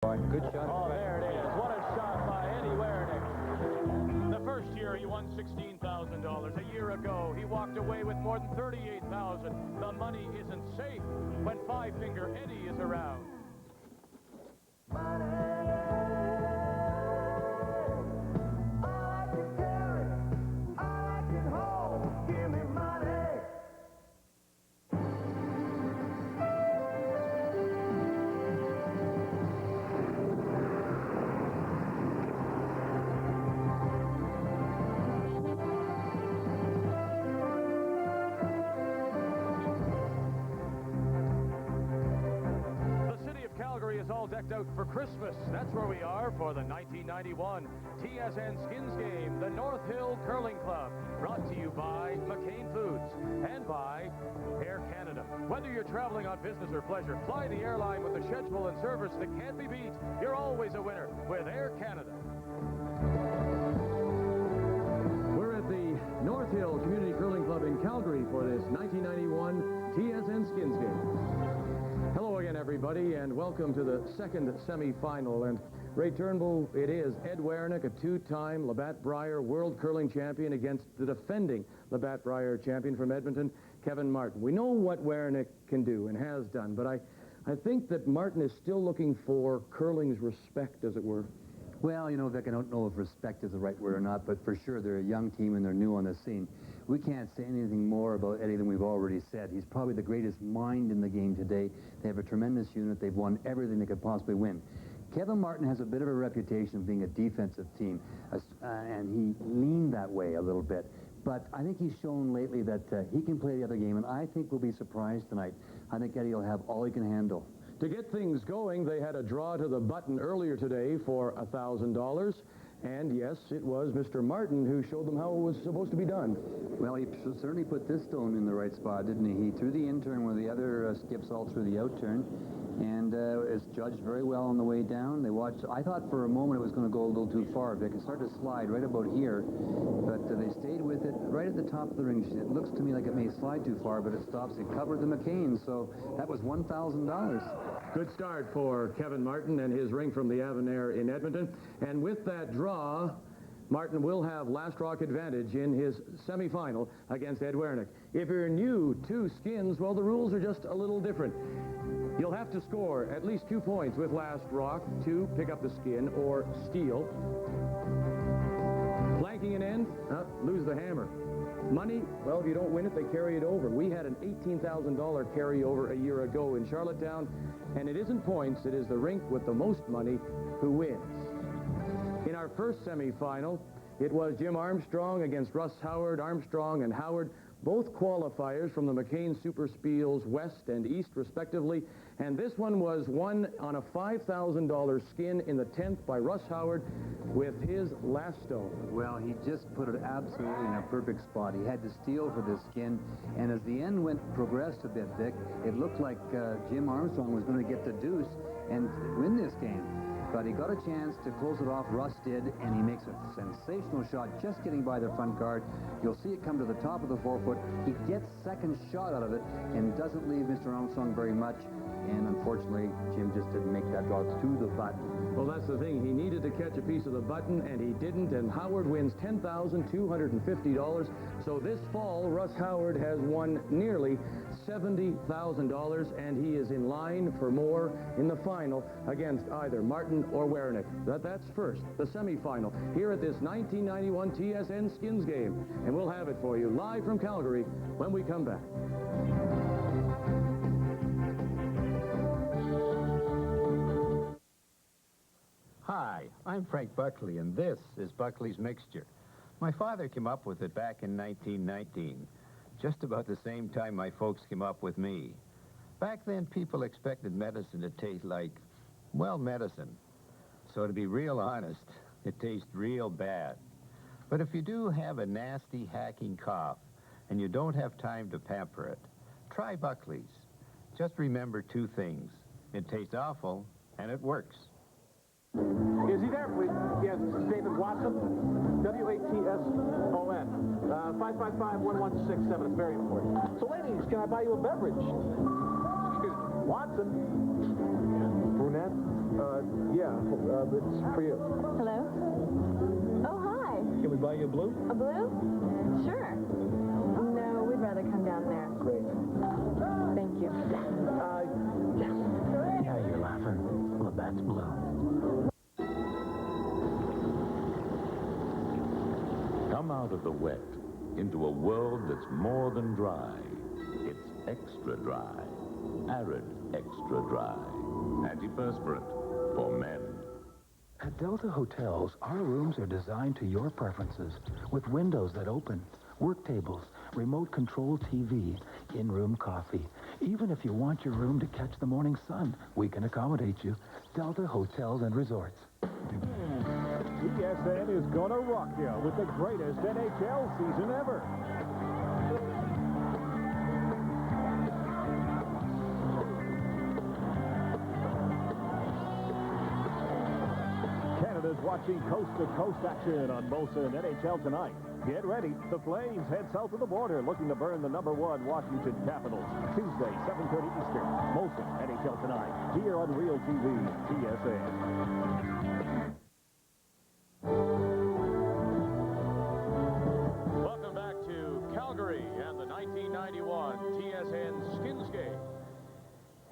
Good shot. Oh, there it is. What a shot by Eddie Werenich. The first year he won $16,000. A year ago, he walked away with more than $38,000. The money isn't safe when Five-Finger Eddie is around. Calgary is all decked out for Christmas. That's where we are for the 1991 TSN Skins Game, the North Hill Curling Club, brought to you by McCain Foods and by Air Canada. Whether you're traveling on business or pleasure, fly the airline with a schedule and service that can't be beat. You're always a winner with Air Canada. We're at the North Hill Community Curling Club in Calgary for this 1991 TSN Skins Game. Hello again, everybody, and welcome to the second semifinal. And Ray Turnbull, it is Ed Werenich, a two-time Labatt Brier World Curling Champion, against the defending Labatt Brier champion from Edmonton, Kevin Martin. We know what Werenich can do and has done, but I think that Martin is still looking for curling's respect, as it were. Well, you know, Vic, I don't know if respect is the right word or not, but for sure they're a young team and they're new on the scene. We can't say anything more about Eddie than we've already said. He's probably the greatest mind in the game today. They have a tremendous unit. They've won everything they could possibly win. Kevin Martin has a bit of a reputation of being a defensive team, and he leaned that way a little bit. But I think he's shown lately that he can play the other game, and I think we'll be surprised tonight. I think Eddie will have all he can handle. To get things going, they had a draw to the button earlier today for $1,000. And yes, it was Mr. Martin who showed them how it was supposed to be done. Well, he certainly put this stone in the right spot, didn't he? He threw the in-turn where the other skips all threw the out-turn, and is judged very well on the way down. They watched. I thought for a moment it was going to go a little too far. They could start to slide right about here, but they stayed with it right at the top of the ring. It looks to me like it may slide too far, but it stops. It covered the McCain, so that was $1,000. Good start for Kevin Martin and his ring from the Avonair in Edmonton. And with that draw, Martin will have last rock advantage in his semifinal against Ed Werenich. If you're new to skins, well, the rules are just a little different. You'll have to score at least 2 points with last rock to pick up the skin or steal. Flanking an end, lose the hammer. Money, well, if you don't win it, they carry it over. We had an $18,000 carryover a year ago in Charlottetown, and it isn't points, it is the rink with the most money who wins. In our first semifinal, it was Jim Armstrong against Russ Howard. Armstrong and Howard, both qualifiers from the McCain Super Spiels West and East, respectively. And this one was won on a $5,000 skin in the 10th by Russ Howard with his last stone. Well, he just put it absolutely in a perfect spot. He had to steal for this skin, and as the end progressed a bit, Vic, it looked like Jim Armstrong was going to get the deuce and win this game. But he got a chance to close it off. Russ did, and he makes a sensational shot just getting by the front guard. You'll see it come to the top of the forefoot. He gets second shot out of it and doesn't leave Mr. Armstrong very much. And unfortunately, Jim just didn't make that draw to the button. Well, that's the thing. He needed to catch a piece of the button, and he didn't. And Howard wins $10,250. So this fall, Russ Howard has won nearly $70,000, and he is in line for more in the final against either Martin or Werenich. That's first, the semifinal, here at this 1991 TSN Skins Game. And we'll have it for you live from Calgary when we come back. Hi, I'm Frank Buckley, and this is Buckley's Mixture. My father came up with it back in 1919, just about the same time my folks came up with me. Back then, people expected medicine to taste like, well, medicine. So to be real honest, it tastes real bad. But if you do have a nasty, hacking cough, and you don't have time to pamper it, try Buckley's. Just remember 2 things. It tastes awful, and it works. Is he there, please? Yes, David Watson, W-A-T-S-O-N, 555-1167. It's very important. So, ladies, can I buy you a beverage? Excuse me. Watson. Brunette. Yeah, it's for you. Hello? Oh, hi. Can we buy you a blue? A blue? Sure. No, we'd rather come down there. Great. Thank you. Yeah, you're laughing. Labatt's blue. Come out of the wet into a world that's more than dry. It's extra dry. Arid extra dry. Antiperspirant for men. At Delta Hotels, our rooms are designed to your preferences with windows that open, work tables, remote control TV, in-room coffee. Even if you want your room to catch the morning sun, we can accommodate you. Delta Hotels and Resorts. TSN is gonna rock you with the greatest NHL season ever. Canada's watching coast-to-coast action on Molson NHL tonight. Get ready. The Flames head south of the border looking to burn the #1 Washington Capitals. Tuesday, 7:30 Eastern. Molson NHL tonight. Here on Real TV, TSN. Welcome back to Calgary and the 1991 TSN Skins game.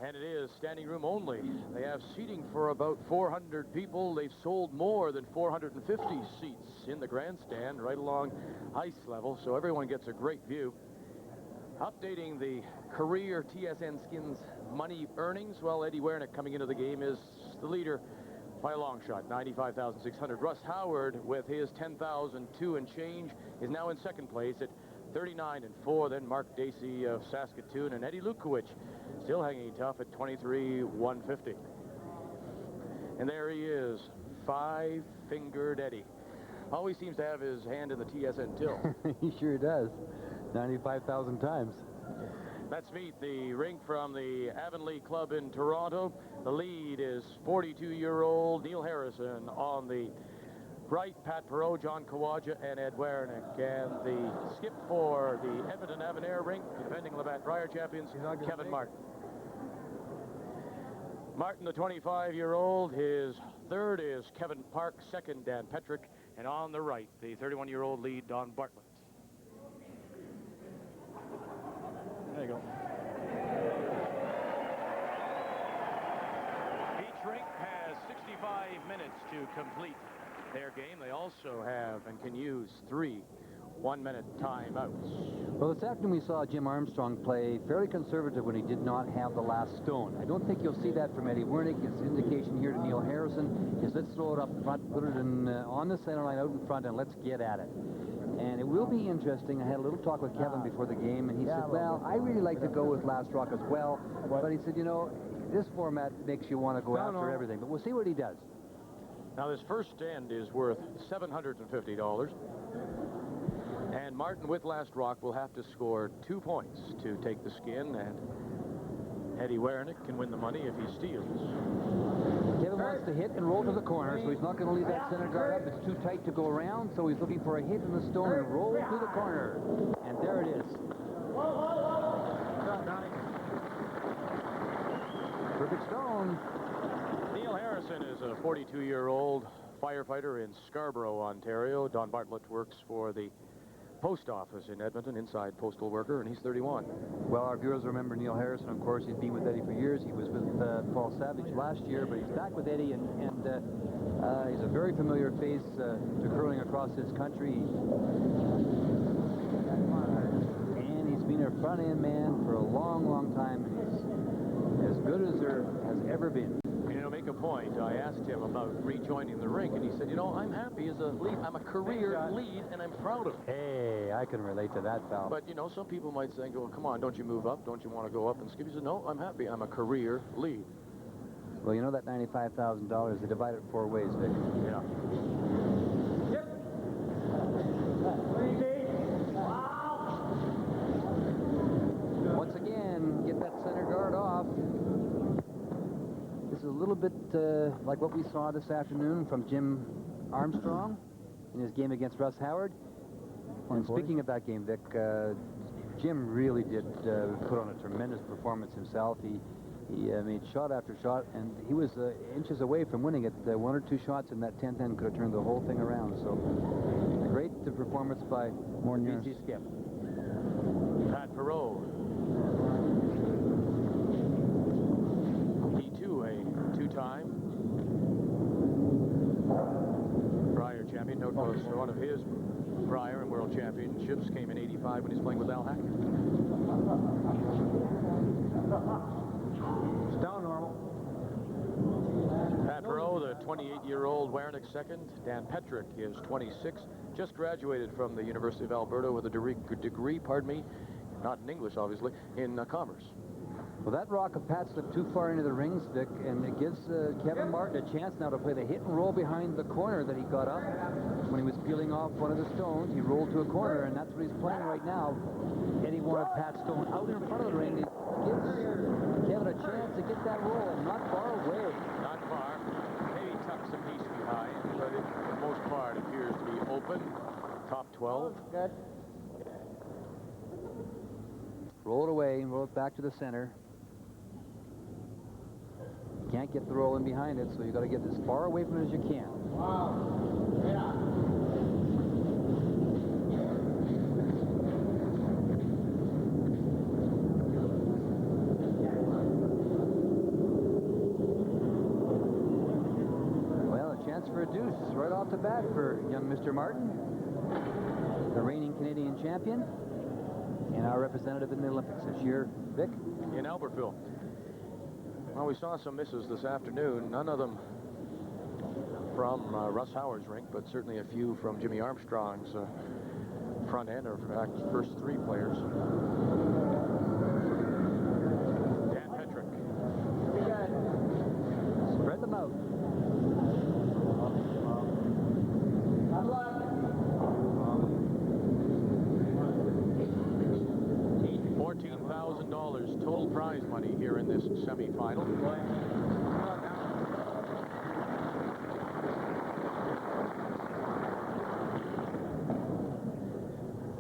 And it is standing room only. They have seating for about 400 people. They've sold more than 450 seats in the grandstand right along ice level, so everyone gets a great view. Updating the career TSN Skins money earnings, well, Eddie Werenich coming into the game is the leader by a long shot, 95,600. Russ Howard with his 10,002 and change is now in second place at 39-4. Then Mark Dacey of Saskatoon and Eddie Lukowicz still hanging tough at 23,150. And there he is, five-fingered Eddie. Always seems to have his hand in the TSN till. He sure does. 95,000 times. Let's meet the rink from the Avonlea Club in Toronto. The lead is 42-year-old Neil Harrison on the right, Pat Perreault, John Kawaja, and Ed Werenich. And the skip for the Edmonton Avonair rink, defending Labatt Brier champions, Kevin Martin. Martin, the 25-year-old, his third is Kevin Park, second Dan Petrick, and on the right, the 31-year-old lead Don Bartlett. There you go. Each rink has 65 minutes to complete their game. They also have and can use 3 one-minute timeouts. Well, this afternoon we saw Jim Armstrong play fairly conservative when he did not have the last stone. I don't think you'll see that from Eddie Werenich. His indication here to Neil Harrison is let's throw it up front, put it in on the center line out in front, and let's get at it. And it will be interesting. I had a little talk with Kevin before the game, and he said, well, I really like to go with last rock as well. But he said, you know, this format makes you want to go after everything. But we'll see what he does. Now, this first end is worth $750. And Martin, with last rock, will have to score 2 points to take the skin, and Eddie Werenich can win the money if he steals. Kevin wants to hit and roll to the corner, so he's not going to leave that center guard up. It's too tight to go around, so he's looking for a hit in the stone and roll to the corner. And there it is. Perfect stone. Neil Harrison is a 42-year-old firefighter in Scarborough, Ontario. Don Bartlett works for the post office in Edmonton, inside postal worker, and he's 31. Well, our viewers remember Neil Harrison. Of course, he's been with Eddie for years. He was with Paul Savage last year, but he's back with Eddie, and he's a very familiar face to curling across this country. And he's been a front-end man for a long, long time, and he's as good as there has ever been. You know, make a point. I asked him about rejoining the rink, and he said, you know, I'm happy as a lead. I'm a career lead, and I'm proud of it. Hey, I can relate to that, pal. But, you know, some people might say, well, come on, don't you move up? Don't you want to go up and skip? He said, no, I'm happy. I'm a career lead. Well, you know that $95,000, they divide it 4 ways, Vic. Yeah. Once again, get that center guard off. This is a little bit like what we saw this afternoon from Jim Armstrong in his game against Russ Howard. And speaking of that game, Vic, Jim really did put on a tremendous performance himself. He He made shot after shot, and he was inches away from winning it. 1 or 2 shots in that 10th end could have turned the whole thing around. So, a great performance by BC Skip. Pat Perot. He, too, a 2-time Brier champion. Note was one of his Brier and World Championships came in '85 when he was playing with Al Hackett. Down normal. Pat Perot, the 28-year-old Werenich second. Dan Petrick is 26, just graduated from the University of Alberta with a degree, not in English, obviously, in commerce. Well, that rock of Pat slipped too far into the rings, Vic, and it gives Kevin Martin a chance now to play the hit and roll behind the corner that he got up when he was peeling off one of the stones. He rolled to a corner, and that's what he's playing right now. Eddie wanted Pat Stone out in front of the ring. It gives Kevin a chance to get that roll, and not far away. Not far. Maybe tucks a piece behind, but it, for the most part, appears to be open. Top 12. Good. Roll it away and roll it back to the center. You can't get the roll in behind it, so you got to get as far away from it as you can. Wow. Yeah. Well, a chance for a deuce right off the bat for young Mr. Martin, the reigning Canadian champion, and our representative in the Olympics this year, Vic. In Albertville. Well, we saw some misses this afternoon, none of them from Russ Howard's rink, but certainly a few from Jimmy Armstrong's front end, or in fact, first 3 players. Dan Petrick. Spread them out. $14,000 total prize money here in this semifinal.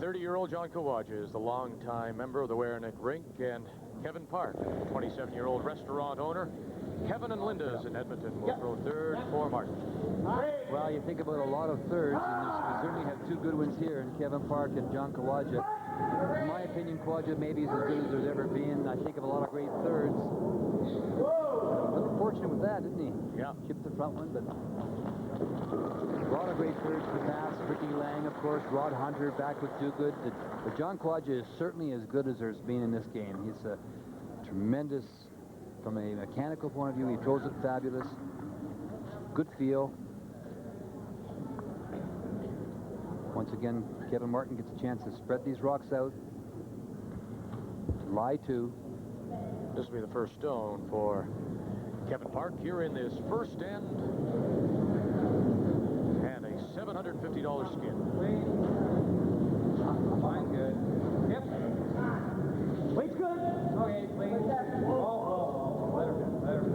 30-year-old John Kawaja is the longtime member of the Werenich rink, and Kevin Park, 27-year-old restaurant owner. Kevin and Linda's in Edmonton will throw third for Martin. Well, you think about a lot of thirds, and we certainly have 2 good ones here in Kevin Park and John Kawaja. In my opinion, Kawaja maybe is as good as there's ever been. I think of a lot of great thirds. A little fortunate with that, didn't he? Yeah. Chipped the front one, but a lot of great thirds to pass. Ricky Lang, of course, Rod Hunter back with Dogood. But John Kawaja is certainly as good as there's been in this game. He's a tremendous, from a mechanical point of view, he throws it fabulous. Good feel. Once again, Kevin Martin gets a chance to spread these rocks out. Lie to. This will be the first stone for Kevin Park here in this first end. And a $750 skin. Fine, good. Yep. Weight's good. Okay, wait. Oh. Let her go. Let her go.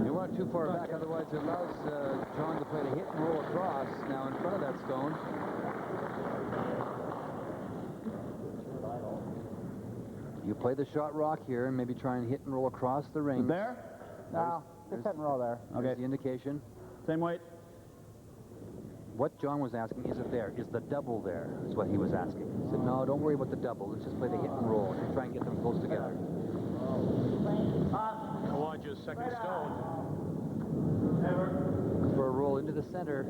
You weren't too far back, otherwise it allows John to play the hit and roll across now in front of that stone. You play the shot rock here and maybe try and hit and roll across the ring. There? No, just hit and roll there. Okay. The indication. Same weight. What John was asking, is it there? Is the double there? Is what he was asking. He said, no, don't worry about the double. Let's just play the hit and roll and try and get them close together. Kawaja's second stone. For a roll into the center.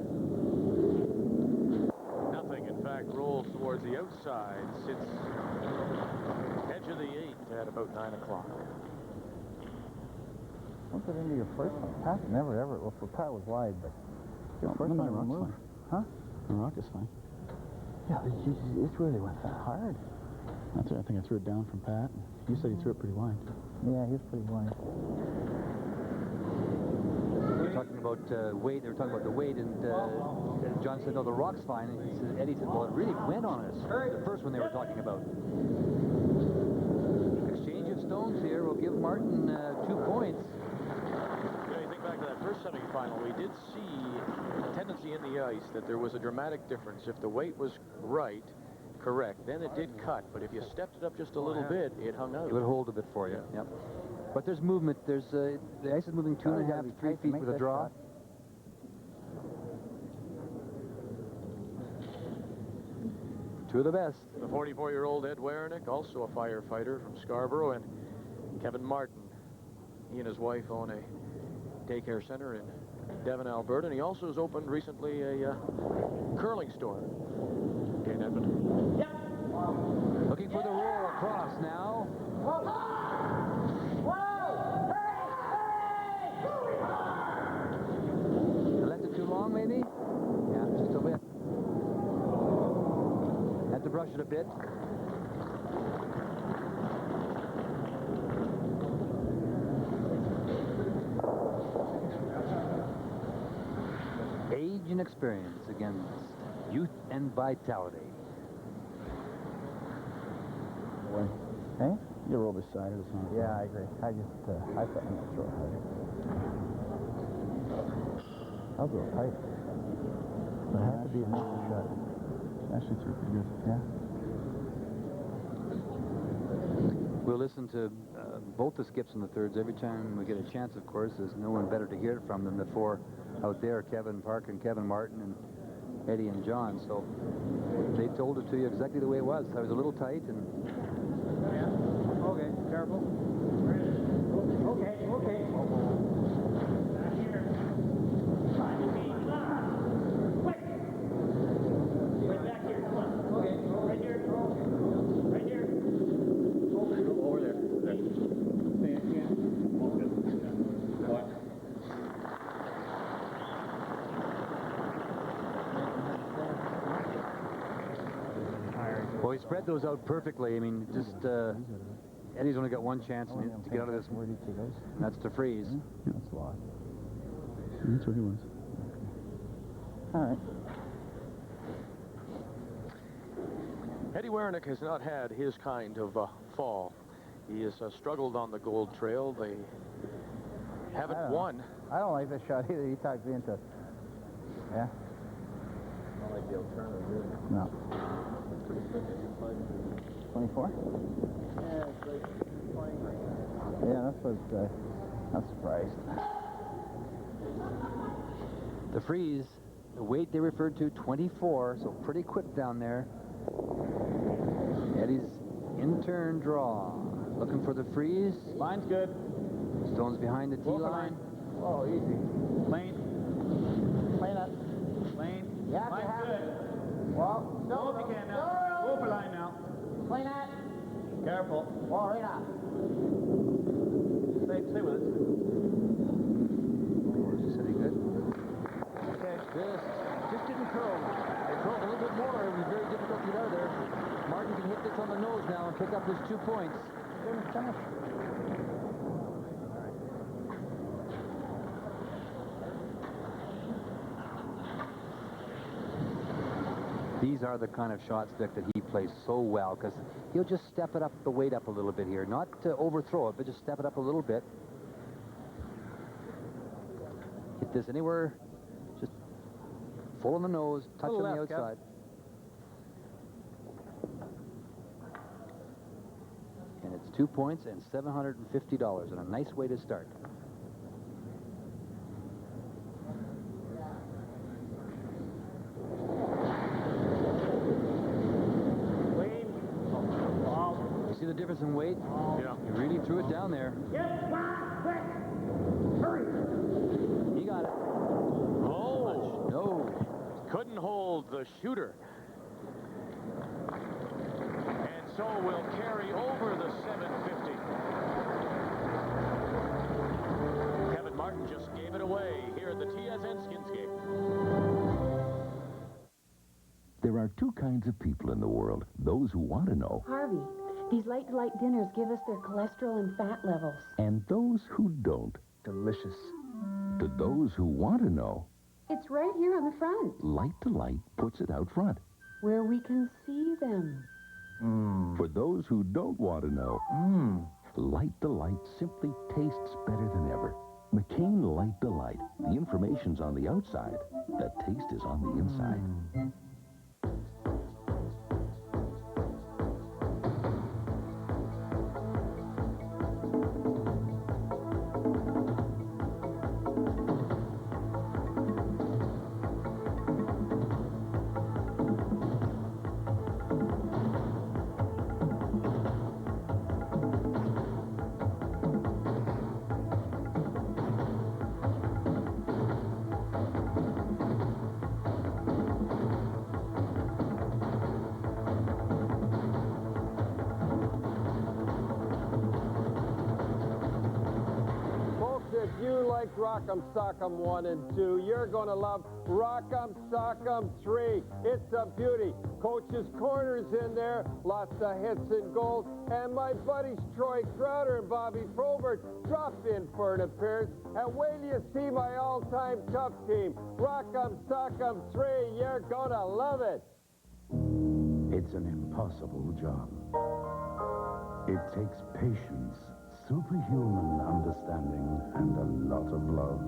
Nothing, in fact, rolls towards the outside. Sits edge of the 8 at about 9 o'clock. What's it into your first one? Pat never ever. Well, for Pat was wide, but your first one never moved. Huh? The rock is fine. Yeah, it's really went that hard. That's it. I think I threw it down from Pat. You said he threw it pretty wide. Yeah, he's pretty wide. They were talking about weight. They were talking about the weight, and John said, no, the rock's fine. And he said, Eddie said, well, it really went on us. The first one they were talking about. Exchange of stones here will give Martin 2 points. You know, you think back to that first semifinal, we did see a tendency in the ice that there was a dramatic difference. If the weight was correct, then it did cut. But if you stepped it up just a little bit, it hung out. It would hold a bit for you. Yep. But there's movement. There's the ice is moving 2.5 to 3 feet with a draw. Two of the best. The 44-year-old Ed Werenich, also a firefighter from Scarborough, and Kevin Martin. He and his wife own a daycare center in Devon, Alberta, and he also has opened recently a curling store in Edmonton. Yep. Looking for the roll across now. I left it too long, maybe? Yeah, just a bit. Had to brush it a bit. Age and experience against youth and vitality. Hey? You roll beside it. Yeah, I agree. I thought I'm going to throw it higher. I'll go tight. But it has to be an extra shot. Actually, threw pretty good. Yeah. We'll listen to both the skips in the thirds every time we get a chance, of course. There's no one better to hear it from than the four out there, Kevin Park and Kevin Martin and Eddie and John. So they told it to you exactly the way it was. I was a little tight and... Yeah. Okay, careful. Okay. Back here. Quick. Right back here. Come on. Okay. Right here. Right here. Over there. Say it again. What? Well, he spread those out perfectly. I mean, just Eddie's only got one chance to get out of this. Where did he take those? And that's to freeze. Yeah, that's a lot. That's what he wants. All right. Eddie Werenich has not had his kind of fall. He has struggled on the gold trail. They haven't won. I don't like this shot either. He talks me into... Yeah? I don't like the alternative. No. 24? Yeah, it's like 20. Yeah, that's what I'm surprised. The freeze, the weight they referred to, 24, so pretty quick down there. Eddie's in-turn draw. Looking for the freeze. Line's good. Stone's behind the tee line. Oh, easy. Lane. Plane up. Lane. Yeah, Line's good. Well, Go if you can now. Go for line now. plane up. Careful. Well, right up. Stay with it. Is he good? Okay. Just didn't curl. They curled a little bit more. It was very difficult to get out of there. Martin can hit this on the nose now and pick up his 2 points. These are the kind of shots, Vic, that he plays so well, because he'll just step it up, the weight up a little bit here. Not to overthrow it, but just step it up a little bit. Hit this anywhere, just full on the nose, touch on the outside. And it's 2 points and $750, and a nice way to start. You see the difference in weight? Yeah. He really threw it down there. He got it. Oh! No. Couldn't hold the shooter. And so will carry over the 750. Kevin Martin just gave it away here at the TSN Skinscape. There are two kinds of people in the world. Those who want to know, Harvey, these light-to-light dinners give us their cholesterol and fat levels. and those who don't. Delicious. To those who want to know, It's right here on the front, Light to Light puts it out front. where we can see them. For those who don't want to know, Light to Light simply tastes better than ever. McCain Light Delight. The information's on the outside. The taste is on the inside. If you like Rock'em Sock'em 1 and 2, you're going to love Rock'em Sock'em 3. It's a beauty. Coach's Corner's in there, lots of hits and goals, and my buddies Troy Crowder and Bobby Probert dropped in for an appearance. And wait till you see my all-time tough team, Rock'em Sock'em 3. You're going to love it. It's an impossible job. It takes patience, superhuman understanding, and a lot of love.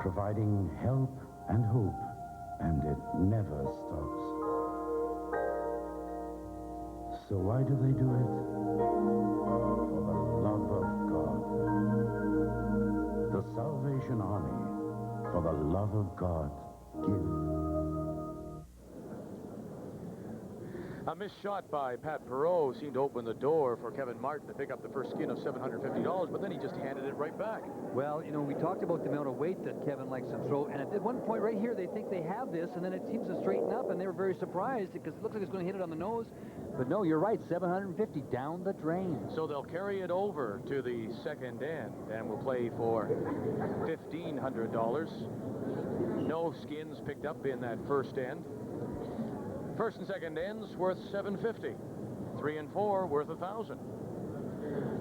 Providing help and hope, and it never stops. So why do they do it? For the love of God. The Salvation Army, for the love of God, give. A missed shot by Pat Perreault seemed to open the door for Kevin Martin to pick up the first skin of $750, but then he just handed it right back. Well, you know, we talked about the amount of weight that Kevin likes to throw, and at one point right here, they think they have this, and then it seems to straighten up, and they were very surprised because it looks like it's going to hit it on the nose. But no, you're right, 750 down the drain. So they'll carry it over to the second end, and we'll play for $1,500. No skins picked up in that first end. First and second ends worth $750. 3 and 4 worth $1,000.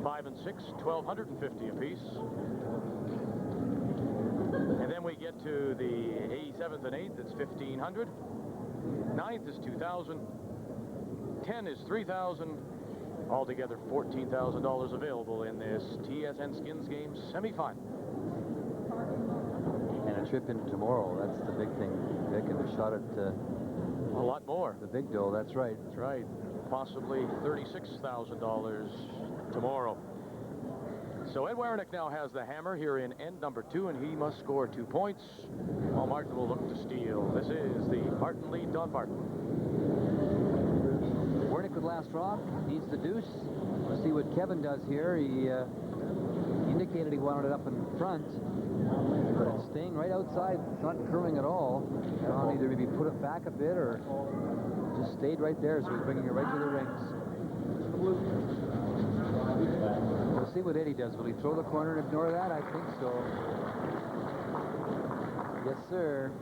5 and 6, $1,250 apiece. And then we get to the 7th and 8th, it's $1,500. 9th is $2,000. 10 is $3,000. Altogether, $14,000 available in this TSN Skins Game semifinal. And a trip in tomorrow, that's the big thing, Vic, and a shot at... a lot more. The big dough, that's right. That's right. Possibly $36,000 tomorrow. So Ed Werenich now has the hammer here in end number 2, and he must score 2 points, while Martin will look to steal. This is the Martin lead, Don Martin. Werenich with last draw, needs the deuce. Let's see what Kevin does here. He indicated he wanted it up in front, but it's staying right outside. It's not curling at all. John either maybe put it back a bit or just stayed right there, so he's bringing it right to the rings. We'll see what Eddie does. Will he throw the corner and ignore that? I think so. Yes, sir.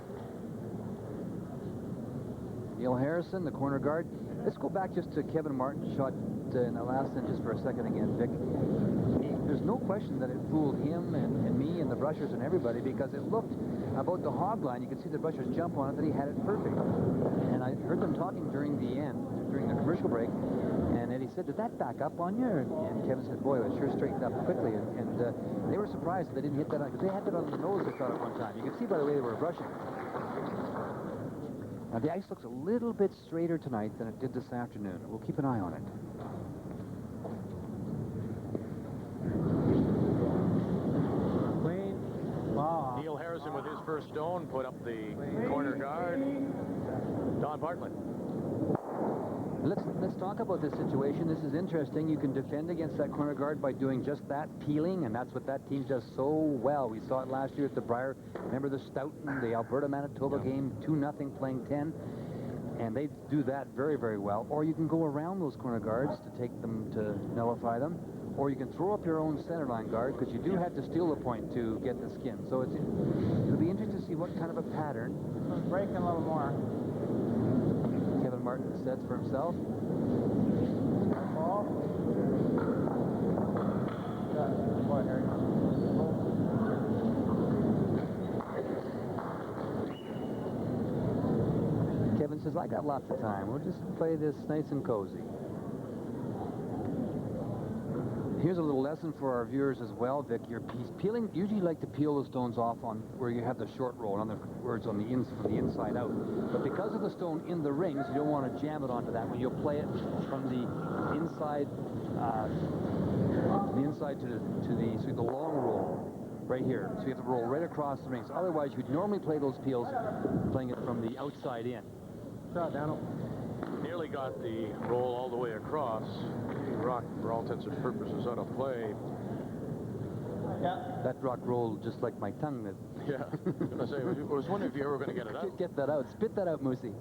Neil Harrison, the corner guard. Let's go back just to Kevin Martin's shot in the last end just for a second again, Vic. There's no question that it fooled him and me and the brushers and everybody, because it looked about the hog line. You could see the brushers jump on it, that he had it perfect. And I heard them talking during the end, during the commercial break, and Eddie said, did that back up on you? And Kevin said, boy, it sure straightened up quickly. And they were surprised that they didn't hit that on, because they had that on the nose, they thought, at one time. You could see by the way they were brushing. Now, the ice looks a little bit straighter tonight than it did this afternoon. We'll keep an eye on it. Neil Harrison with his first stone put up the corner guard. Don Bartlett. Let's talk about this situation. This is interesting. You can defend against that corner guard by doing just that, peeling, and that's what that team does so well. We saw it last year at the Briar. Remember the Stoughton, the Alberta-Manitoba game, 2-0 playing 10, and they do that very, very well. Or you can go around those corner guards to take them, to nullify them, or you can throw up your own center line guard, because you do have to steal the point to get the skin. So it'll be interesting to see what kind of a pattern. Breaking a little more. Kevin Martin sets for himself. Kevin says, I got lots of time. We'll just play this nice and cozy. Here's a little lesson for our viewers as well, Vic. You're peeling. Usually, you like to peel the stones off on where you have the short roll. In other words, on from the inside out. But because of the stone in the rings, you don't want to jam it onto that one. You'll play it from the inside, to the long roll, right here. So you have to roll right across the rings. Otherwise, you'd normally play those peels, playing it from the outside in. Shot, Daniel. Nearly got the roll all the way across. Rock, for all intents and purposes, out of play. That rock rolled just like my tongue. That Yeah, I was going to say, I was wondering if you were going to get it out. Get that out. Spit that out, Moosey.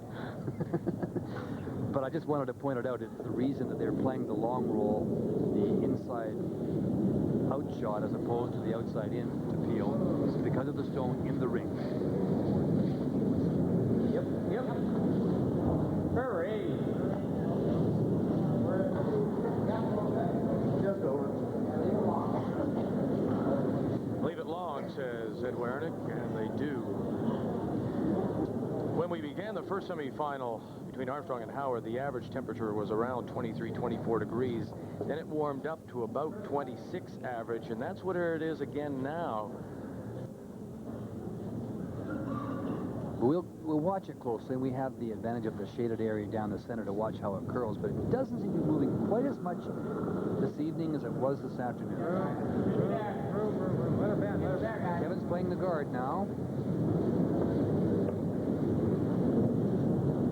But I just wanted to point it out. It's the reason that they're playing the long roll, the inside out shot, as opposed to the outside in to peel, is because of the stone in the ring. Yep. Hurry. Just over. Leave it long, says Ed Werenich, and they do. When we began the first semifinal between Armstrong and Howard, the average temperature was around 23, 24 degrees. Then it warmed up to about 26 average, and that's what it is again now. We'll watch it closely. We have the advantage of the shaded area down the center to watch how it curls, but it doesn't seem to be moving quite as much this evening as it was this afternoon. Kevin's playing the guard now.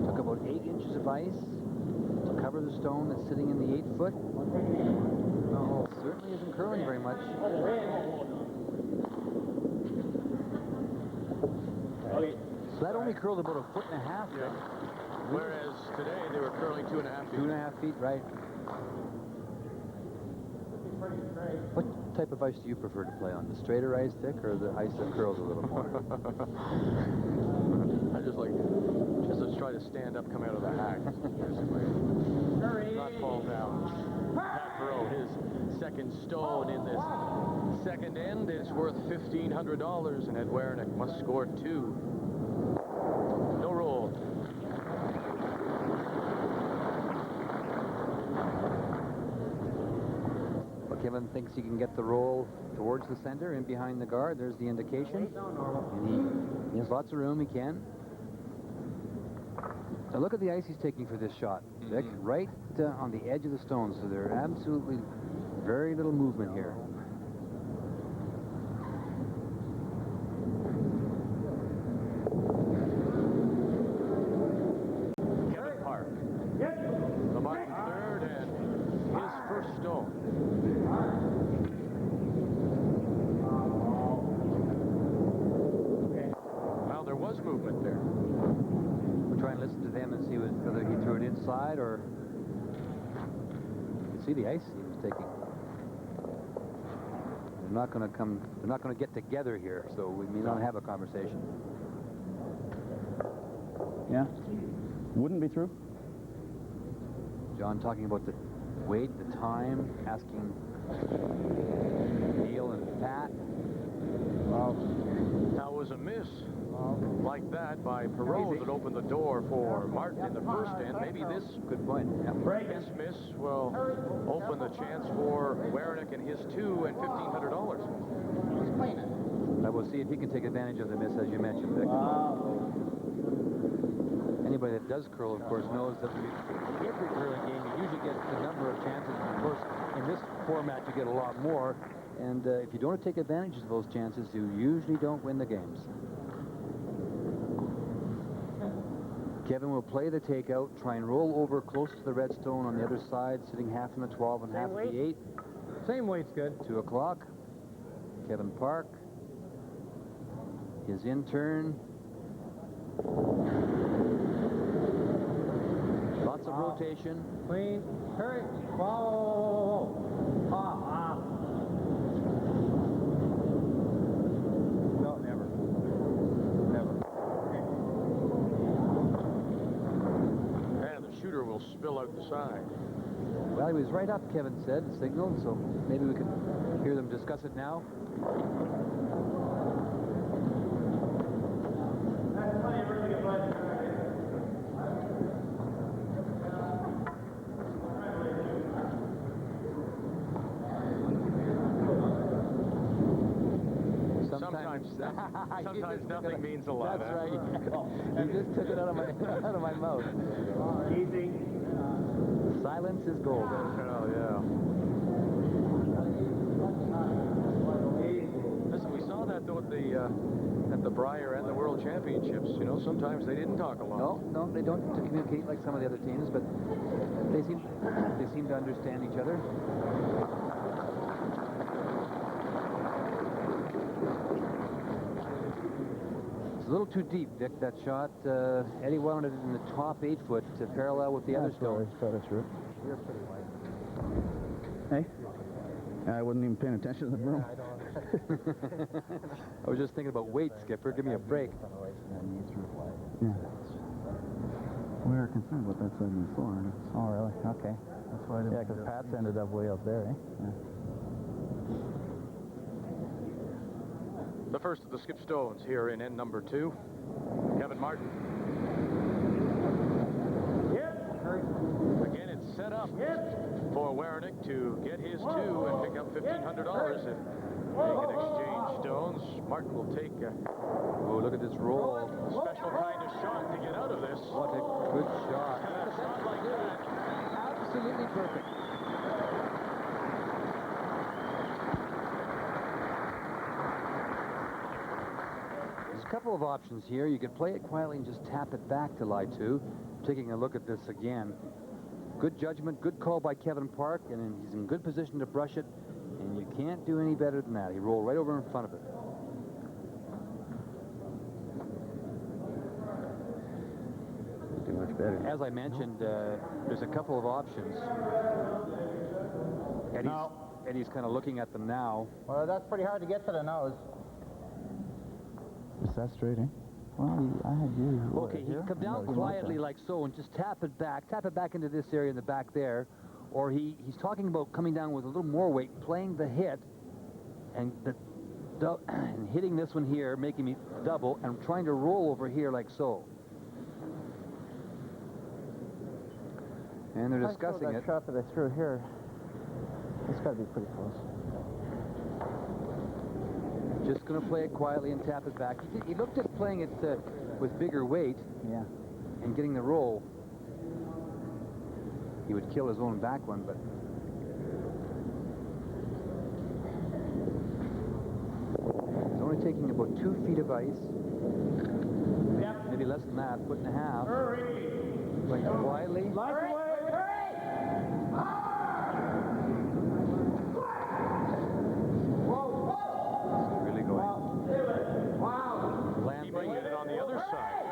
Took about 8 inches of ice to cover the stone that's sitting in the 8-foot. No, certainly isn't curling very much. So that only curled about 1.5 feet. Yeah. Whereas today they were curling 2.5 feet. 2.5 feet, right. What type of ice do you prefer to play on? The straighter ice, Dick, or the ice that curls a little more? I just let's try to stand up, come out of the hack. Not fall down. Pat Burrow, his second stone in this second end is worth $1,500, and Ed Werenich must score 2. No roll. Well, Kevin thinks he can get the roll towards the center and behind the guard. There's the indication. And he has lots of room. He can. Now look at the ice he's taking for this shot, Vic. Right on the edge of the stone, so there's absolutely very little movement here. Kevin Park. The Martin third and his first stone. Well, there was movement there. We'll try and listen to them and see whether he threw it inside or... You can see the ice he was taking. They're not going to get together here, so we may not have a conversation. Yeah. Wouldn't be true. John talking about the weight, the time, asking Neil and Pat. That was a miss like that by Perot that opened the door for Martin in the first end. Maybe this good point. This miss will open the chance for Werenich and his 2 and $1,500. I will see if he can take advantage of the miss, as you mentioned, Vic. Anybody that does curl, of course, knows that every curling game, you usually get the number of chances. Of course, in this format, you get a lot more. And if you don't take advantage of those chances, you usually don't win the games. Kevin will play the takeout, try and roll over close to the red stone on the other side, sitting half in the 12 and half in the 8. Same weight's good. 2 o'clock. Kevin Park. His in turn. Lots of rotation. Clean. Hurry. Whoa. Off. No, never. And the shooter will spill out the side. Well, he was right up, Kevin said, signaled, so maybe we could hear them discuss it now. Sometimes nothing means a lot. That's right. You just took it out of my mouth. Easy. Silence is golden. Oh, yeah. Listen, we saw that, though, at the Brier and the World Championships. You know, sometimes they didn't talk a lot. No, they don't communicate like some of the other teams, but they seem to understand each other. It's a little too deep, Vic, that shot. Eddie wanted it in the top 8 foot to parallel with the other stones. That's true. You're pretty wide. Hey? I wasn't even paying attention to the broom. I was just thinking about weight, Skipper. Give me a break. Yeah. We were concerned about that side before. Oh, really? Okay. That's why I didn't. Yeah, because Pat's ended up way up there, eh? Yeah. The first of the skip stones here in end number 2. Kevin Martin. Again, it's set up for Werenich to get his 2 and pick up $1,500 if they can exchange stones. Martin will take Oh, look at this roll. a special kind of shot to get out of this. What a good shot. And a shot like that. Absolutely perfect. There's a couple of options here. You could play it quietly and just tap it back to lie 2. Taking a look at this again. Good judgment, good call by Kevin Park, and he's in good position to brush it, and you can't do any better than that. He rolled right over in front of it. Do much better. As I mentioned, there's a couple of options. Eddie's kind of looking at them now. Well, that's pretty hard to get to the nose. Is that straight, eh? Well, I had you. Okay, he come down quietly like so and just tap it back into this area in the back there. Or he's talking about coming down with a little more weight, playing the hit, and and hitting this one here, making me double, and trying to roll over here like so. And they're discussing it. That shot that I threw here, it's got to be pretty close. Just going to play it quietly and tap it back. He looked at playing it with bigger weight. Yeah. And getting the roll. He would kill his own back one, but he's only taking about 2 feet of ice. Yep. Maybe less than that, 1.5 feet. Hurry! Playing quietly. Light away! He may get it on the other side.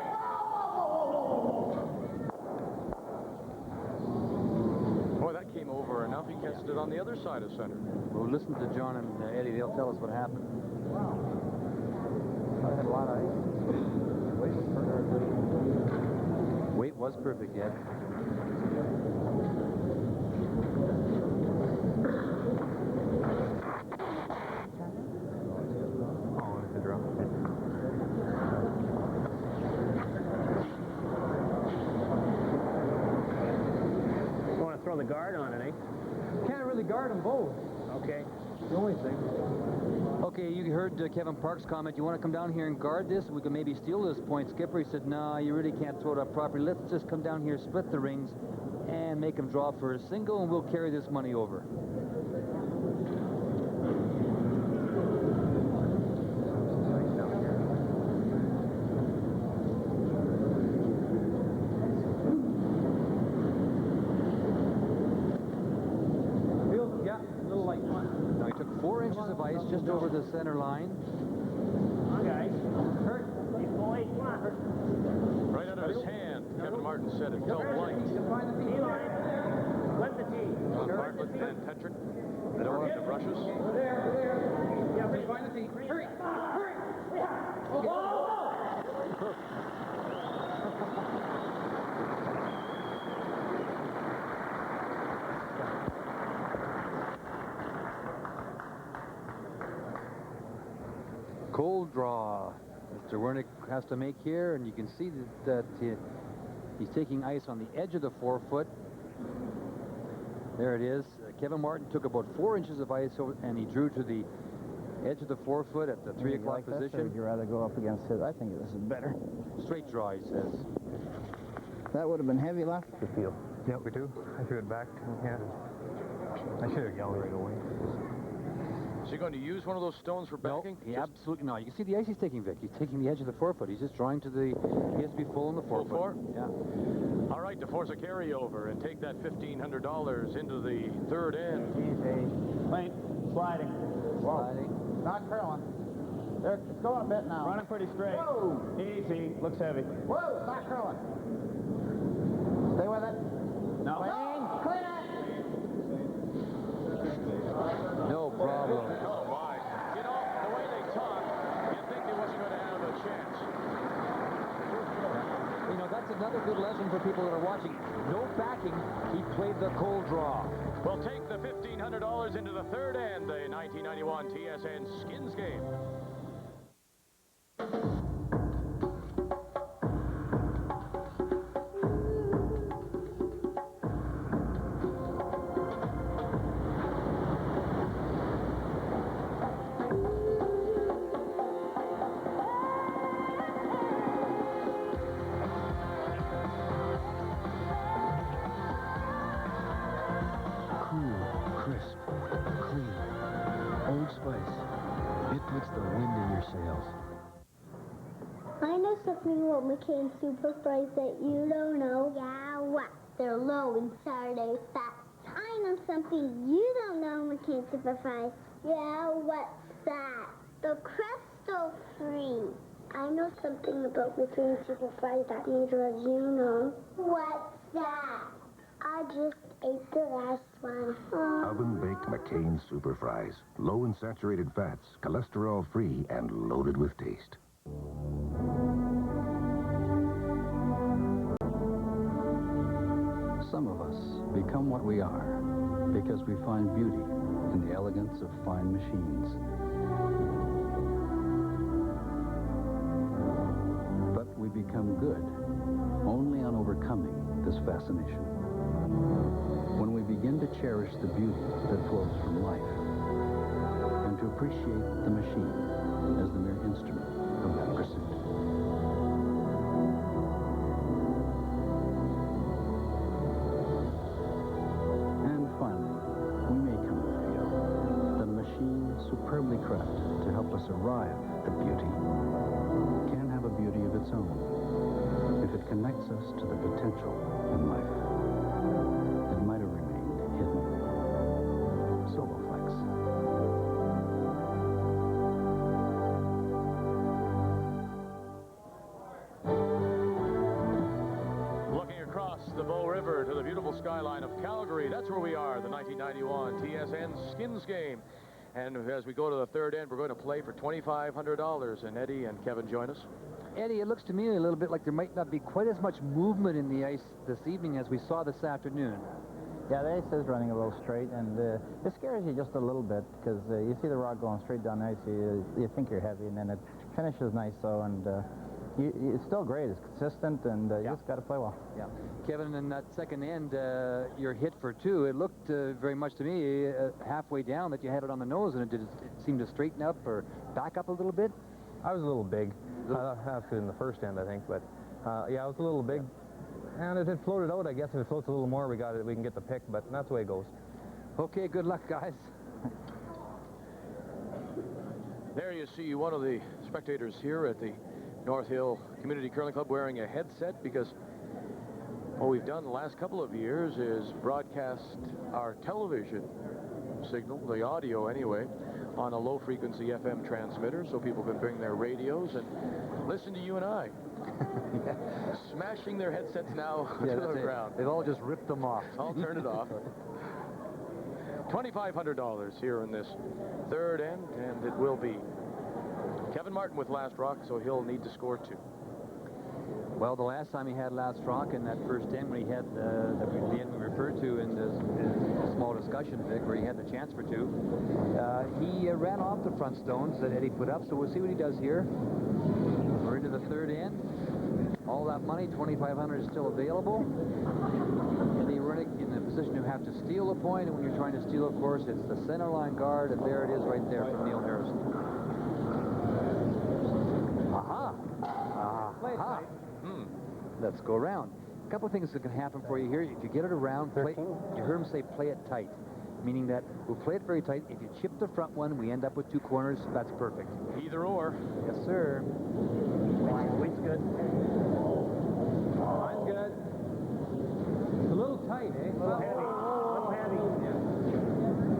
Boy, that came over enough. He catched it on the other side of center. We'll listen to John and Eddie. They'll tell us what happened. I had a lot of ice. Weight was perfect, Ed. Oh, it's a drum. Throw the guard on it, eh? Can't really guard them both. Okay. The only thing. Okay, you heard Kevin Park's comment. You want to come down here and guard this? We can maybe steal this point. Skipper, he said, no, you really can't throw it up properly. Let's just come down here, split the rings, and make them draw for a single, and we'll carry this money over. Now he took 4 inches of ice just over the center line. Come on, guys. Hurt. These boys, come on. Right out of his hand, Kevin Martin said it felt light. Find the tee line. Let the tee. Bartlett and Petrick. They don't have the brushes. There. Yeah, find the tee. Hurry. Hurry. Cold draw. Mr. Werenich has to make here, and you can see that he's taking ice on the edge of the 4 foot. There it is. Kevin Martin took about 4 inches of ice, and he drew to the Edge of the forefoot at the 3 o'clock like this, or position. would you rather go up against his? I think this is better. Straight draw, he says. That would have been heavy left. Good feel. Yeah, we do. I threw it back. Yeah. I should have yelled right away. Is he going to use one of those stones for backing? No, absolutely not. You can see the ice he's taking, Vic. He's taking the edge of the forefoot. He's just drawing to the... He has to be full in the forefoot. Full four? Yeah. All right, to force a carryover and take that $1,500 into the third end. Easy. Wait. Sliding. Sliding. Not curling. There, it's going a bit now. Running pretty straight. Whoa! Easy. Looks heavy. Whoa! It's not curling. Stay with it. No. Clean it. No problem. Oh, my. You know, the way they talk, you'd think he wasn't going to have a chance. You know, that's another good lesson for people that are watching. No backing. He played the cold draw. We'll take the $1,500 into the third end, the 1991 TSN Skins game. Crisp, clean, Old Spice. It puts the wind in your sails. I know something about McCain Super Fries that you don't know. Yeah, what? They're low in Saturday fat. I know something you don't know, McCain Super Fries. Yeah, what's that? The Crystal Free. I know something about McCain Super Fries that neither of you know. What's that? I just ate the last one. Oven-baked McCain Super Fries. Low in saturated fats, cholesterol-free, and loaded with taste. Some of us become what we are because we find beauty in the elegance of fine machines. But we become good only on overcoming this fascination. When we begin to cherish the beauty that flows from life and to appreciate the machine as the mere instrument of that pursuit. And finally, we may come to feel that a machine superbly crafted to help us arrive at beauty can have a beauty of its own if it connects us to the potential in life that might have remained hidden. Soboflex. Looking across the Bow River to the beautiful skyline of Calgary, that's where we are, the 1991 TSN Skins game. And as we go to the third end, we're going to play for $2,500. And Eddie and Kevin join us. Eddie, it looks to me a little bit like there might not be quite as much movement in the ice this evening as we saw this afternoon. Yeah, the ice is running a little straight, and it scares you just a little bit because you see the rod going straight down the ice. You think you're heavy, and then it finishes nice, though, and it's still great. It's consistent, and you just got to play well. Yeah. Kevin, in that second end, you're hit for two. It looked very much to me halfway down that you had it on the nose, and it seemed to straighten up or back up a little bit. I was a little big. That's in the first end, I think, but yeah, I was a little big. And if it floated out, I guess if it floats a little more, we can get the pick, but that's the way it goes. Okay, good luck, guys. There you see one of the spectators here at the North Hill Community Curling Club wearing a headset because what we've done the last couple of years is broadcast our television signal, the audio anyway, on a low-frequency FM transmitter so people can bring their radios and listen to you and I. Yeah. Smashing their headsets now to the ground. They've all just ripped them off. I'll turn it off. $2,500 here in this third end, and it will be Kevin Martin with last rock, so he'll need to score two. Well, the last time he had last rock in that first end, when he had the end we referred to in this small discussion, Vic, where he had the chance for two, he ran off the front stones that Eddie put up, so we'll see what he does here. We're into the third end. All that money, $2,500, is still available. Eddie Werenich in the position you have to steal a point, and when you're trying to steal, of course, it's the center line guard, and there it is right there from Neil Harrison. Aha! Aha! Let's go around. A couple of things that can happen for you here. If you get it around, you heard him say play it tight, meaning that we'll play it very tight. If you chip the front one, we end up with two corners. That's perfect. Either or. Yes, sir. Weight's good. Mine's good. It's a little tight, eh? A little heavy. A little heavy.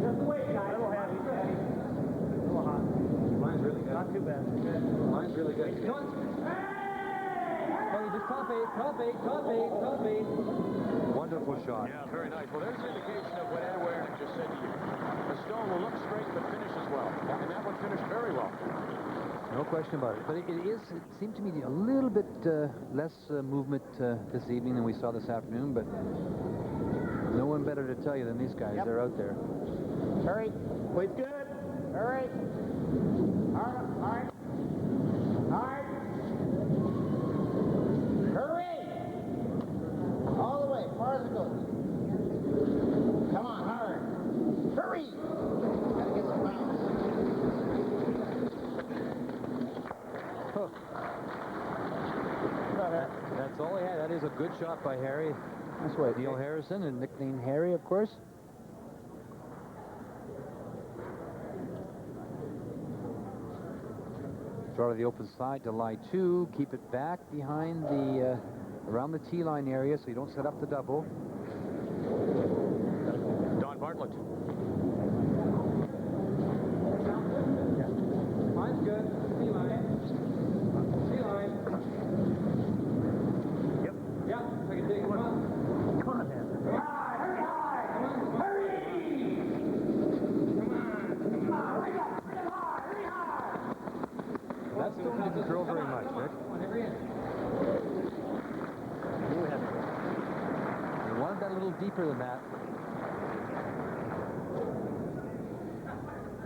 Just the weight, guys. A little heavy. A little hot. Mine's really good. Not too bad. Mine's really good. Come on. Hey, just top eight, top eight, top eight, top eight. Wonderful shot. Yeah, very nice. Well, there's an indication of what Ed Werenich just said to you. The stone will look straight but finishes well. And that one finished very well. No question about it. But it seemed to me a little bit less movement this evening than we saw this afternoon, but no one better to tell you than these guys. They're out there. Hurry. Weight's good. Hurry. Hard. Hard. Hard. Hurry. All the way, far as it goes. Come on, hard. Hurry. Gotta get some bounce. That's all he had. That is a good shot by Harry. That's right. Neil Harrison, and nicknamed Harry, of course. Draw to the open side to lie two. Keep it back behind the, around the tee line area so you don't set up the double. Don Bartlett. Mine's good. Sea line. Sea line. Yep. Yeah, I can dig him up. Come on, man. Hurry! Hurry! Come on. Hurry! Come on. Come on. Hurry up! Hurry hard! Hurry hard! That stone didn't curl very much, Rick. You wanted that a little deeper than that.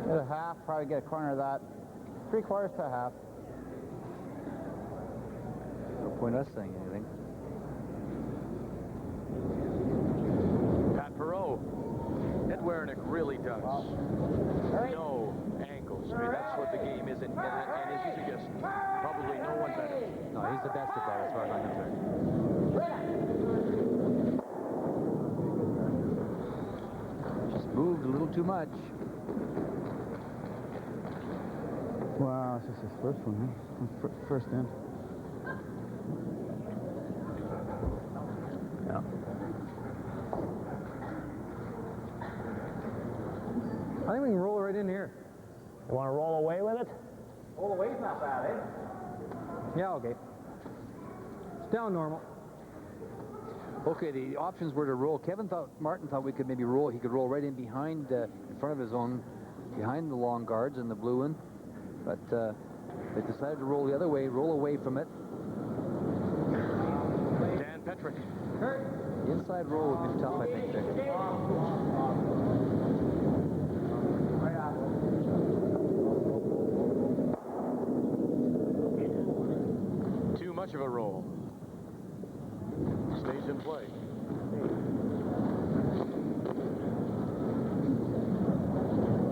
Get a half, probably get a corner of that. 3/4 to a half. No point us saying anything. Pat Perot. Ed Werenich really does. No angles. I mean, that's what the game is, and as you suggest, probably no one better. No, he's the best at that as far as I'm concerned. Just moved a little too much. Wow, this is his first one, huh? First in. Yeah. I think we can roll right in here. You want to roll away with it? Roll away's not bad, eh? Yeah, okay. It's down normal. Okay, the options were to roll. Martin thought we could maybe roll. He could roll right in behind, in front of his own, behind the long guards and the blue one. But they decided to roll the other way, roll away from it. Dan Petrick. The inside roll would be tough, I think, Vic. Too much of a roll. Stays in play.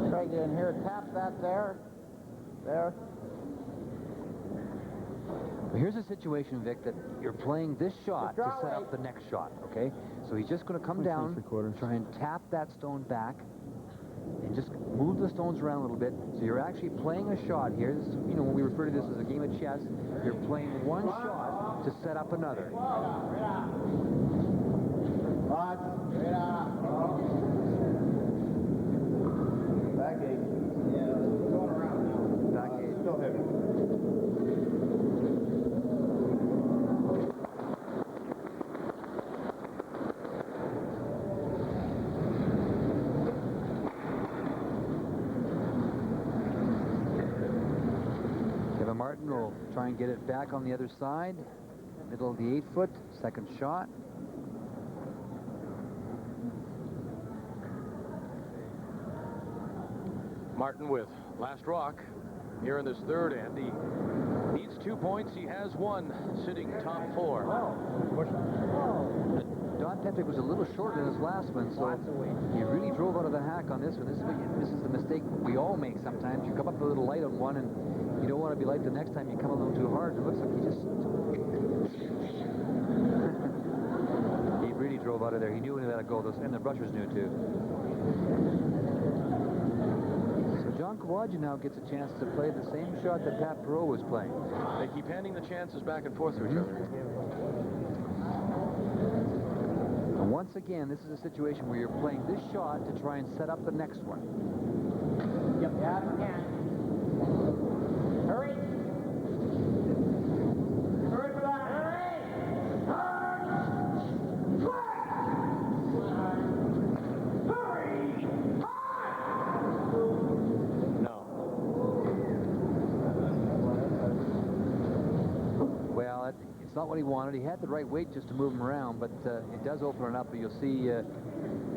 Try to get in here, tap that there. There. Well, here's a situation, Vic, that you're playing this shot to set up the next shot, okay? So he's just going to come down, try and tap that stone back, and just move the stones around a little bit. So you're actually playing a shot here. This is, you know, when we refer to this as a game of chess, you're playing one shot to set up another. Back eight. Yeah, it's going around now. Back eight. Still heavy. Kevin Martin will try and get it back on the other side. Middle of the 8-foot, second shot. Martin with last rock here in this third end. He needs 2 points. He has one, sitting top four. contact was a little shorter than his last one, so he really drove out of the hack on this one. This is the mistake we all make sometimes. You come up a little light on one, and you don't want to be light the next time. You come a little too hard. It looks like he just... he really drove out of there. He knew when he let it go. And the brushers knew, too. So John Kawaja now gets a chance to play the same shot that Pat Perot was playing. They keep handing the chances back and forth to each other. And once again, this is a situation where you're playing this shot to try and set up the next one. Yep, yeah, hurry! Hurry for that! Hurry! Well, it's not what he wanted. He had the right weight just to move him around, but it does open it up. You'll see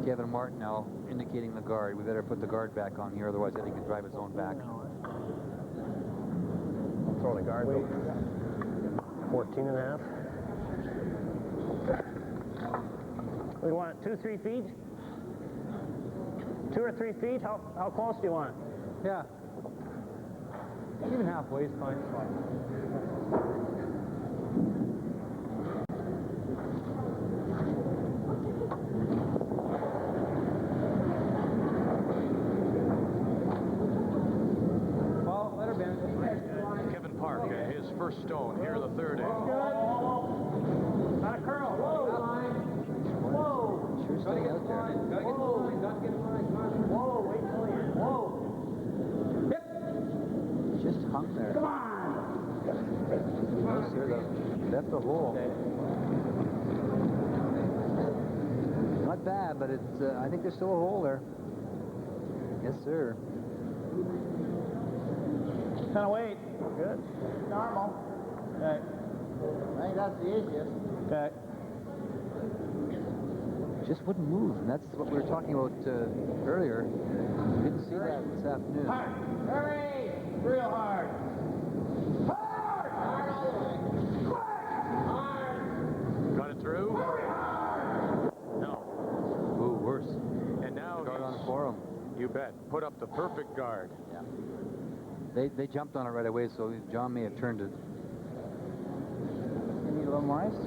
Kevin Martin now indicating the guard. We better put the guard back on here, otherwise Eddie can drive his own back. I'll throw the guard over. 14.5. We want it 2-3 feet? 2 or 3 feet? How close do you want it? Yeah. Even halfway is fine. Kevin Park, his first stone here in the third inning. Not a curl. Whoa! Whoa! Sure staying out there. Gotta get the line. Gotta get the line. Whoa! Wait till the end. Whoa! Just hung there. Come on! No, sir, left the hole. Not bad, but it's. I think there's still a hole there. Yes, sir. Kind of wait. Good. Normal. Okay. I think that's the easiest. Okay. Just wouldn't move, and that's what we were talking about earlier. We didn't see that this afternoon. Hard. Hurry! Real hard. Hard! Hard all the way. Quick! Hard! Got it through? Hurry hard! No. Ooh, worse. And now Guard on for him. You bet. Put up the perfect guard. Yeah. They jumped on it right away, so John may have turned it. You need a little more ice?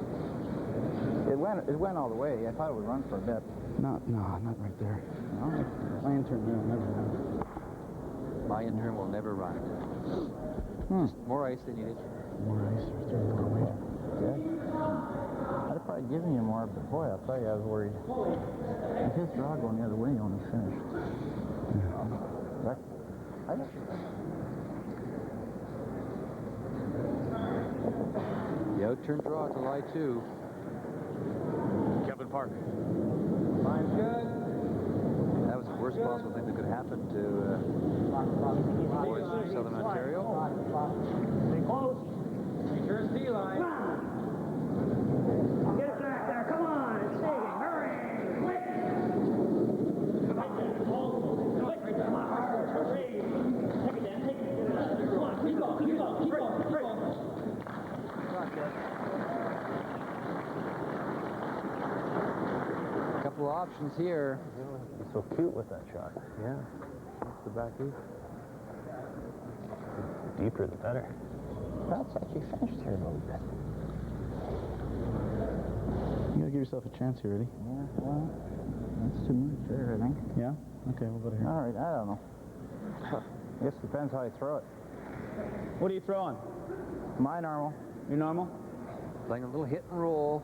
It went all the way. I thought it would run for a bit. No, not right there. No, my intern will never run. My intern will never run. Just more ice than needed. More ice or throw more weight. Good. I'd have probably given you more, but boy, I'll tell you, I was worried. If his draw going the other way, he only finished. The out-turn draw to lie 2. Kevin Park. Line's good. That was the worst possible thing that could happen to boys from Southern Ontario. Stay close. Return D-line. Get it back there. Come on. It's digging. Hurry. Quick. Come on. Quick. Come on. Hurry. Take it down. Take it down. Come on. Keep going. Keep going. Keep going. Keep going. A couple of options here. He's so cute with that shot. Yeah. That's the back east. The deeper, the better. That's actually finished here a little bit. You gotta give yourself a chance here, Eddie. Yeah, well, that's too much there, I think. Yeah? Okay, we'll go to here. All right, I don't know. I guess it depends how you throw it. What are you throwing? My normal. You normal? Playing a little hit and roll.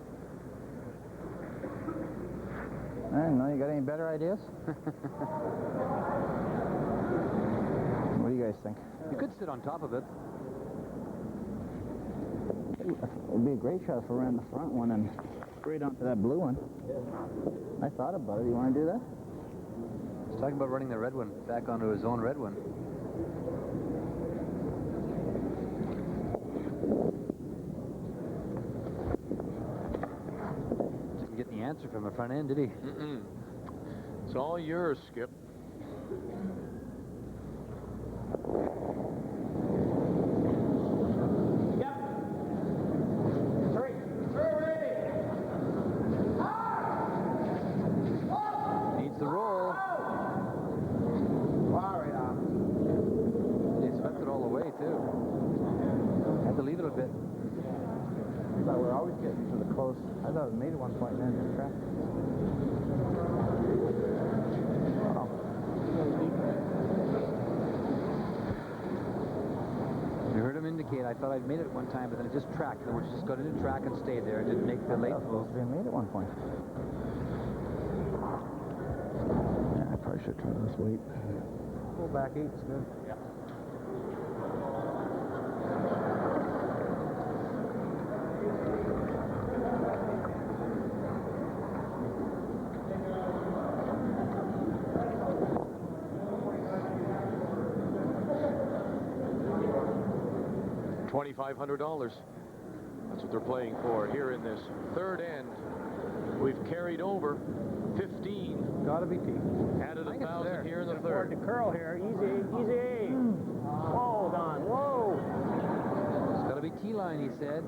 I don't know. You got any better ideas? What do you guys think? You could sit on top of it. It'd be a great shot if I ran the front one and straight onto that blue one. I thought about it. You want to do that? He's talking about running the red one back onto his own red one. Didn't get the answer from the front end, did he? It's all yours, Skip. Yep. Three. Ready. close. I thought it made at one point and then it cracked. You heard him indicate, I thought I'd made it at one time, but then it just tracked. In other words, just got into track and stayed there. It didn't make the late move. It made at one point. Yeah, I probably should try this weight. Pull back 8 is good. Yeah. $2,500. That's what they're playing for here in this third end. We've carried over 15. Gotta be T. Added 1,000 here in the third. To curl here. Easy, easy. Whoa, Don. Whoa. It's got to be T-line, he said.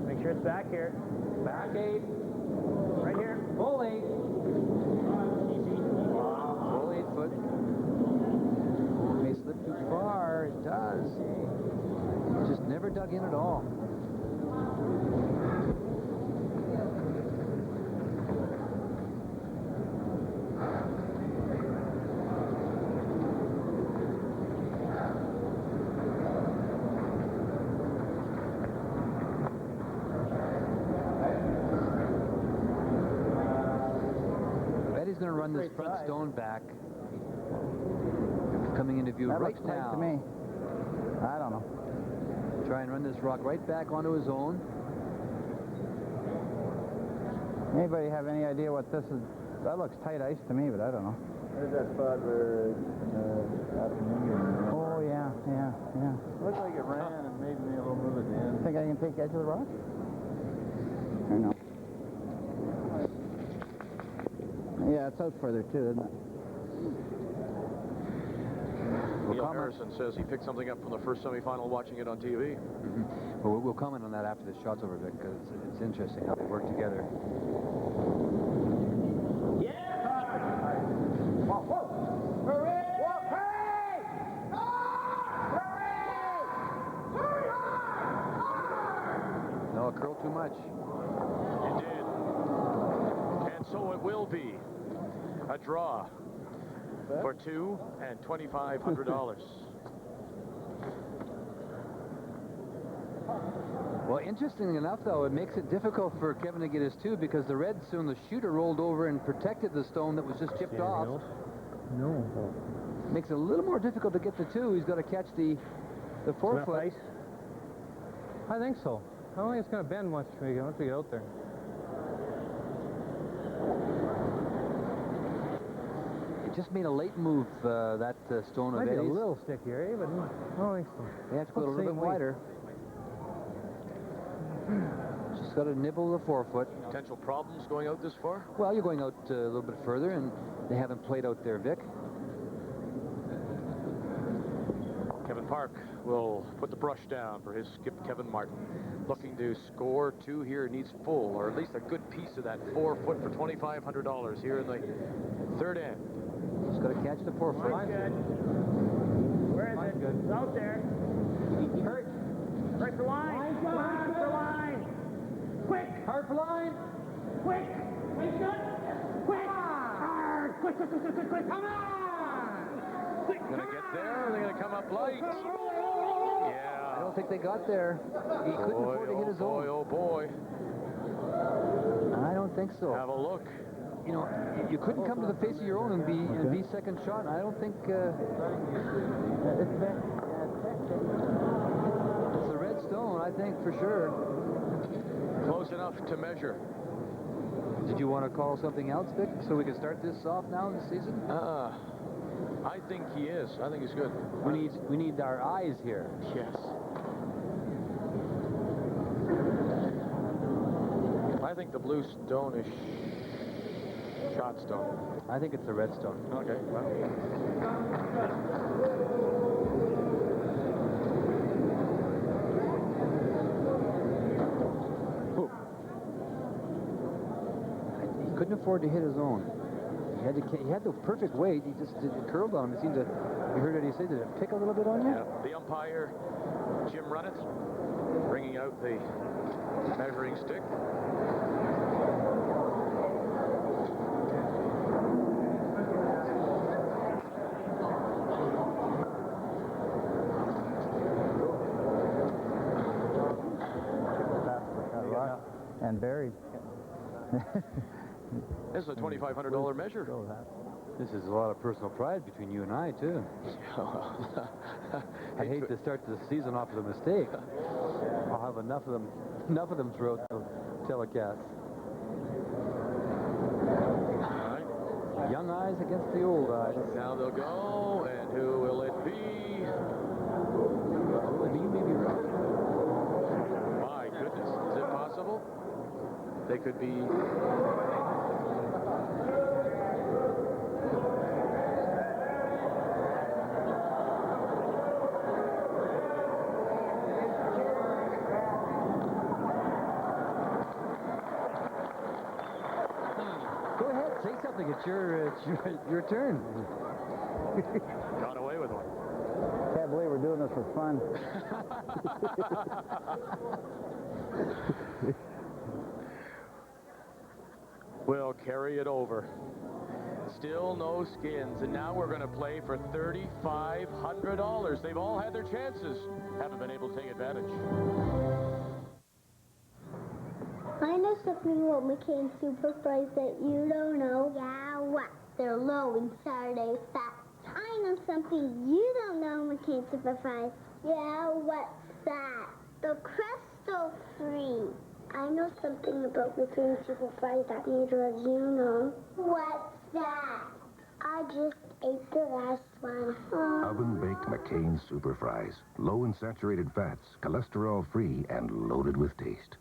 Make sure it's back here. Back 8. Right here. Full 8. Full 8 foot. It may slip too far. It does. It just never dug in at all. Betty's going to run this front stone back. Coming into view That right looks tight now. to me. I don't know. Try and run this rock right back onto his own. Anybody have any idea what this is? That looks tight ice to me, but I don't know. There's that spot where Oh, yeah. Looked like it ran and made me a little move at the end. Think I can take the edge of the rock? Or no? Yeah, it's out further too, isn't it? Neil Harrison says he picked something up from the first semifinal watching it on TV. Well, we'll comment on that after the shot's over, Vic, because it's interesting how they work together. No, it curled too much. It did. And so it will be a draw for $2,000 and $2,500. Well, interestingly enough, though, it makes it difficult for Kevin to get his 2 because the red stone, the shooter, rolled over and protected the stone that was just chipped off. No. Makes it a little more difficult to get the 2. He's got to catch the 4 foot. Ice? I think so. I don't think it's going to bend once we get out there. It just made a late move, that stone of Might be a Eddie's. little stickier, but I don't think so. They have to go a little bit wider. Just got to nibble the 4 foot. Potential problems going out this far? Well, you're going out a little bit further, and they haven't played out there, Vic. Kevin Park will put the brush down for his skip, Kevin Martin. Looking to score 2 here, needs full, or at least a good piece of that 4 foot for $2,500 here in the third end. Just got to catch the 4 foot. Mine's good. Where is it? It's out there. Hurt. Break the line. Come on, the line. Quick. Hard for line. Quick. Quick. Quick. Hard. Quick. Come on. Quick. Gonna get there. They're gonna come up light. Yeah. I don't think they got there. He couldn't afford to hit his own. Oh boy. I don't think so. Have a look. You know, you couldn't come to the face of your own and be second shot. I don't think it's a red stone, I think, for sure. Close enough to measure. Did you want to call something else, Vic, so we can start this off now this season? I think he is. I think he's good. We need our eyes here. Yes. I think the blue stone is shot stone. I think it's the red stone. Okay, well. He couldn't afford to hit his own. He had the perfect weight. He just it curled on him. It seemed to. You heard what he said. Did it pick a little bit on you? Yeah. The umpire, Jim Runneth, bringing out the measuring stick. And buried. This is a $2,500 measure. This is a lot of personal pride between you and I, too. I hate to start the season off with a mistake. I'll have enough of them throughout the telecast. All right. Young eyes against the old eyes. Now they'll go, and who will it be? You may be right. My goodness, is it possible? They could be... Go ahead, say something. It's your turn. Got away with one. Can't believe we're doing this for fun. We'll carry it over. Still no skins, and now we're going to play for $3,500. They've all had their chances, haven't been able to take advantage. I know something about McCain Super Fries that you don't know. Yeah, what? They're low in Saturday fat. I know something you don't know, McCain Super Fries. Yeah, what's that? The crystal free. I know something about McCain Super Fries that neither of you know. What's that? I just ate the last one. Oven-baked McCain Super Fries. Low in saturated fats, cholesterol-free, and loaded with taste.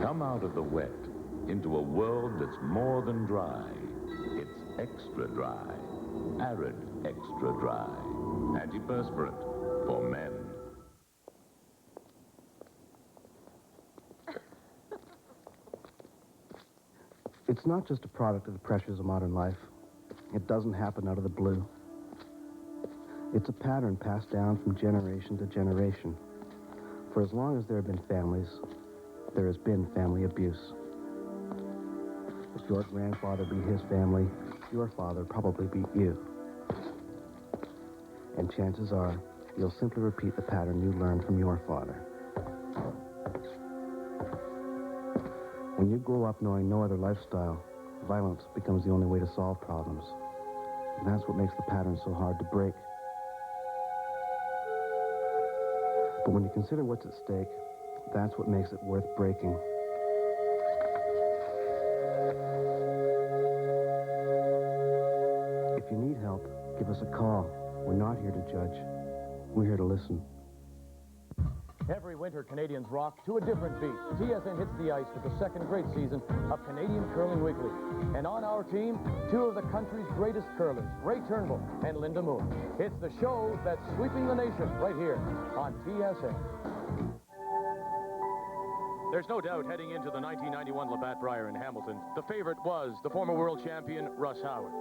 Come out of the wet into a world that's more than dry. It's extra dry. Arid extra dry. Antiperspirant for men. It's not just a product of the pressures of modern life. It doesn't happen out of the blue. It's a pattern passed down from generation to generation. For as long as there have been families, there has been family abuse. If your grandfather beat his family, your father probably beat you. And chances are, you'll simply repeat the pattern you learned from your father. When you grow up knowing no other lifestyle, violence becomes the only way to solve problems. And that's what makes the pattern so hard to break. But when you consider what's at stake, that's what makes it worth breaking. If you need help, give us a call. We're not here to judge. We're here to listen. Every winter, Canadians rock to a different beat. TSN hits the ice with the second great season of Canadian Curling Weekly. And on our team, two of the country's greatest curlers, Ray Turnbull and Linda Moon. It's the show that's sweeping the nation right here on TSN. There's no doubt heading into the 1991 Labatt Brier in Hamilton, the favorite was the former world champion, Russ Howard.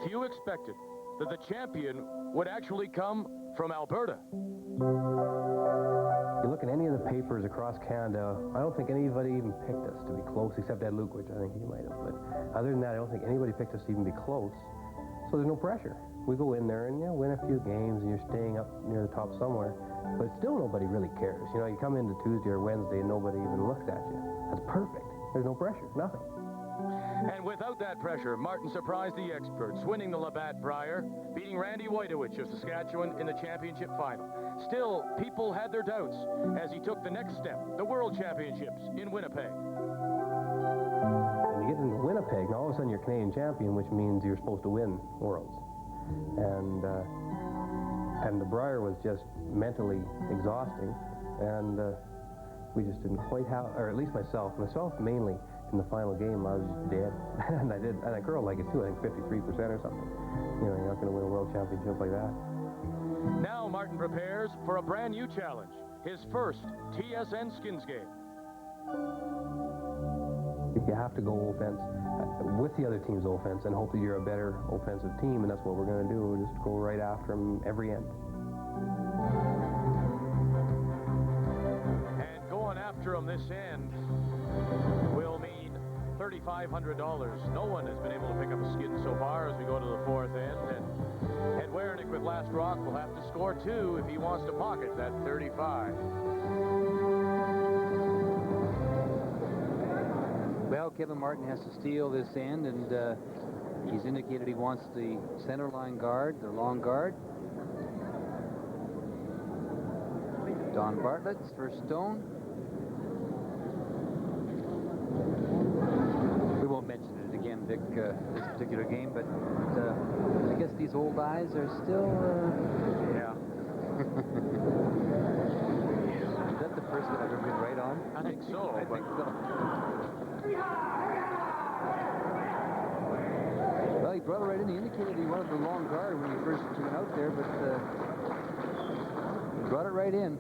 Few expected that the champion would actually come from Alberta. You look at any of the papers across Canada, I don't think anybody even picked us to be close, except Ed Luke, which I think he might have. But other than that, I don't think anybody picked us to even be close. So there's no pressure. We go in there and, you know, win a few games, and you're staying up near the top somewhere. But still nobody really cares. You know, you come into Tuesday or Wednesday and nobody even looks at you. That's perfect. There's no pressure, nothing. And without that pressure, Martin surprised the experts, winning the Labatt Brier, beating Randy Wojtowicz of Saskatchewan in the championship final. Still, people had their doubts as he took the next step, the World Championships in Winnipeg. When you get into Winnipeg, now all of a sudden you're Canadian champion, which means you're supposed to win Worlds. And the Brier was just mentally exhausting, and we just didn't quite have, or at least myself mainly, in the final game, I was just dead. and I curled like it too, I think 53% or something. You know, you're not going to win a world championship like that. Now Martin prepares for a brand new challenge, his first TSN Skins game. You have to go offense with the other team's offense and hope that you're a better offensive team, and that's what we're going to do. We'll just go right after them every end. from this end will mean $3,500. No one has been able to pick up a skin so far as we go to the fourth end. And Ed Werenich with last rock will have to score 2 if he wants to pocket that 35. Well, Kevin Martin has to steal this end, and he's indicated he wants the center line guard, the long guard. Don Bartlett's first stone. We won't mention it again, Vic, this particular game, but I guess these old eyes are still... Yeah. Is that the first that I've ever been right on? I think so. I think so. Well, he brought it right in. He indicated he wanted the long guard when he first went out there, but he brought it right in.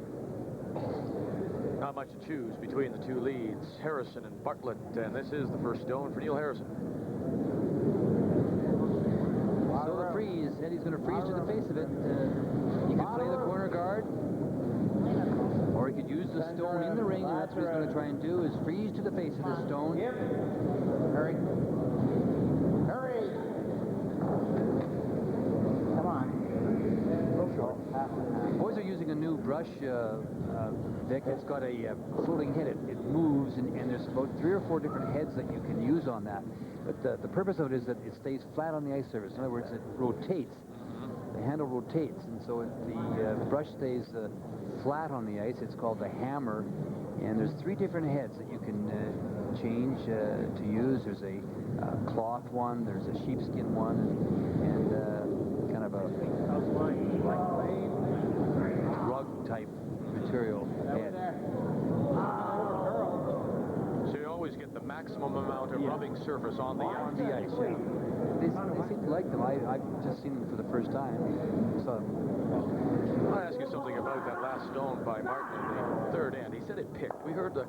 Not much to choose between the two leads, Harrison and Bartlett, and this is the first stone for Neil Harrison. So the freeze, Eddie's going to freeze to the face of it. He could play the corner guard, or he could use the stone in the ring, and that's what he's going to try and do, is freeze to the face of the stone. Yep. Hurry. Hurry. Come on. Boys are using a new brush, Vic. It's got a floating head. It moves, and there's about 3 or 4 different heads that you can use on that. But the purpose of it is that it stays flat on the ice surface. In other words, it rotates. The handle rotates, and so the brush stays flat on the ice. It's called the hammer, and there's 3 different heads that you can change to use. There's a cloth one, there's a sheepskin one, and kind of a rug type material head. So you always get the maximum amount of rubbing surface on the ice. Yeah. They seem to like them. I've just seen them for the first time. So I'll ask you something about that last stone by Martin in the third end. He said it picked. We heard the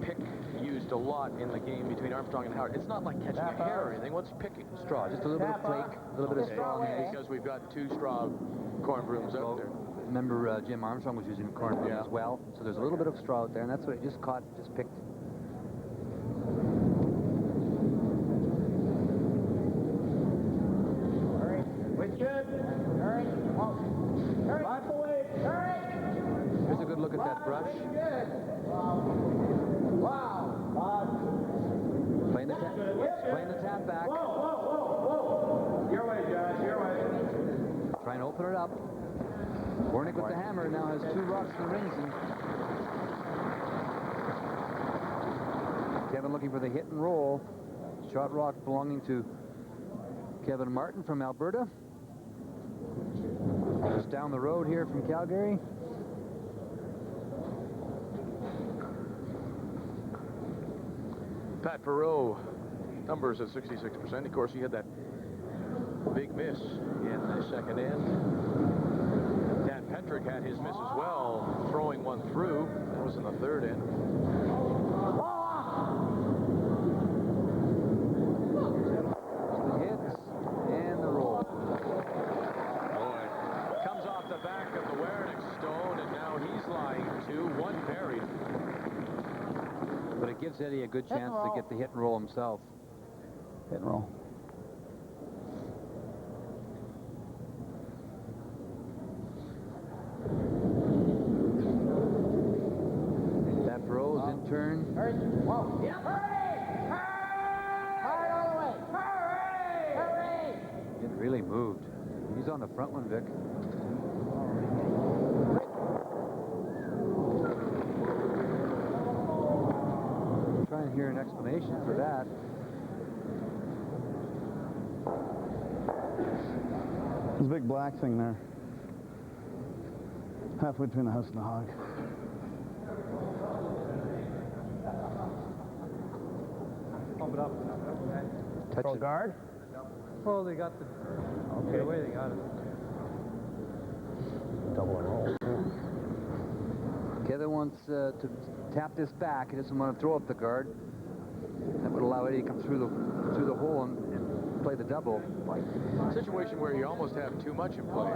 pick used a lot in the game between Armstrong and Howard. It's not like catching a hair or anything. What's picking? Straw, just a little bit of flake, a little bit of straw on the ice. Because we've got 2 straw corn brooms out there. Remember, Jim Armstrong was using a corn broom as well, so there's a little bit of straw out there, and that's what it just caught, just picked. Hurry. Which good. Hurry. Oh. Hurry. Life away. Hurry. Here's a good look at that brush. Good. Wow. Playing the tap back. Whoa, whoa, whoa, whoa. Your way, Josh, your way. Trying to open it up. Werenich with the hammer now has 2 rocks in the rings. And Kevin looking for the hit and roll. Shot rock belonging to Kevin Martin from Alberta. Just down the road here from Calgary. Pat Perreault, numbers at 66%. Of course, he had that big miss in the second end. Dan Petrick had his miss as well, throwing one through. That was in the third end. The hits and the roll. Boy, comes off the back of the Werenich stone, and now he's lying 2, 1 buried. But it gives Eddie a good chance to get the hit and roll himself. Hit and roll. That Perreault's in turn. Hurry. Whoa. Yep. Hurry. Hurry all the way. Hurry. Hurry. It really moved. He's on the front one, Vic. Trying to hear an explanation for that. There's a big black thing there. Halfway between the house and the hog. Pump it up. Touch it. Guard? Well, they got the... Okay. The way they got it. Double and roll. Kevin wants to tap this back. He doesn't want to throw up the guard. That would allow Eddie to come through the hole and play the double. Situation where you almost have too much in play.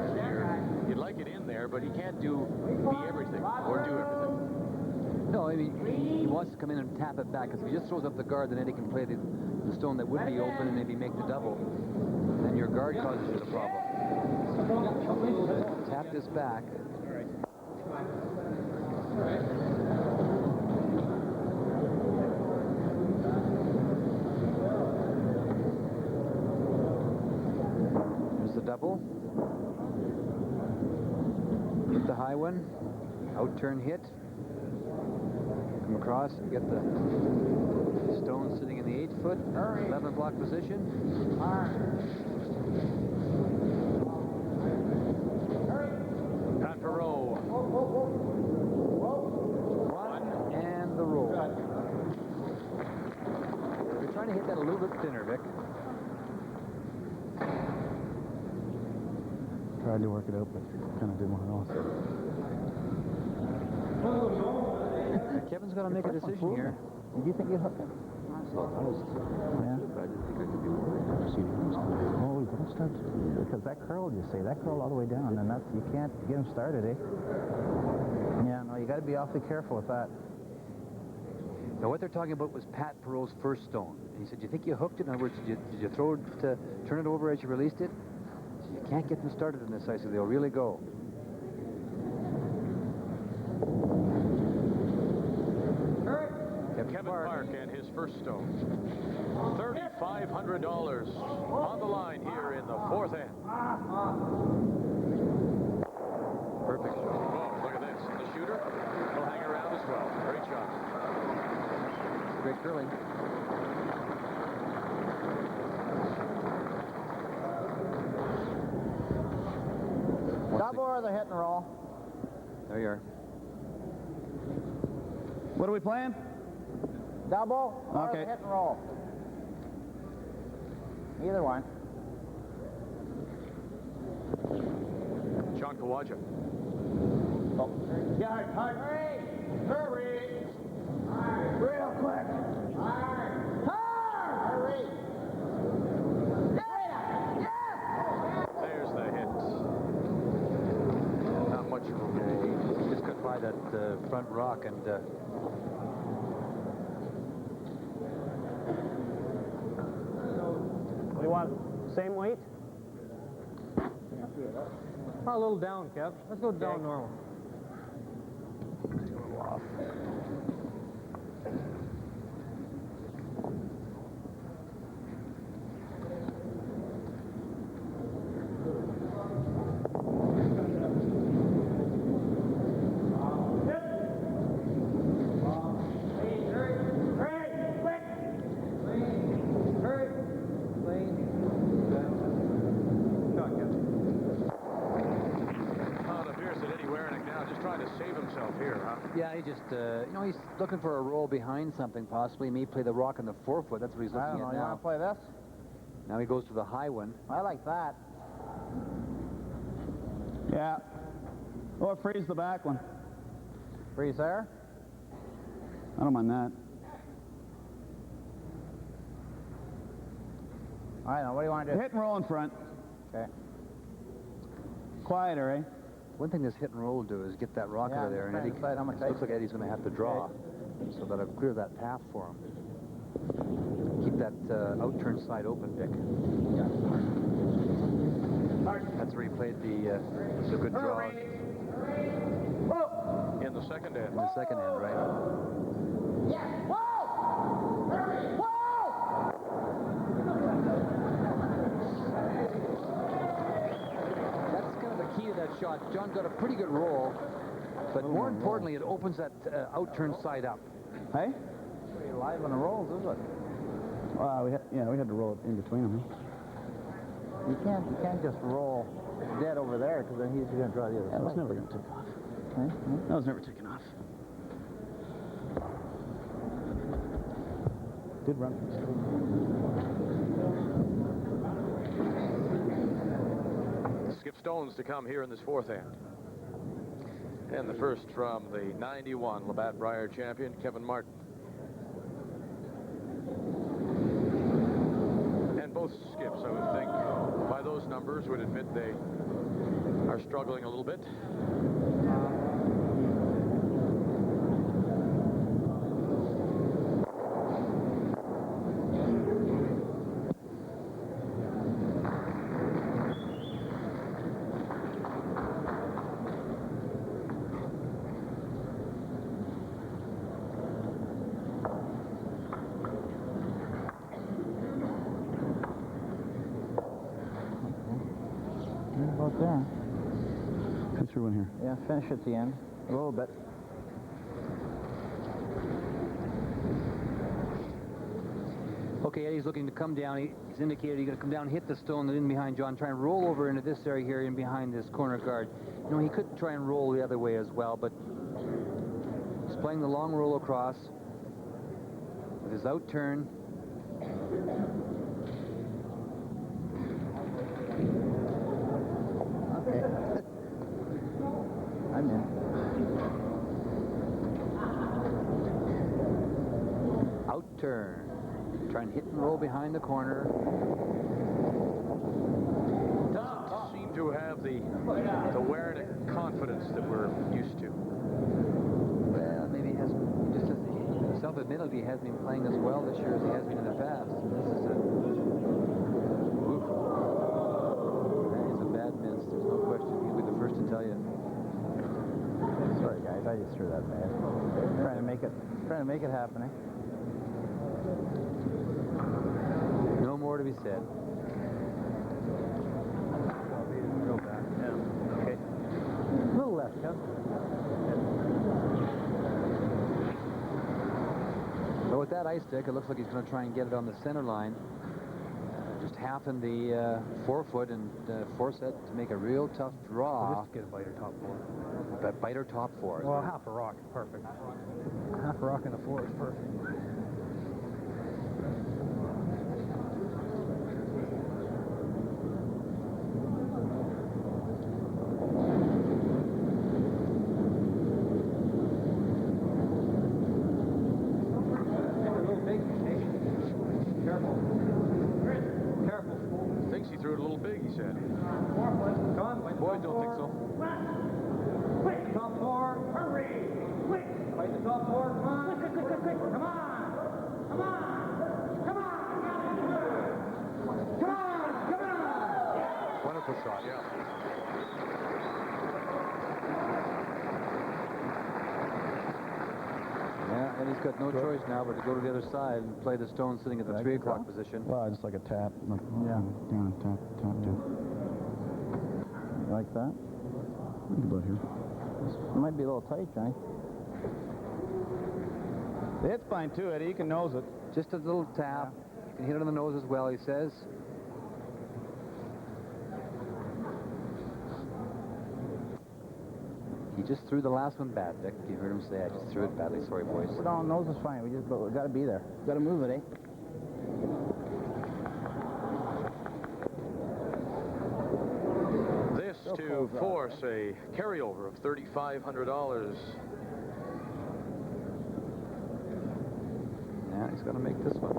You'd like it in there, but he can't be everything or do everything. No, I mean, he wants to come in and tap it back, because if he just throws up the guard, then Eddie can play the stone that would be open and maybe make the double. Then your guard causes you the problem. Tap this back. There's the double. Hit the high one. Out turn hit. Come across and get the stone sitting in the 8-foot, 11 block position. Pat Perot. One and the roll. You're trying to hit that a little bit thinner, Vic. Tried to work it out, but kind of didn't want to know. Kevin's got to make a decision here. Did you think you hooked it? Yeah. But I didn't think I could be worried. Oh, don't start, because that curl, you say, that curl all the way down, and that's, you can't get him started, eh? Yeah, no, you got to be awfully careful with that. Now, what they're talking about was Pat Perot's first stone. And he said, do you think you hooked it? In other words, did you throw it to turn it over as you released it? So you can't get them started in this ice, so they'll really go. Kevin Park and his first stone. $3,500 on the line here in the fourth end. Perfect. Oh, look at this. And the shooter will hang around as well. Great shot. Great curling. Double or the hit and roll? There you are. What are we playing? Double or Okay. the hit and roll? Either one. John Kawaja. Oh. Yeah, hurry! Hurry! Real quick! Hurry! There's the hit. Not much of a roll. He just got by that front rock and... What do you want? Same weight? A little down, Kev. Let's go down normal. off. Yeah, he just, you know, he's looking for a roll behind something, possibly. He may play the rock on the forefoot. That's what he's looking I don't know. at You now. want to play this? Now he goes to the high one. I like that. Yeah. Or freeze the back one. Freeze there? I don't mind that. I know. What do you want to do? Hit and roll in front. Okay. Quieter, eh? One thing this hit and roll will do is get that rock out of there, and Eddie, looks like Eddie's going to have to draw, so that'll clear that path for him. Keep that out-turn side open, Dick. That's where he played the good draw. In the second end. In the second end, right? Key to that shot. John got a pretty good roll, but more importantly, it opens that out-turn side up. Hey? Pretty live on the rolls, is it? We had to roll it in between them. You can't just roll dead over there, because then he's going to draw the other side. That was never going to take off. That was never taken off. Good run from Skip stones to come here in this fourth end. And the first from the 91 Labatt Brier champion, Kevin Martin. And both skips, I would think, by those numbers, would admit they are struggling a little bit. About there. Come through in here. Yeah, finish at the end. A little bit. Okay, Eddie's looking to come down. He's indicated he's going to come down, hit the stone in behind John, try and roll over into this area here in behind this corner guard. You know, he could try and roll the other way as well, but he's playing the long roll across with his out turn. Okay. I'm in. Out turn. Try and hit and roll behind the corner. Doesn't seem to have the Werenich confidence that we're used to. Well, maybe he hasn't, just as self-admittedly, he hasn't been playing as well this year as he has been in the past. This is a... Oof. That is a bad miss. There's no question. He'll be the first to tell you. Sorry, guys. I just threw that bad. Trying to make it happen, eh? No more to be said. Real bad. Yeah. Okay. A little left, Kev. But with that ice stick, it looks like he's going to try and get it on the center line. Just half in the forefoot and force it to make a real tough draw. We'll just get a biter top four. But biter top four. Well, half a rock is perfect. Half a rock in the floor is perfect. Thinks he threw it a little big, he said. Come on, Boys don't think so. Quick, top four, hurry! Quick! Fight the top four, come on! Quick, quick, quick, quick, quick! Come on! Come on! Come on! Come on! Come on! Wonderful shot, yeah. Yeah, and he's got no choice now but to go to the other side and play the stone sitting at the 3 o'clock position. Well, just like a tap. Like, Yeah. Down and tap, tap, tap. Like that? Think about here. It might be a little tight, Johnny. It's fine too, Eddie. You can nose it. Just a little tap. You can hit it on the nose as well, he says. He just threw the last one bad, Vic. You heard him say, I just threw it badly. Sorry, boys. No, nose is fine. But we got to be there. Got to move it, eh? This to force a carryover of $3,500. Yeah, he's going to make this one.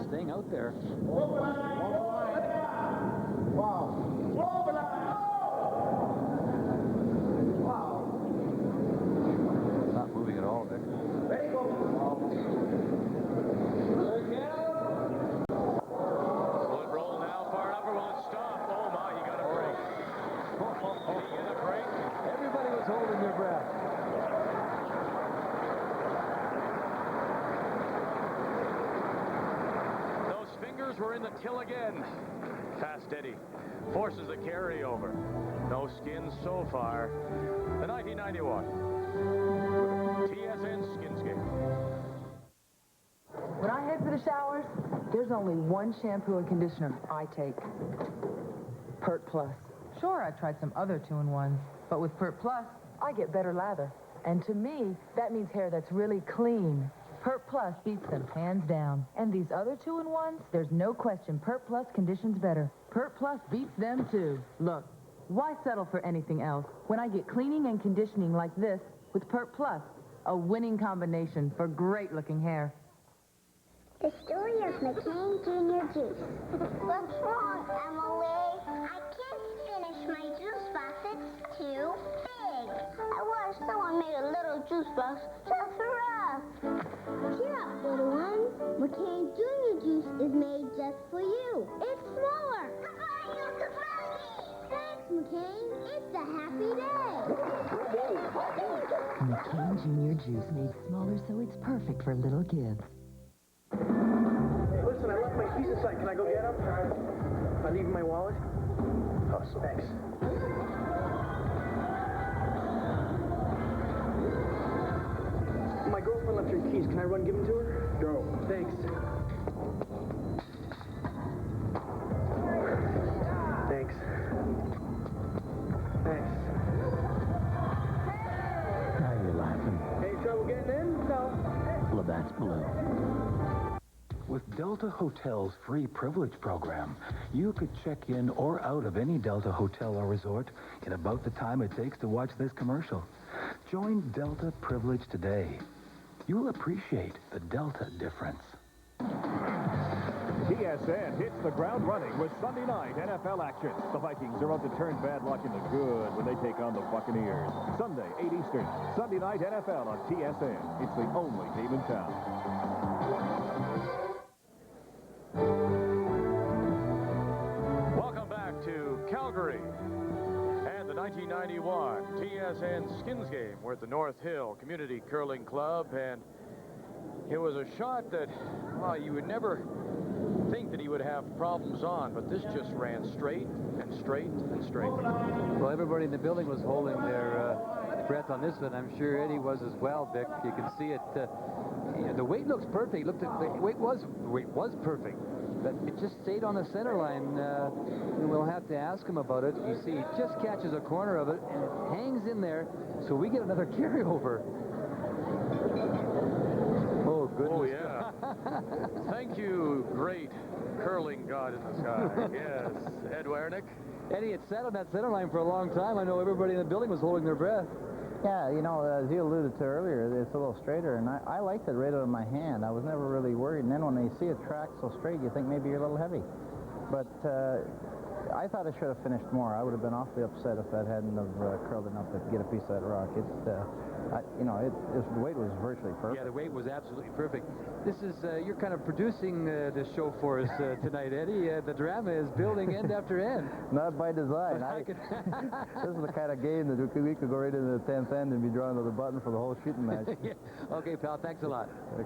Staying out there. Not moving at all, Vic. Will it roll now far enough or will it stop? Oh my, he got a break. Did he get a break? Everybody was holding their breath. Those fingers were in the till again. Fast Eddie forces a carryover. No skins so far. The 1991 TSN Skins Game. When I head for the showers, there's only one shampoo and conditioner I take. Pert Plus. Sure, I've tried some other 2-in-1s, but with Pert Plus, I get better lather. And to me, that means hair that's really clean. Pert Plus beats them hands down. And these other 2-in-1s, there's no question Pert Plus conditions better. Pert Plus beats them too. Look, why settle for anything else when I get cleaning and conditioning like this with Pert Plus, a winning combination for great-looking hair. The story of McCain Jr. Juice. What's wrong, Emily? I can't finish my juice box. It's too big. I wish someone made a little juice box just for us. Cheer up, little ones. McCain Jr. Juice is made just for you. It's smaller. Goodbye, you Thanks, McCain. It's a happy day. McCain Jr. Juice made smaller so it's perfect for little kids. He's inside. Can I go get him? I leave my wallet. Oh, thanks. My girlfriend left her keys. Can I run give them to her? Go. Thanks. Thanks. Thanks. Now you're laughing. Any trouble getting in? No. Labatt's Blue. With Delta Hotel's free privilege program, you could check in or out of any Delta hotel or resort in about the time it takes to watch this commercial. Join Delta Privilege today. You'll appreciate the Delta difference. TSN hits the ground running with Sunday night NFL action. The Vikings are about to turn bad luck into good when they take on the Buccaneers. Sunday, 8 Eastern. Sunday night NFL on TSN. It's the only game in town. Welcome back to Calgary and the 1991 TSN Skins game. We're at the North Hill Community Curling Club, and it was a shot that, well, you would never think that he would have problems on, but this just ran straight and straight and straight. Well, everybody in the building was holding their breath on this one. I'm sure Eddie was as well, Vic. You can see it. The weight looks perfect. The weight was perfect, but it just stayed on the center line. We'll have to ask him about it. You see, he just catches a corner of it and it hangs in there, so we get another carryover. Oh, goodness. Oh, yeah. Thank you, great curling god in the sky. Yes, Ed Werenich. Eddie, it sat on that center line for a long time. I know everybody in the building was holding their breath. Yeah, you know, as you alluded to earlier, it's a little straighter, and I liked it right out of my hand. I was never really worried, and then when you see it track so straight, you think maybe you're a little heavy. But I thought I should have finished more. I would have been awfully upset if that hadn't have curled enough to get a piece of that rock. The weight was virtually perfect. Yeah, the weight was absolutely perfect. This is, you're kind of producing this show for us tonight, Eddie. The drama is building end after end. Not by design. This is the kind of game that we could go right into the 10th end and be drawn to the button for the whole shooting match. Yeah. Okay, pal, thanks a lot. Okay.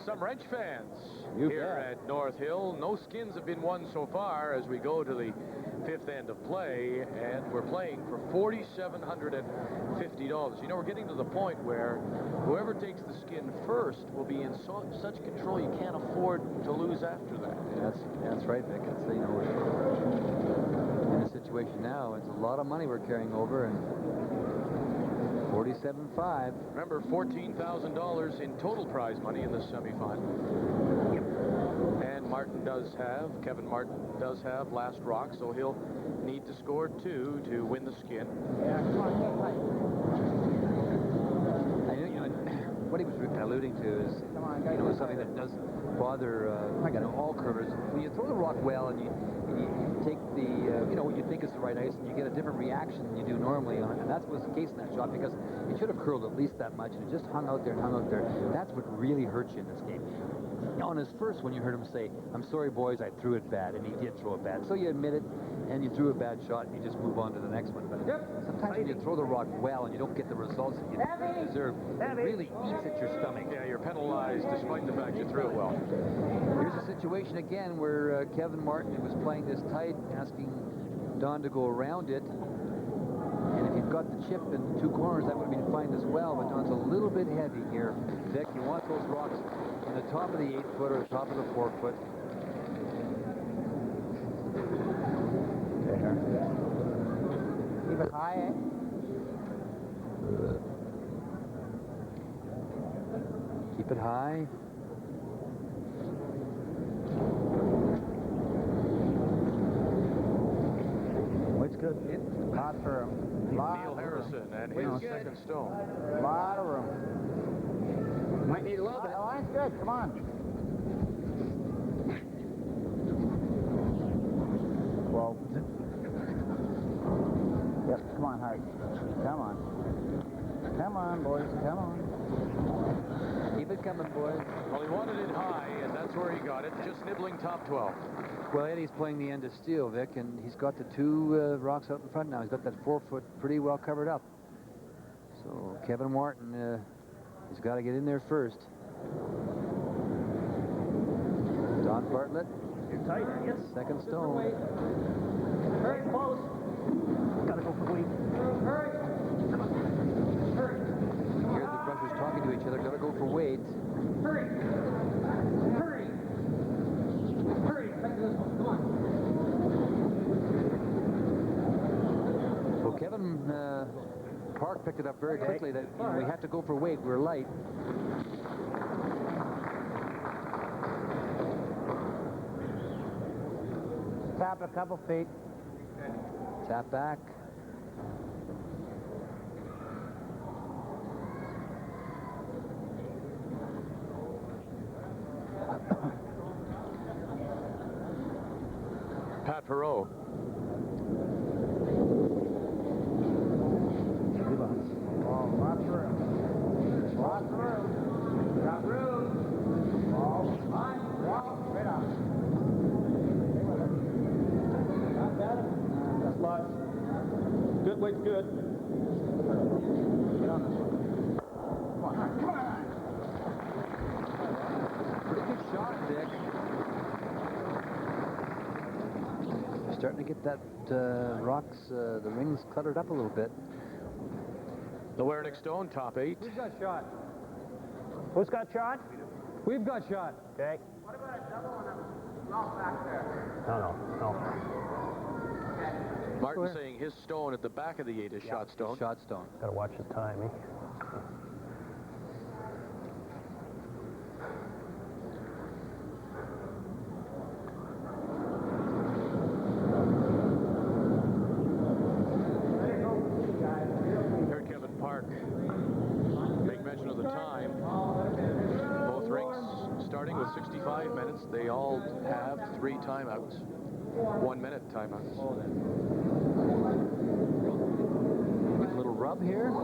Some wrench fans here at North Hill. No skins have been won so far as we go to the 5th end of play, and we're playing for $4,750. You know, we're getting to the point where whoever takes the skin first will be in such control you can't afford to lose after that. That's right, Vic. It's, you know, we're in a situation now. It's a lot of money we're carrying over, and 47.5. Remember, $14,000 in total prize money in the semifinal. Yep. And Kevin Martin does have last rock, so he'll need to score 2 to win the skin. Yeah, come on, you know, what he was alluding to is, you know, something that does bother all curvers. When you throw the rock well and you take the, you know, what you think is the right ice, and you get a different reaction than you do normally on it. And that was the case in that shot, because it should have curled at least that much, and it just hung out there and hung out there. That's what really hurts you in this game. On his first one, you heard him say, "I'm sorry, boys, I threw it bad," and he did throw it bad. So you admit it, and you threw a bad shot, and you just move on to the next one. But sometimes when you throw the rock well and you don't get the results that you deserve, it really eats at your stomach. Yeah, you're penalized despite the fact you threw it well. Here's a situation again where Kevin Martin, who was playing this tight, asking Don to go around it. And if he'd got the chip in the 2 corners, that would have been fine as well. But Don's a little bit heavy here. Vic, you want those rocks in the top of the 8-foot or the top of the 4-foot. Keep it high, eh? Keep it high. Weight's good. Hot for him. Neil Harrison and his second stone. A lot of room. Might need a little bit. The line's good. Come on. 12. Yep, come on, Hart. Come on. Come on, boys. Come on. Keep it coming, boys. Well, he wanted it high, and that's where he got it, just nibbling top 12. Well, Eddie's playing the end of steel, Vic, and he's got the 2 rocks out in front now. He's got that 4-foot pretty well covered up. So Kevin Martin has got to get in there first. Don Bartlett. You're tight, aren't you? Second stone. Very close. Gotta go for weight. Hurry. Come on. Hurry. Here the brushers talking to each other. Gotta go for weight. Hurry. Hurry. Hurry. Back to this one. Come on. Well, Kevin Park picked it up very quickly. That we had to go for weight. We were light. Tap a couple feet. Tap back. Pat Perot. Lots of room. Lots of room. Got room. Ball, line, ball, right on. That's lots. Good weight's good. Get on this one. Come on. Pretty good shot, Dick. You're starting to get that rocks, the rings cluttered up a little bit. The Werenich Stone, top 8. Who's got shot? Who's got shot? We've got shot. Okay. What about a double on a rock back there? No. Martin saying his stone at the back of the 8 is shot stone. Shot stone. Gotta watch his timing. Heard Kevin Park make mention of the time. Both rinks starting with 65 minutes. They all have 3 timeouts. 1 minute timeouts. Get a little rub here? No.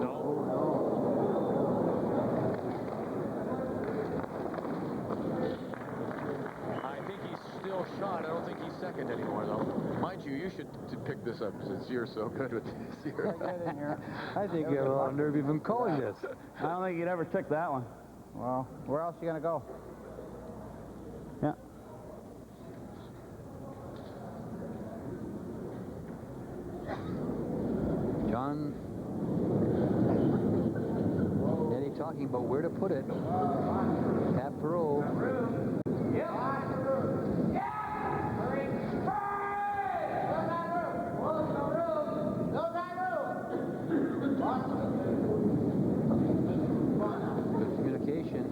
I think he's still shot. I don't think he's second anymore, though. Mind you, you should pick this up since you're so good with this here. I think you have a lot of nerve even calling this. I don't think you'd ever took that one. Well, where else are you going to go? Yeah. John, Eddie talking about where to put it. Pat Perot. Good communication.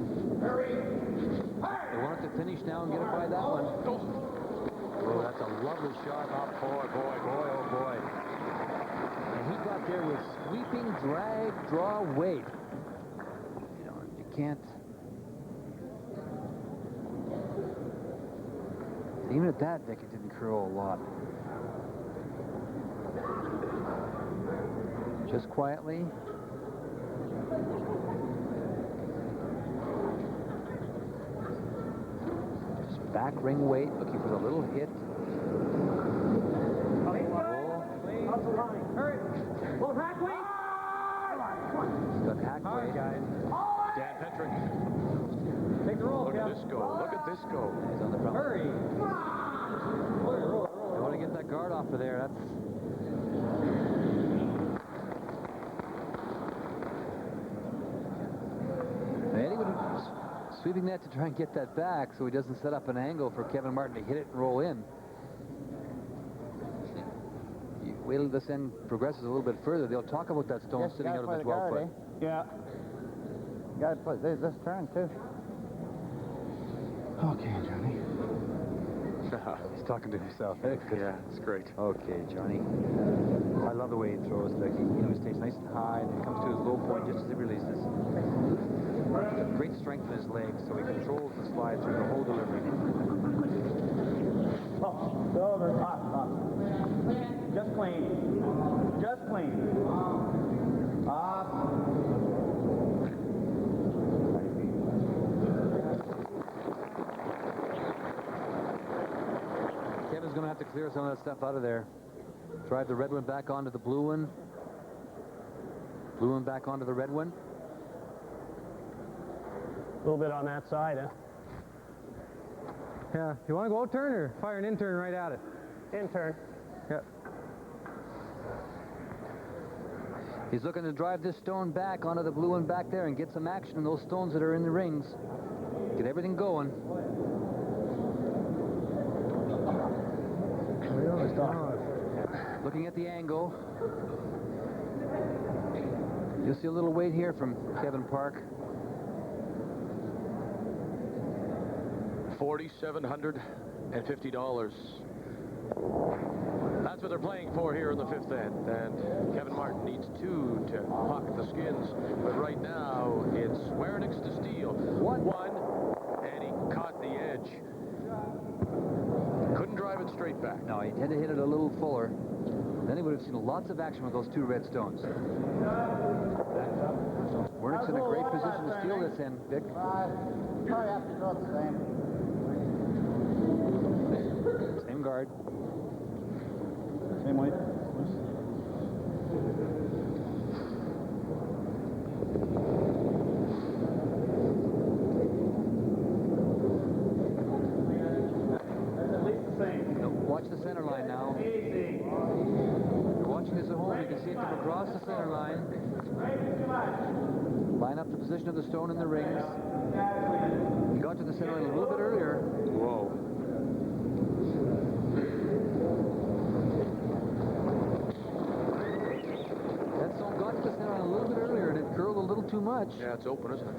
They want it to finish now and get it by that one. Oh, that's a lovely shot. Oh, boy, oh, boy. And he got there with sweeping, drag, draw, weight. You know, you can't... Even at that, Dick, it didn't curl a lot. Just quietly. Just back ring weight, looking for the little hit. Hurry. Well, halfway. He's got halfway. Dan Petrick. Take the roll, Look at this go. Look at this go. He's on the front. Hurry. You want to get that guard off of there. That's... Eddie would sweeping that to try and get that back so he doesn't set up an angle for Kevin Martin to hit it and roll in. You wait till this end progresses a little bit further. They'll talk about that stone Yes, sitting out on the 12 guard, foot. eh? Yeah. Got to play this turn, too. Okay, Johnny. He's talking to himself. Yeah, it's great. Okay, Johnny. I love the way he throws. Like he stays nice and high, and it comes to his low point just as he releases. Great strength in his legs, so he controls the slide through the whole delivery. Oh, over. Up. Just clean. Just clean. Up. Kevin's going to have to clear some of that stuff out of there. Drive the red one back onto the blue one. Blue one back onto the red one. A little bit on that side, huh? Yeah, you want to go out turn or fire an in-turn right at it? In-turn. Yep. He's looking to drive this stone back onto the blue one back there and get some action in those stones that are in the rings. Get everything going. Looking at the angle. You'll see a little weight here from Kevin Park. $4,750. That's what they're playing for here in the fifth end. And Kevin Martin needs 2 to pocket the skins. But right now, it's Werenich to steal. 1-1, and he caught the edge. Couldn't drive it straight back. No, he had to hit it a little fuller. Then he would have seen lots of action with those 2 red stones. Wernich's in a great position to steal this end, Vic. Probably have to go the same. Same guard. Same weight. Watch the center line now. You're watching this at home. You can see it come across the center line. Line up the position of the stone in the rings. He got to the center line a little bit earlier. Whoa. That stone got to the center line a little bit earlier, and it curled a little too much. Yeah, it's open, isn't it?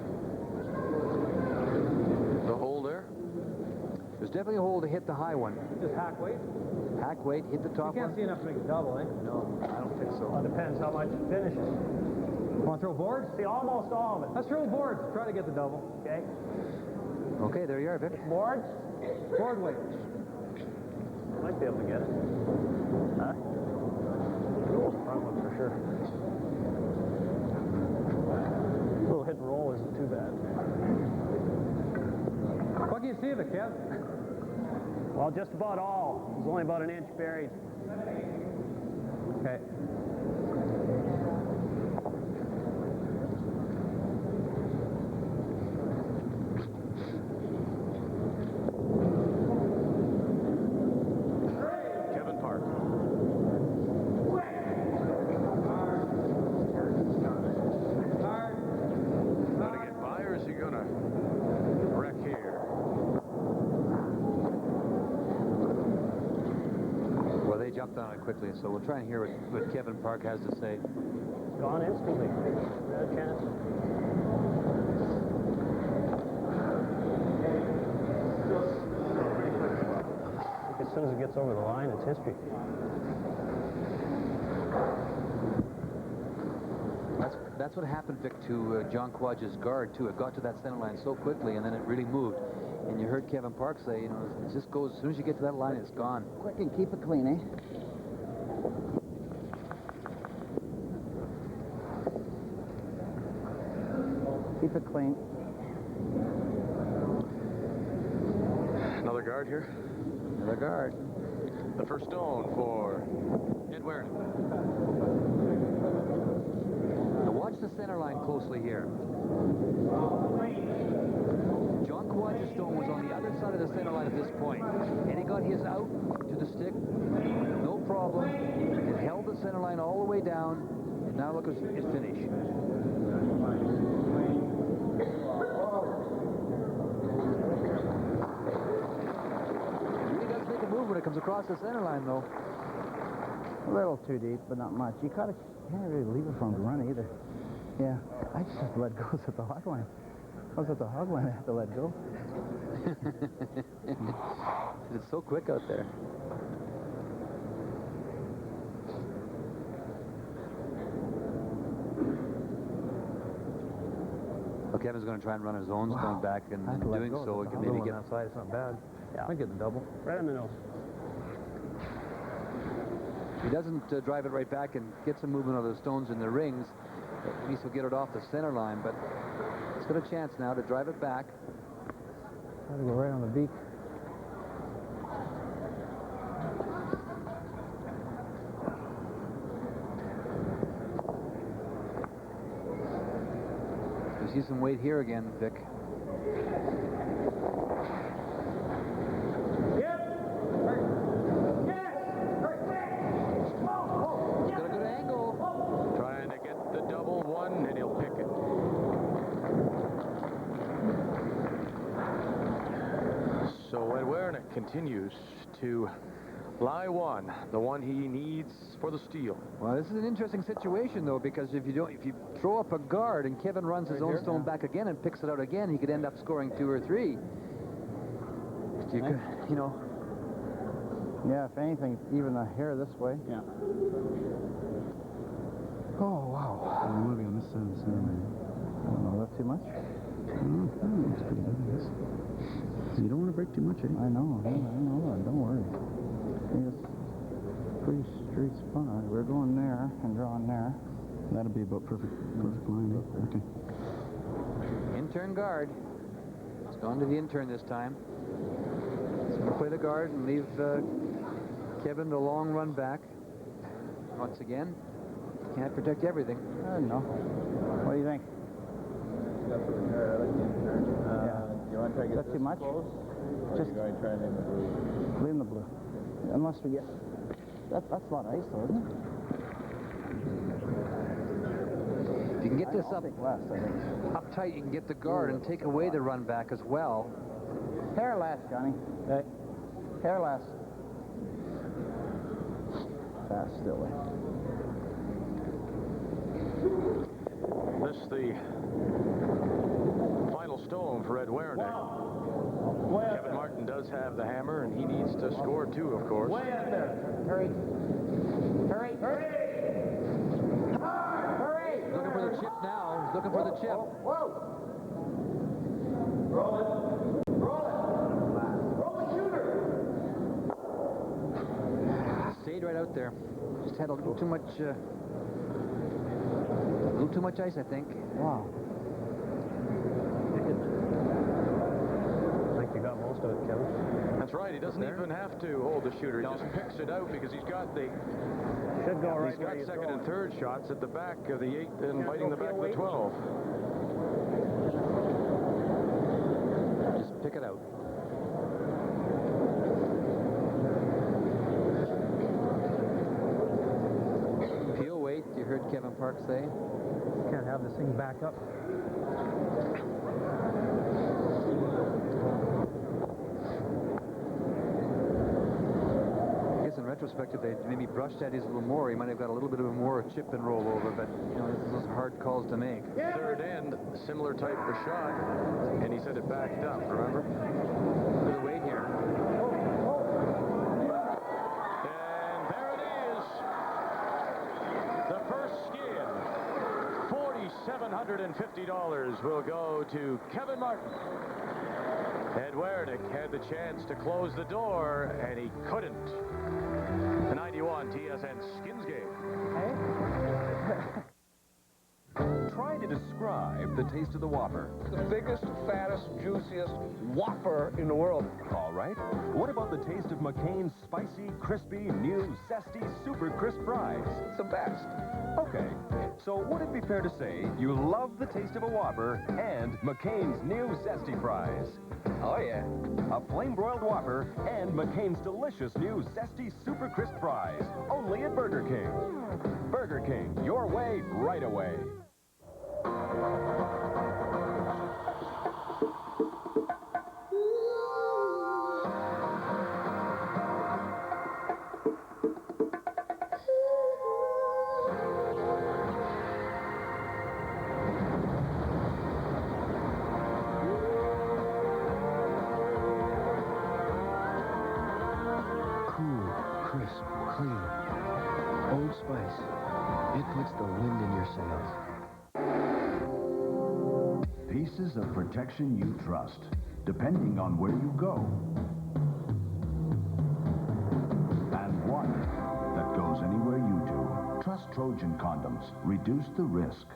The hole there? There's definitely a hole to hit the high one. Just hack weight? Hack weight, hit the top You can't one. see enough to make a double, eh? No, I don't think so. Well, it depends how much it finishes. Want to throw boards? See, almost all of it. Let's throw boards. Try to get the double. Okay. Okay, there you are, Vic. Boards? Board weight. Might be able to get it. Huh? Roll the front one for sure. A little hit and roll isn't too bad. What can you see of it, Kev? Well, just about all. It's only about an inch buried. Okay. Kevin Park. Gonna get by, or is he gonna wreck here? Well, they jumped on it quickly, so we'll try and hear what Kevin Park has to say. Gone instantly. No chance. I think as soon as it gets over the line, it's history. That's what happened, Vic, to John Quadge's guard, too. It got to that center line so quickly, and then it really moved. And you heard Kevin Park say, you know, it just goes, as soon as you get to that line, it's gone. Quick and keep it clean, eh? Keep it clean. Another guard here. Another guard. The first stone for Ed Werenich. Now watch the center line closely here. John Quadge's stone was on the other side of the center line at this point, and he got his out to the stick, no problem. It held the center line all the way down, and now look at his finish. It really does make a move when it comes across the center line, though. A little too deep, but not much. You can't really leave it for him to run either. Yeah, I just let go at the hog line. I was at the hog line, I had to let go. It's so quick out there. Well, Kevin's going to try and run his own stone back, and in doing so, he can maybe get... outside. It's not bad. Yeah. I get the double. Right in the nose. If he doesn't drive it right back and get some movement of the stones in the rings, at least he'll get it off the center line, but he's got a chance now to drive it back. Try to go right on the beak. You see some weight here again, Vic. continues to lie one, the one he needs for the steal. Well, this is an interesting situation, though, because if you throw up a guard and Kevin runs his own stone back again and picks it out again, he could end up scoring 2 or 3. You could, you know. Yeah, if anything, even a hair this way. Yeah. Oh, wow. I'm moving on this side of the center. I don't know, that's too much? It's pretty good, I guess. You don't want to break too much, eh? I know, don't worry. It's pretty straight spot. We're going there and drawing there. That'll be about perfect line, eh? Okay. Intern guard. It's gone to the intern this time. He's going to play the guard and leave Kevin the long run back. Once again, can't protect everything. I don't know. What do you think? You want to try to get too much? Close? Just going to try and leave the blue. Leave the blue. Unless we get... That's a lot of ice, though, isn't it? If you can get this I'll take less, I think. up tight, you can get the guard and take away the run back as well. Hair less, Johnny. Hey. Hair less. Fast still. This the final stone for Ed Werenich. Kevin Martin does have the hammer, and he needs to score 2, of course. Way up there. Hurry. Hurry. Hurry. Hurry. He's looking for the chip now. He's looking for the chip. Whoa. Roll it. Roll it. Roll the shooter. Stayed right out there. Just had a little too much ice, I think. Wow. I think you got most of it, Kevin. That's right. He doesn't even have to hold the shooter. He just picks it out because he's got the... Should go right He's got where he's second going. and third shots at the back of the 8 and biting the back of the 12. Just pick it out. Peel weight, you heard Kevin Park say. Can't have this thing back up. I guess in retrospect, if they maybe brushed at his a little more, he might have got a little bit of a more chip and roll over, but, you know, those are hard calls to make. Third end, similar type of shot, and he said it backed up, remember? For the weight here. And there it is. The first skin. $4,750 will go to Kevin Martin. Ed Werenich had the chance to close the door, and he couldn't. The 91 TSN Skins game. Try to describe the taste of the Whopper. The biggest, fattest, juiciest Whopper in the world. All right. What about the taste of McCain's spicy, crispy, new, zesty, super crisp fries? It's the best. Okay. So would it be fair to say you love the taste of a Whopper and McCain's new zesty fries? Oh, yeah. A flame-broiled Whopper and McCain's delicious new zesty, super crisp fries. Only at Burger King. Burger King, your way, right away. Crisp, clean. Old Spice. It puts the wind in your sails. Pieces of protection you trust, depending on where you go. And one that goes anywhere you do. Trust Trojan condoms. Reduce the risk.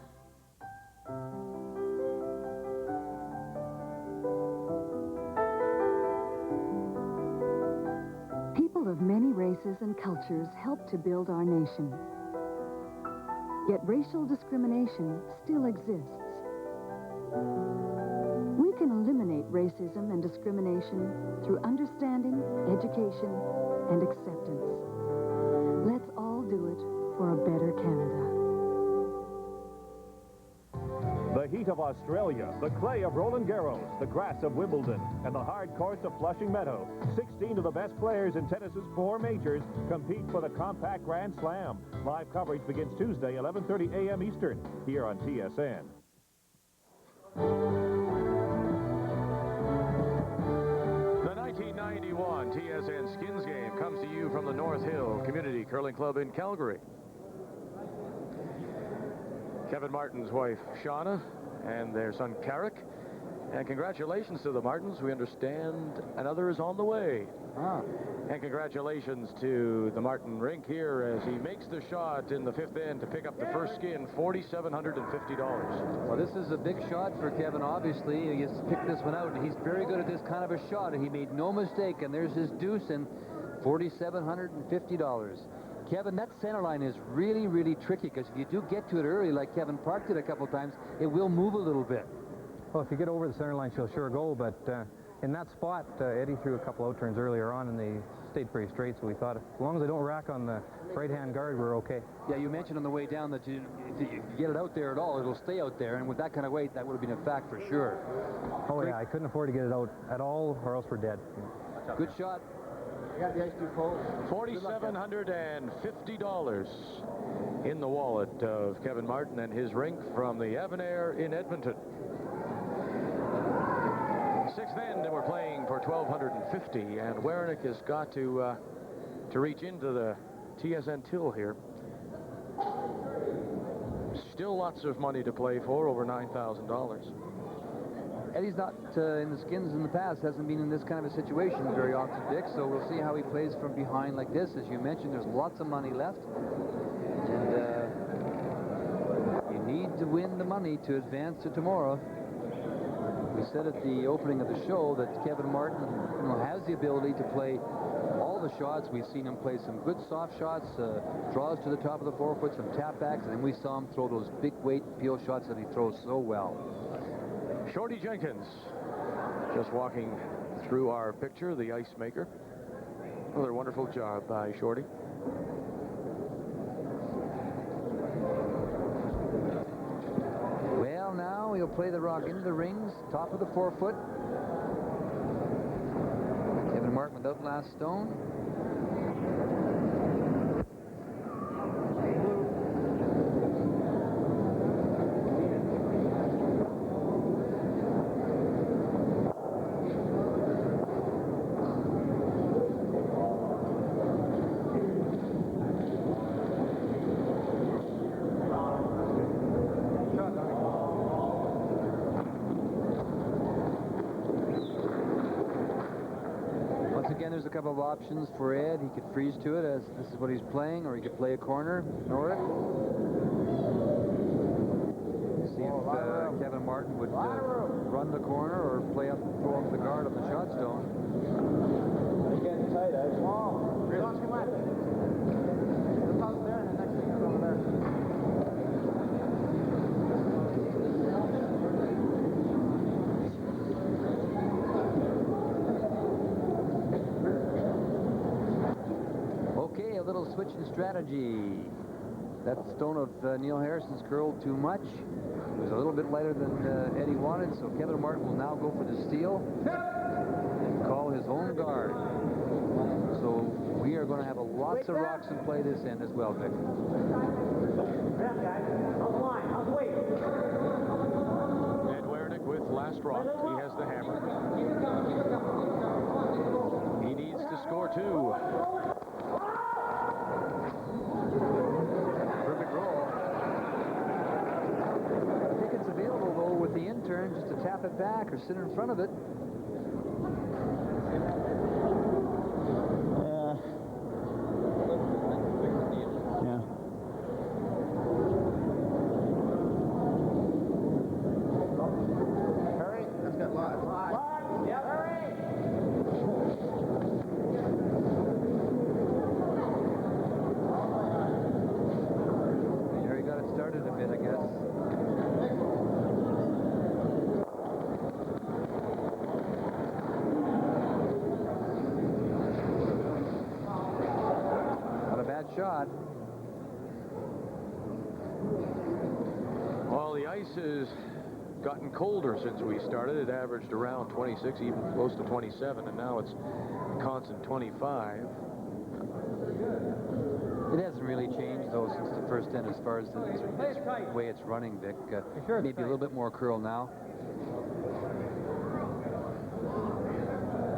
People of many races and cultures help to build our nation. Yet racial discrimination still exists. We can eliminate racism and discrimination through understanding, education, and acceptance. Let's all do it for a better Canada. The The heat of Australia, the clay of Roland Garros, the grass of Wimbledon, and the hard courts of Flushing Meadow. 16 of the best players in tennis's 4 majors compete for the Compact Grand Slam. Live coverage begins Tuesday, 11:30 a.m. Eastern, here on TSN. The 1991 TSN Skins Game comes to you from the North Hill Community Curling Club in Calgary. Kevin Martin's wife, Shauna, and their son, Carrick. And congratulations to the Martins. We understand another is on the way. And congratulations to the Martin rink here as he makes the shot in the 5th end to pick up the first skin, $4,750. Well, this is a big shot for Kevin, obviously. He has picked this one out, and he's very good at this kind of a shot, and he made no mistake, and there's his deuce, and $4,750. Kevin, that center line is really, really tricky, because if you do get to it early, like Kevin Park did a couple times, it will move a little bit. Well, if you get over the center line, she'll sure go, but in that spot, Eddie threw a couple out turns earlier on, and they stayed pretty straight, so we thought as long as they don't rack on the right-hand guard, we're okay. Yeah, you mentioned on the way down that if you get it out there at all, it'll stay out there, and with that kind of weight, that would have been a fact for sure. Oh, yeah, I couldn't afford to get it out at all, or else we're dead. Good shot. I got the ice too cold. $4,750 in the wallet of Kevin Martin and his rink from the Avonayre in Edmonton. 6th end, and we're playing for $1,250, and Werenich has got to reach into the TSN till here. Still lots of money to play for, over $9,000. Eddie's not in the skins in the past, hasn't been in this kind of a situation very often, Dick, so we'll see how he plays from behind like this. As you mentioned, there's lots of money left, and you need to win the money to advance to tomorrow. We said at the opening of the show that Kevin Martin has the ability to play all the shots. We've seen him play some good soft shots, draws to the top of the 4-foot, some tap backs, and then we saw him throw those big weight peel shots that he throws so well. Shorty Jenkins just walking through our picture, the ice maker. Another wonderful job by Shorty. Well, now he'll play the rock into the rings, top of the 4-foot. Kevin Martin without last stone. There's a couple of options for Ed. He could freeze to it as this is what he's playing, or he could play a corner, ignore it. See if Kevin Martin would run the corner or play up, throw up the guard on the shot stone. It's getting tight, eh? Whoa. Don't too much. Look out there, and the next thing is over there. Little switch in strategy. That stone of Neil Harrison's curled too much. It was a little bit lighter than Eddie wanted, so Kevin Martin will now go for the steal and call his own guard. So we are going to have lots of rocks in play this end as well, Vic. Ed Werenich with last rock. He has the hammer. He needs to score 2. Perfect roll. I think it's available, though, with the in-turn, just to tap it back or sit in front of it. Yeah. Hurry. Let's get live. Yeah, hurry. Started a bit, I guess. Not a bad shot. Well, the ice is gotten colder since we started. It averaged around 26, even close to 27, and now it's constant 25. It hasn't really changed, though, since the first 10 as far as the way it's running, Vic. Maybe a little bit more curl now.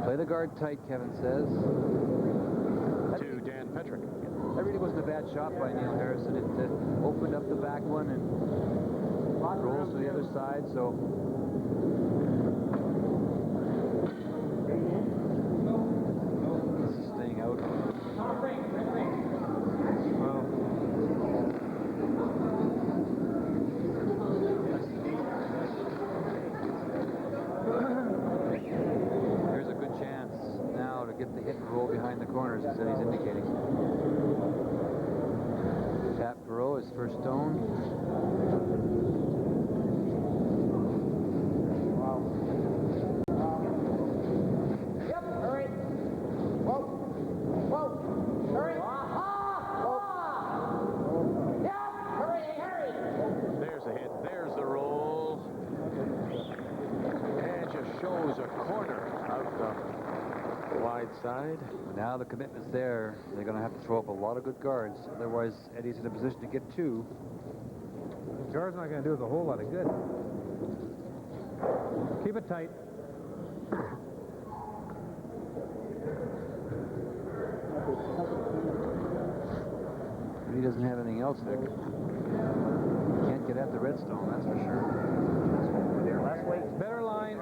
Play the guard tight, Kevin says. To Dan Petrick. That really wasn't a bad shot by Neil Harrison. It opened up the back one and rolls to the other side, so... This is staying out. There's a good chance now to get the hit and roll behind the corners, as Eddie's indicating. Tap Perot, his first stone. Yep, hurry. Whoa. Whoa. Hurry. Yep, hurry, hurry. There's a hit. There's the roll. And just shows a corner out the wide side. Now the commitment's there. They're going to have to throw up a lot of good guards. Otherwise, Eddie's in a position to get two. The guard's not going to do us a whole lot of good. Keep it tight. He doesn't have anything else, Vic. Can't get at the redstone, that's for sure. Last weight. Better line.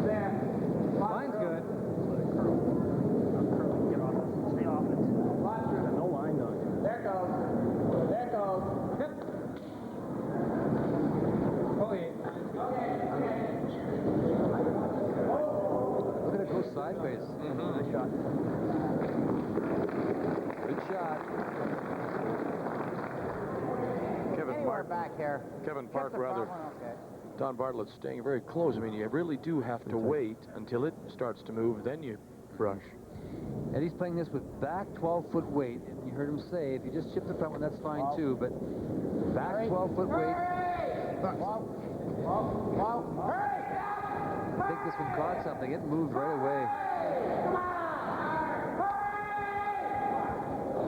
There. Line's good. Get off it. Stay off it. No line done. There goes. There goes. Yep. Okay. Look at it go sideways. Nice shot. Good shot. Anywhere back here. Kevin Park, Just the rather. front one, okay. Don Bartlett's staying very close. I mean, you really do have to wait until it starts to move, then you brush. Eddie's playing this with back 12-foot weight. And you heard him say, if you just chip the front one, that's fine too. But back 12-foot weight. I think this one caught something. It moved right away.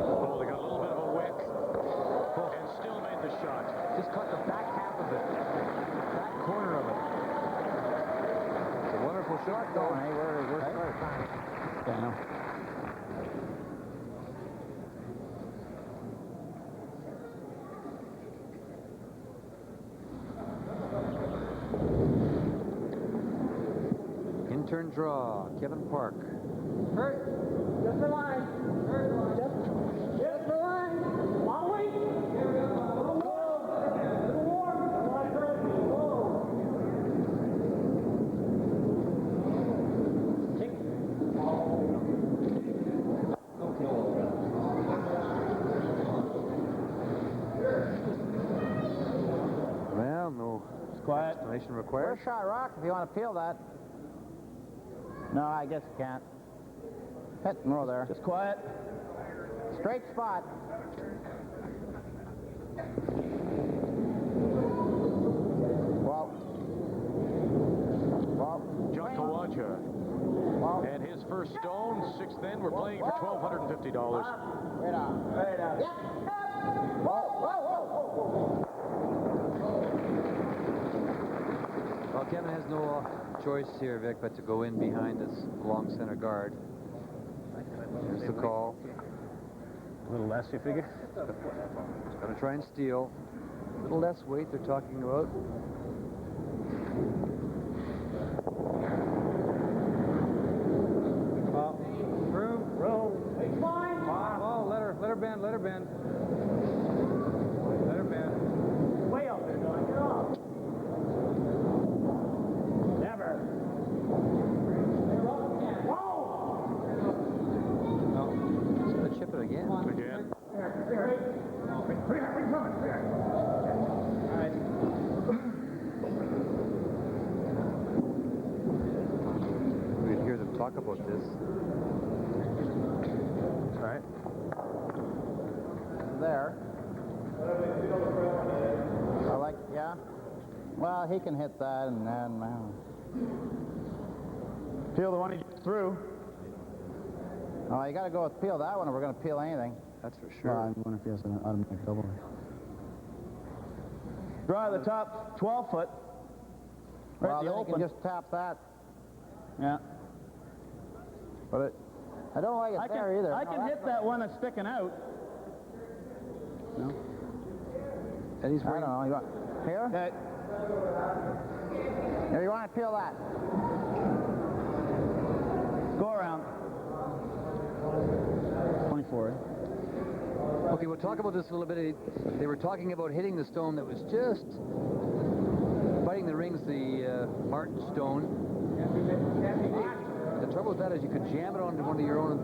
Oh, they got a little bit of a wick. And still made the shot. Just caught the back half of it. Back corner of it. It's a wonderful shot, though. Hey, we're starting. Yeah, I know. In-turn draw, Kevin Park. Hurt. Just the line. Just the line. Long wait. Well, no Quiet. explanation required. First shot, Rock, if you want to peel that. No, I guess you can't. Hit and roll there. Just quiet. Straight spot. John Kawaja. And his first stone, sixth in. We're playing for $1,250. Right on. Right on. Yep. Whoa, whoa, whoa, whoa. Well, Kevin has no choice here, Vic, but to go in behind this long center guard. Here's the call. A little less, you figure? He's going to try and steal. A little less weight they're talking about. Room. Oh, let her bend. Let her bend. Way out there, Don. Get off. Never. No. He's going to chip it again. Again. We'd hear them talk about this. All right. There. I like, yeah. Well, he can hit that and then, peel the one he gets through. Oh, you got to go with peel that one if we're going to peel anything. That's for sure. Well, I wonder if he has an automatic double. Draw the top 12 foot. Well, Right, then the you can open. just tap that. Yeah. But I don't like it there either. I can hit that one that's sticking out. No? Eddie's I don't know. You want here? Okay. Here, you want to peel that? Go around. 24. Okay, we'll talk about this a little bit. They were talking about hitting the stone that was just biting the rings, the Martin stone. The trouble with that is you could jam it onto one of your own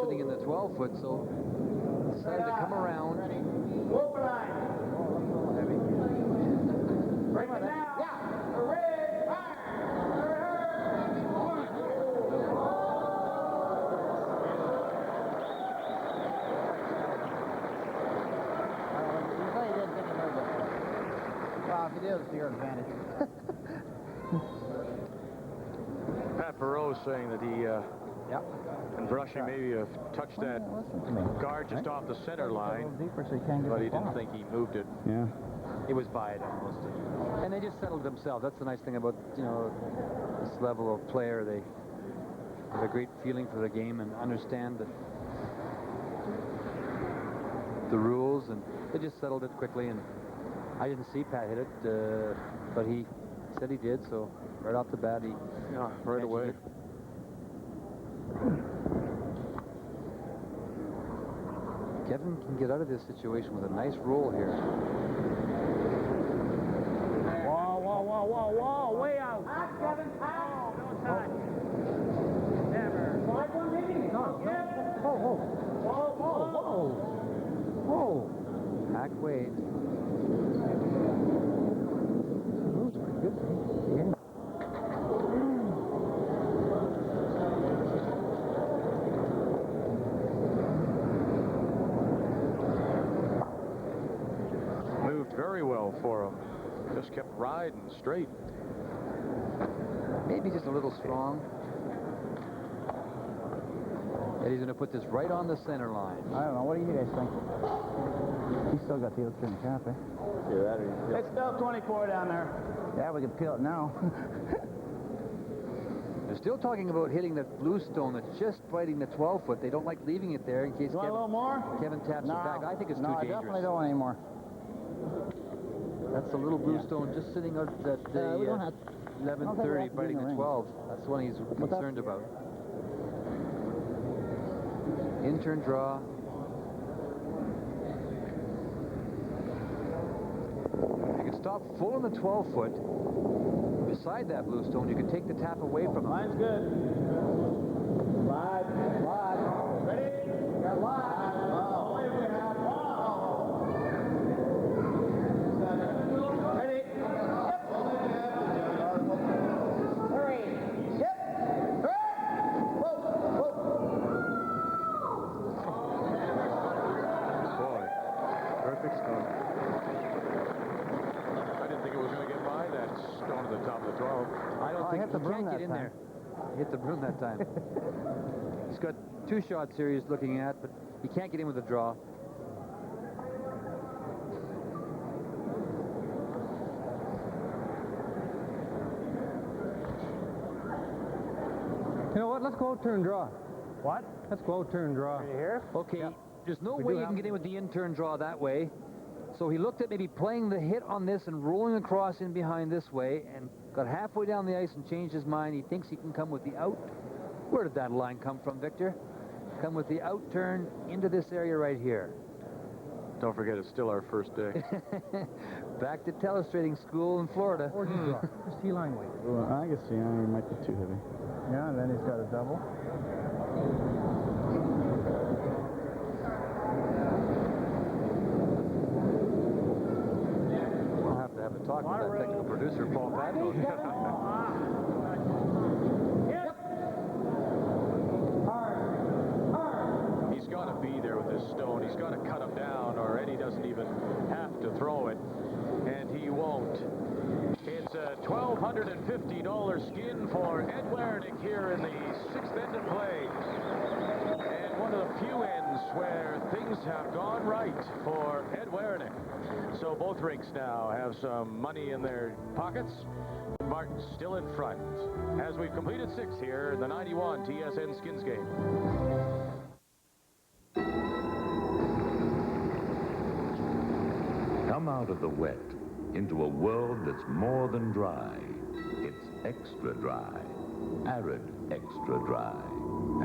sitting in the 12-foot, so decided to come around. Open line. Bring it down. Yeah. Red, fire. Well, if you do, it's to your advantage. Pat Burrow's saying that he, in brushing, maybe touched that guard just off the center line, but he didn't think he moved it. Yeah. It was by it almost. And they just settled themselves. That's the nice thing about, this level of player. They have a great feeling for the game and understand the rules, and they just settled it quickly. And I didn't see Pat hit it, but he said he did, so right off the bat, he... Yeah, right away. Kevin can get out of this situation with a nice roll here. Whoa, whoa, whoa, whoa, whoa, way out. Kevin, don't touch. Never. Slide one, maybe? No. Yep. Whoa, whoa. Whoa, whoa, whoa. Whoa. Hack Wade. Moved very well for him. Just kept riding straight. Maybe just a little strong. Eddie's going to put this right on the center line. I don't know. What do you guys think? He's still got the other turn cap, eh? It's still 24 down there. Yeah, we can peel it now. They're still talking about hitting that blue stone that's just biting the 12-foot. They don't like leaving it there in case You want a little more? Kevin taps No. it back. I think it's No, too I dangerous. definitely don't want any more. That's a little blue stone just sitting out at the we don't have- I don't think we have 11:30 to biting do the the 12. That's the one he's concerned about. In-turn draw. You can stop full on the 12-foot. Beside that blue stone, you can take the tap away from him. Line's good. Live. Ready? Got live. Oh. Only if we have Ready? Yep. Hurry. Yep. Hurry. Whoa. Boy, perfect stone. I didn't think it was going to get by that stone at the top of the 12. I don't think hit the he broom can't that get in time. there. He hit the broom that time. He's got two shots here he's looking at, but he can't get in with a draw. You know what? Let's go out, turn, draw. What? Let's go out, turn, draw. Here? Okay, there's no We way do you can have- get in with the in-turn draw that way. So he looked at maybe playing the hit on this and rolling across in behind this way, and got halfway down the ice and changed his mind. He thinks he can come with the out. Where did that line come from, Victor? Come with the out turn into this area right here. Don't forget, it's still our first day. Back to telestrating school in Florida. Or just draw. Just T-line weight. Well, I guess, yeah, it might be too heavy. Yeah, and then he's got a double. We'll have to have a talk with that technical producer, Paul Padlow. He's got to be there with this stone. He's got to cut him down, or Eddie doesn't even have to throw it. And he won't. $1,250 skin for Ed Werenich here in the 6th end of play. And one of the few ends where things have gone right for Ed Werenich. So both rinks now have some money in their pockets. Martin still in front as we've completed 6 here in the 91 TSN Skins game. Come out of the wet into a world that's more than dry. It's extra dry. Arid extra dry.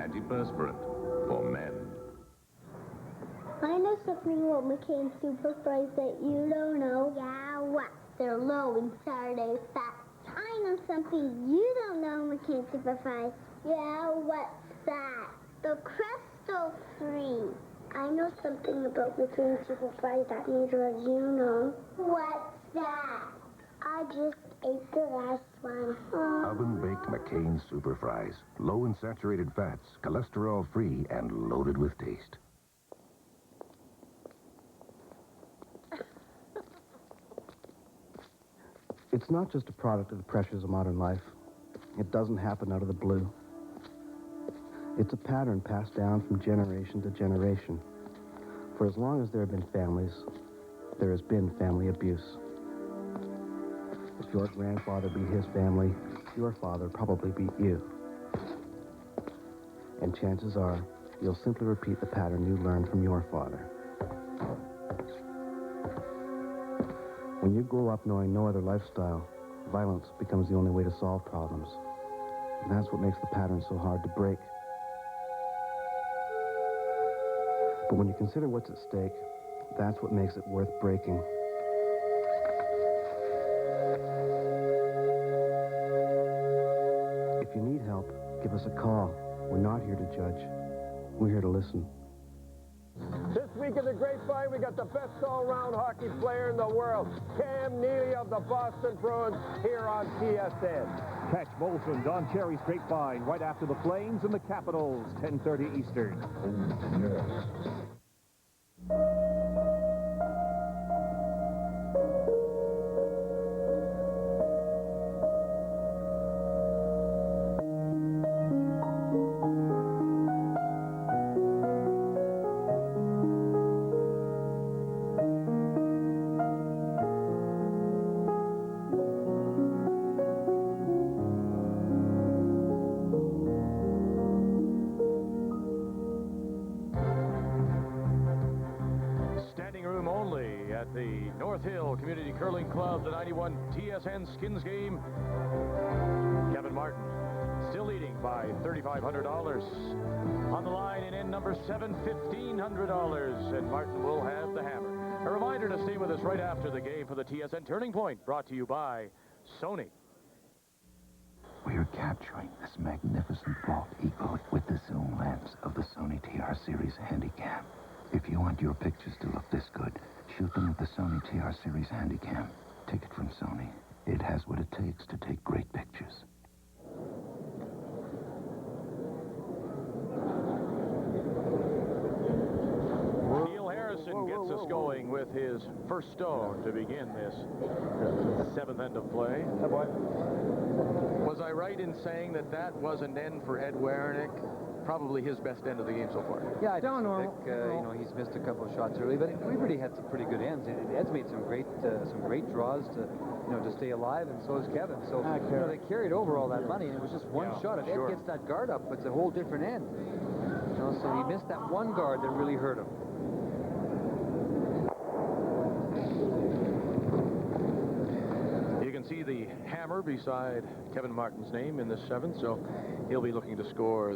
Antiperspirant for men. I know something about McCain Super Fries that you don't know. Yeah, what? They're low in Saturday fat. I know something you don't know, McCain Super Fries. Yeah, what's that? The Crystal Free. I know something about McCain Super Fries that neither of you know. What's that? I just ate the last one. Oven-baked McCain Super Fries. Low in saturated fats, cholesterol-free, and loaded with taste. It's not just a product of the pressures of modern life. It doesn't happen out of the blue. It's a pattern passed down from generation to generation. For as long as there have been families, there has been family abuse. If your grandfather beat his family, your father probably beat you. And chances are, you'll simply repeat the pattern you learned from your father. When you grow up knowing no other lifestyle, violence becomes the only way to solve problems. And that's what makes the pattern so hard to break. But when you consider what's at stake, that's what makes it worth breaking. If you need help, give us a call. We're not here to judge. We're here to listen. This week in the Grapevine, we got the best all-round hockey player in the world, Cam Neely of the Boston Bruins, here on TSN. Catch Molson, Don Cherry's Grapevine right after the Flames and the Capitals, 10:30 Eastern. At the North Hill Community Curling Club, the 91 TSN Skins game. Kevin Martin still leading by $3,500. On the line in end number 7, $1,500, and Martin will have the hammer. A reminder to stay with us right after the game for the TSN Turning Point, brought to you by Sony. We are capturing this magnificent bald eagle with the zoom lens of the Sony TR Series Handycam. If you want your pictures to look this good, shoot them with the Sony TR Series Handycam. Take it from Sony. It has what it takes to take great pictures. Neil Harrison gets us going with his first stone to begin this 7th end of play. Was I right in saying that that was an end for Ed Werenich? Probably his best end of the game so far. Yeah, I don't know. You know, he's missed a couple of shots early, but we really had some pretty good ends. Ed's made some great draws to, you know, to stay alive, and so has Kevin. So you know, they carried over all that money, and it was just one shot. If Ed gets that guard up, it's a whole different end. You know, so he missed that one guard that really hurt him. You can see the hammer beside Kevin Martin's name in the 7th, so he'll be looking to score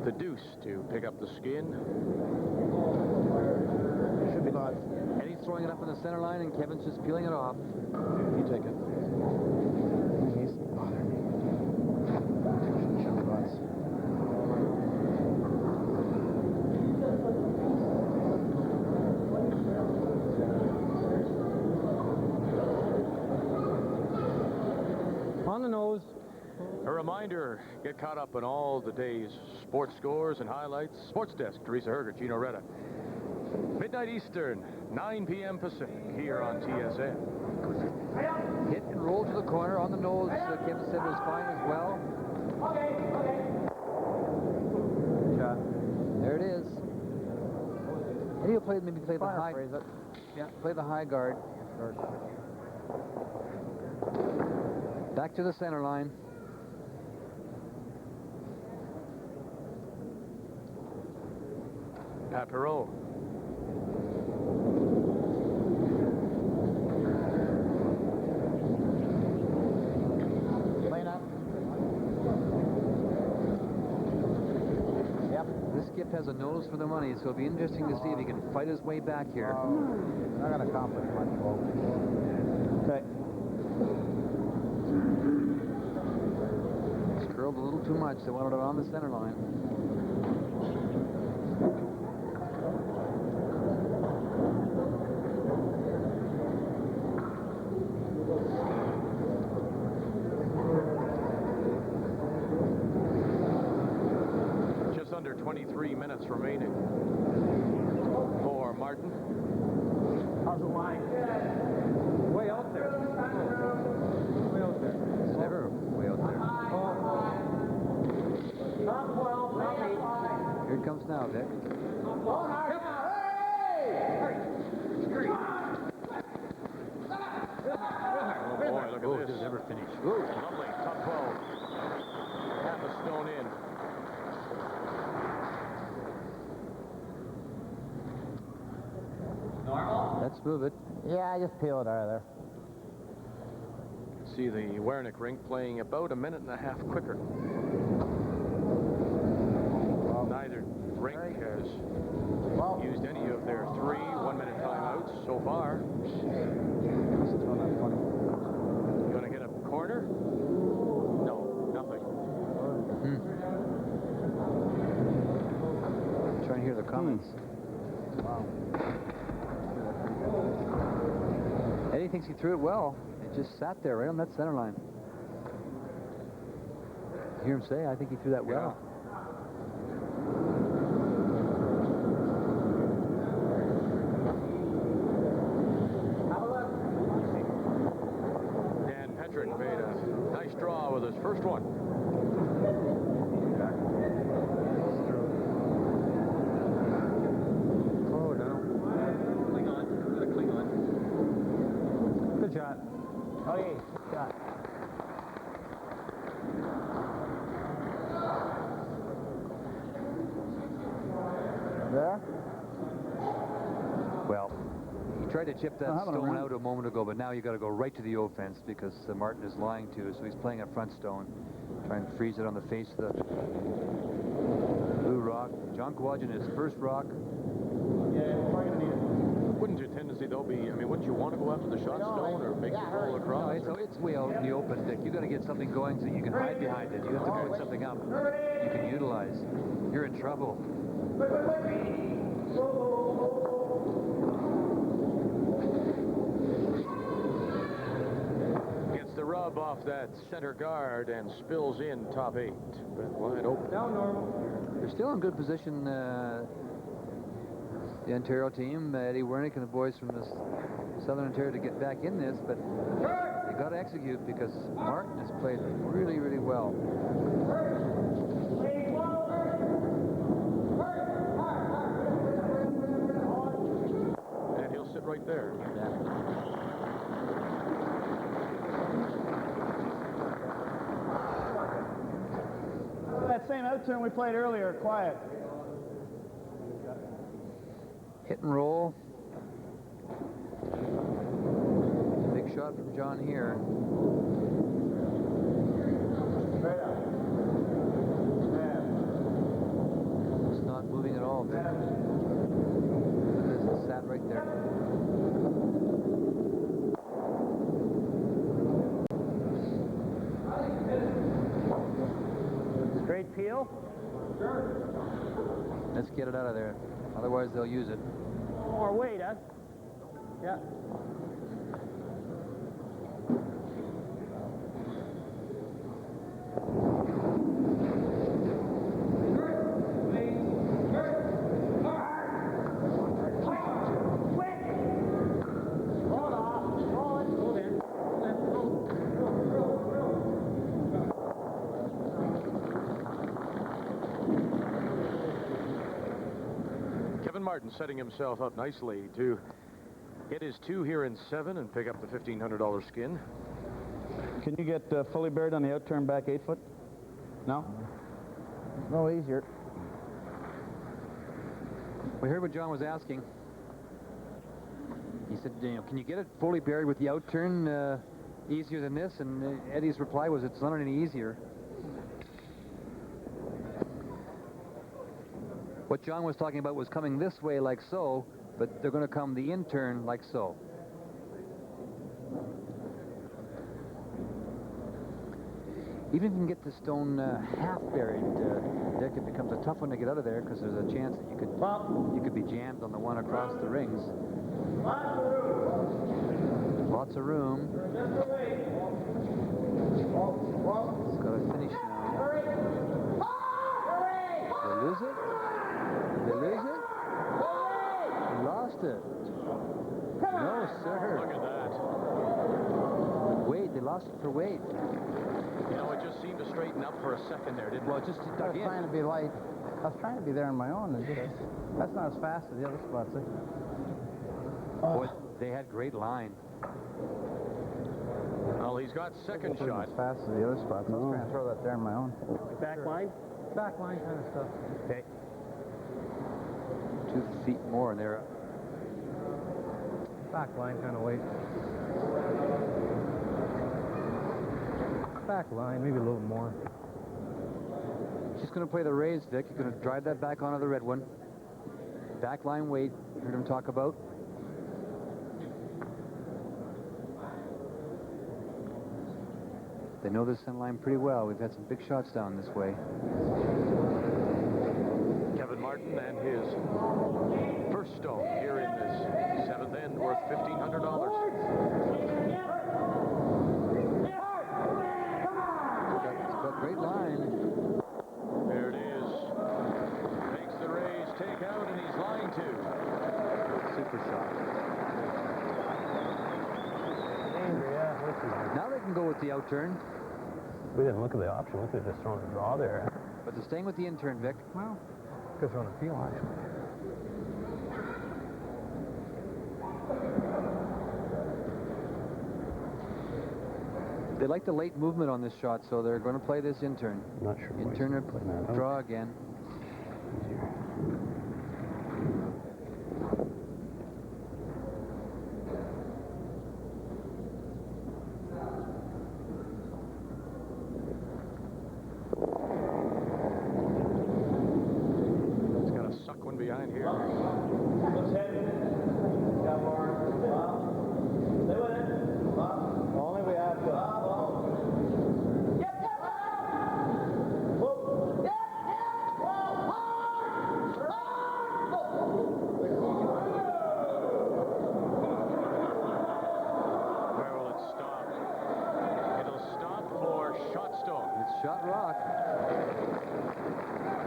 the deuce to pick up the skin. Should be lots. Eddie's throwing it up in the center line, and Kevin's just peeling it off. You take it. He's bothering me. Jump lots. On the nose. A reminder, get caught up on all the day's sports scores and highlights. Sports Desk, Teresa Herger, Gino Retta. Midnight Eastern, 9 p.m. Pacific, here on TSN. Hit and roll to the corner on the nose. Kevin said was fine as well. Shot. There it is. And he'll maybe play the high. Phrase it. Yeah, play the high guard. Back to the center line. Papireau. Clean up. Yep. This skip has a nose for the money, so it'll be interesting to see if he can fight his way back here. Not going to accomplish much, folks. Okay. It's curled a little too much. They wanted it on the center line. Just under 23 minutes remaining for Martin. How's the line? Way out there. Way out there. It's never way out there. Not 12, not 8. Here it comes now, Vic. Oh boy, look at this. Never finish. Lovely, top 12. Half a stone in. Let's move it. Yeah, just peel it out of there. See the Werenich rink playing about a minute and a half quicker. Neither rink has used any of their 3 one-minute timeouts so far. You going to get a corner? No, nothing. Trying to hear the comments. Wow. Eddie thinks he threw it well. It just sat there right on that center line. You hear him say, I think he threw that well. Dan Petrick made a nice draw with his first one. Oh, no. Cling on. Gotta cling on. Good shot. Okay, good shot. There? Well, he tried to chip that stone out a moment ago, but now you got to go right to the offense because Martin is lying to, so he's playing a front stone. Try and freeze it on the face of the blue rock. John Kowalczyk, his first rock. Wouldn't your tendency, though, be, I mean, wouldn't you want to go after the shot stone or make it roll across? No, it's way out in the open, Dick. You got to get something going so you can hide behind it. You have to put something up you can utilize. You're in trouble. Gets the rub off that center guard and spills in top 8. But wide open. Down normal. They're still in good position, the Ontario team, Eddie Werenich and the boys from the Southern Ontario to get back in this, but they got to execute because Martin has played really, really well. And he'll sit right there. That same out turn we played earlier, quiet. Hit and roll. Big shot from John here. It's not moving at all, Vic. It sat right there. Straight peel. Let's get it out of there. Otherwise, they'll use it. More weight, huh? Yeah. Martin setting himself up nicely to get his 2 here in 7 and pick up the $1,500 skin. Can you get fully buried on the out-turn back 8 foot? No? No easier. We heard what John was asking. He said, you know, can you get it fully buried with the out-turn easier than this? And Eddie's reply was, it's not any easier. What John was talking about was coming this way like so, but they're going to come the in-turn like so. Even if you can get the stone half buried, Dick, it becomes a tough one to get out of there because there's a chance that you could be jammed on the one across the rings. Lots of room. It's got to finish now. They lose it? They lose it? They lost it. No, sir. Look at that. Weight, they lost it for weight. You know, it just seemed to straighten up for a second there, didn't it? Well, just I was trying to be light. I was trying to be there on my own. And that's not as fast as the other spots. Boy, they had great line. Well, he's got second shot. As fast as the other spots. I was trying to throw that there on my own. Back line? Back line kind of stuff. Okay. 2 feet more, and they're Back line kind of weight. Back line, maybe a little more. She's going to play the raised, Vic. You're going to drive that back onto the red one. Back line weight, heard him talk about. They know this center line pretty well. We've had some big shots down this way. Kevin Martin and his first stone here in this 7th end worth $1,500. It's got great line. There it is. Makes the raise, take out, and he's line 2. Super shot. Yeah, Now they can go with the out-turn. we didn't look at the option. We could have just thrown a draw there. But they're staying with the in-turn, Vic. Well, could have thrown a peel, actually. They like the late movement on this shot, so they're going to play this in-turn. Not sure. In-turn or draw again. It's got a suck one behind here. Only we have to. Where will it stop? It'll stop for shot stone. It's shot rock.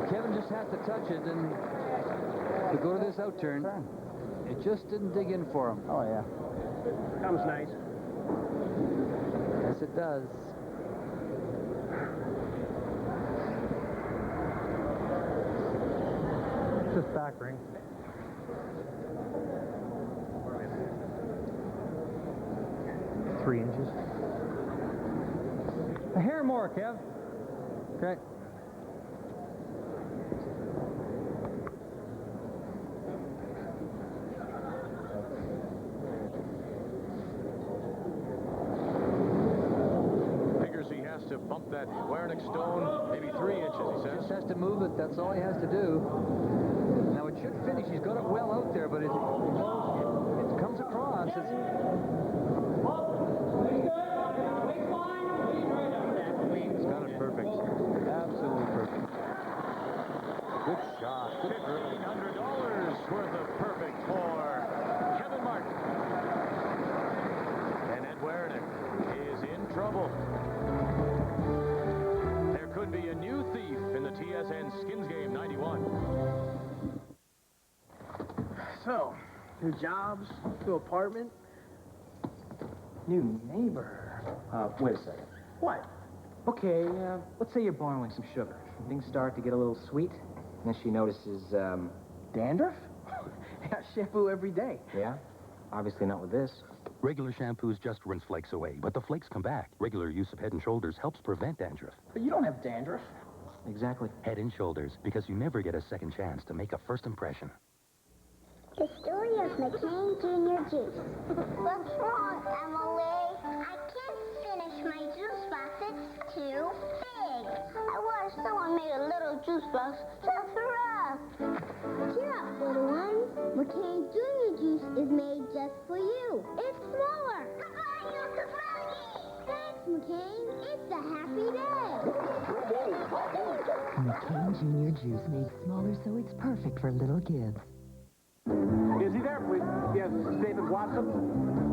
Kevin just has to touch it and to go to this out-turn. It just didn't dig in for him. Oh, yeah. Comes nice. Yes, it does. Just back ring. $3 inches. A hair more, Kev. Okay. Figures he has to bump that Werenich stone maybe 3 inches, he says. Just has to move it. That's all he has to do. Now it should finish. He's got it well out there, but it comes across. He's got it perfect. Absolutely perfect. Good shot. Good $1,500 worth of perfect for Kevin Martin. And Ed Werenich is in trouble. There could be a new thief in the TSN Skins Game 91. So, new jobs, new apartment, new neighbor. Wait a second. What? Okay, let's say you're borrowing some sugar. Things start to get a little sweet, and then she notices, Dandruff? Yeah, shampoo every day. Yeah? Obviously not with this. Regular shampoos just rinse flakes away, but the flakes come back. Regular use of Head & Shoulders helps prevent dandruff. But you don't have dandruff. Exactly. Head & Shoulders, because you never get a second chance to make a first impression. The story of McCain Jr. Juice. What's wrong, Emily? I can't finish my juice box. It's too big. I wish someone made a little juice box just for us. Cheer up, little one. McCain Jr. Juice is made just for you. It's smaller. Thanks, McCain. It's a happy day. McCain Jr. Juice made smaller so it's perfect for little kids. Is he there, please? Yes, David Watson,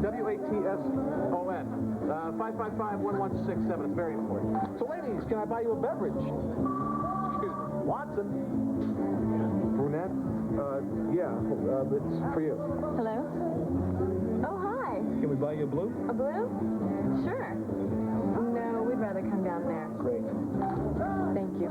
W-A-T-S-O-N, 555-1167. It's very important. So, ladies, can I buy you a beverage? Excuse me. Watson? Brunette? Yeah, it's for you. Hello? Oh, hi. Can we buy you a blue? A blue? Sure. No, we'd rather come down there. Great. Thank you.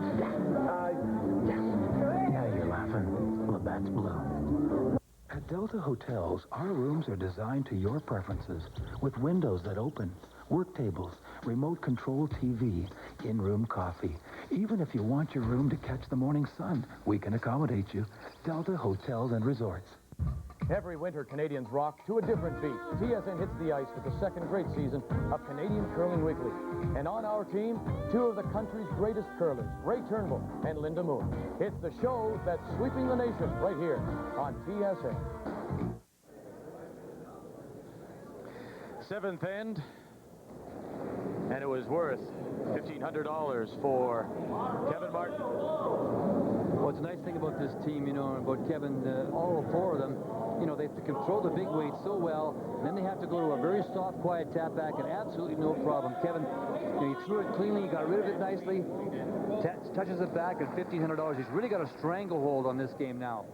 Now you're laughing. Labatt's Blue. At Delta Hotels, our rooms are designed to your preferences with windows that open, work tables, remote control TV, in-room coffee. Even if you want your room to catch the morning sun, we can accommodate you. Delta Hotels and Resorts. Every winter, Canadians rock to a different beat. TSN hits the ice with the second great season of Canadian Curling Weekly. And on our team, two of the country's greatest curlers, Ray Turnbull and Linda Moon. It's the show that's sweeping the nation right here on TSN. Seventh end, and it was worth $1,500 for Kevin Martin. Well, it's a nice thing about this team, you know, about Kevin, all four of them, you know, they have to control the big weight so well, and then they have to go to a very soft, quiet tap back, and absolutely no problem. Kevin, you know, he threw it cleanly, he got rid of it nicely, touches it back, and $1,500. He's really got a stranglehold on this game now.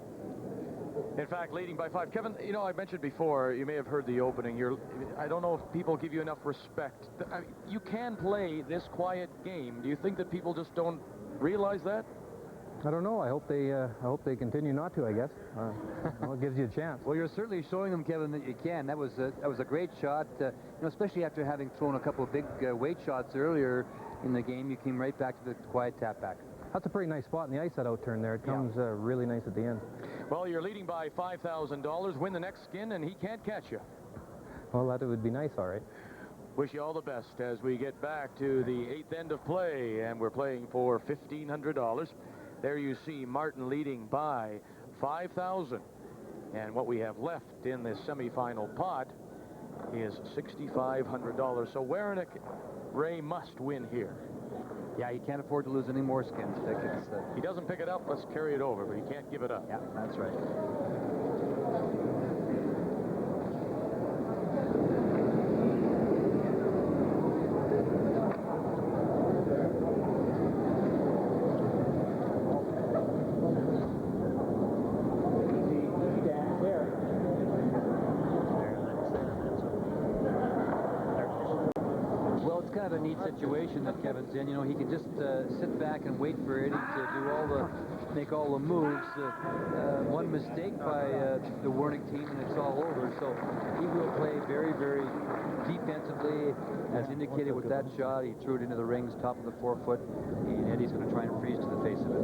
In fact, leading by 5. Kevin, you know, I mentioned before, you may have heard the opening. I don't know if people give you enough respect. I mean, you can play this quiet game. Do you think that people just don't realize that? I don't know. I hope they continue not to, I guess. Well, it gives you a chance. Well, you're certainly showing them, Kevin, that you can. That was a great shot, you know, especially after having thrown a couple of big weight shots earlier in the game. You came right back to the quiet tap back. That's a pretty nice spot in the ice, that out-turn there. It comes really nice at the end. Well, you're leading by $5,000. Win the next skin, and he can't catch you. Well, that would be nice, all right. Wish you all the best as we get back to the 8th end of play, and we're playing for $1,500. There you see Martin leading by 5,000. And what we have left in this semifinal pot is $6,500. So Werenich, Ray must win here. Yeah, he can't afford to lose any more skins, Dick. He doesn't pick it up, let's carry it over, but he can't give it up. Yeah, that's right. Kind of a neat situation that Kevin's in. You know, he can just sit back and wait for Eddie to make all the moves. One mistake by the Werenich team and it's all over. So he will play very, very defensively, as indicated with that shot. He threw it into the rings, top of the forefoot, and Eddie's going to try and freeze to the face of it.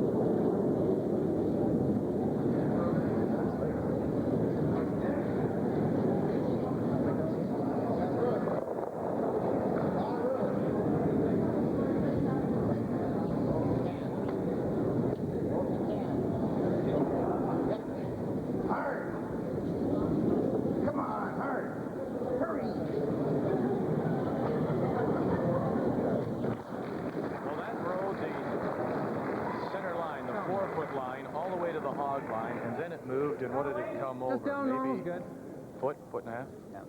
Foot and a half? Yeah.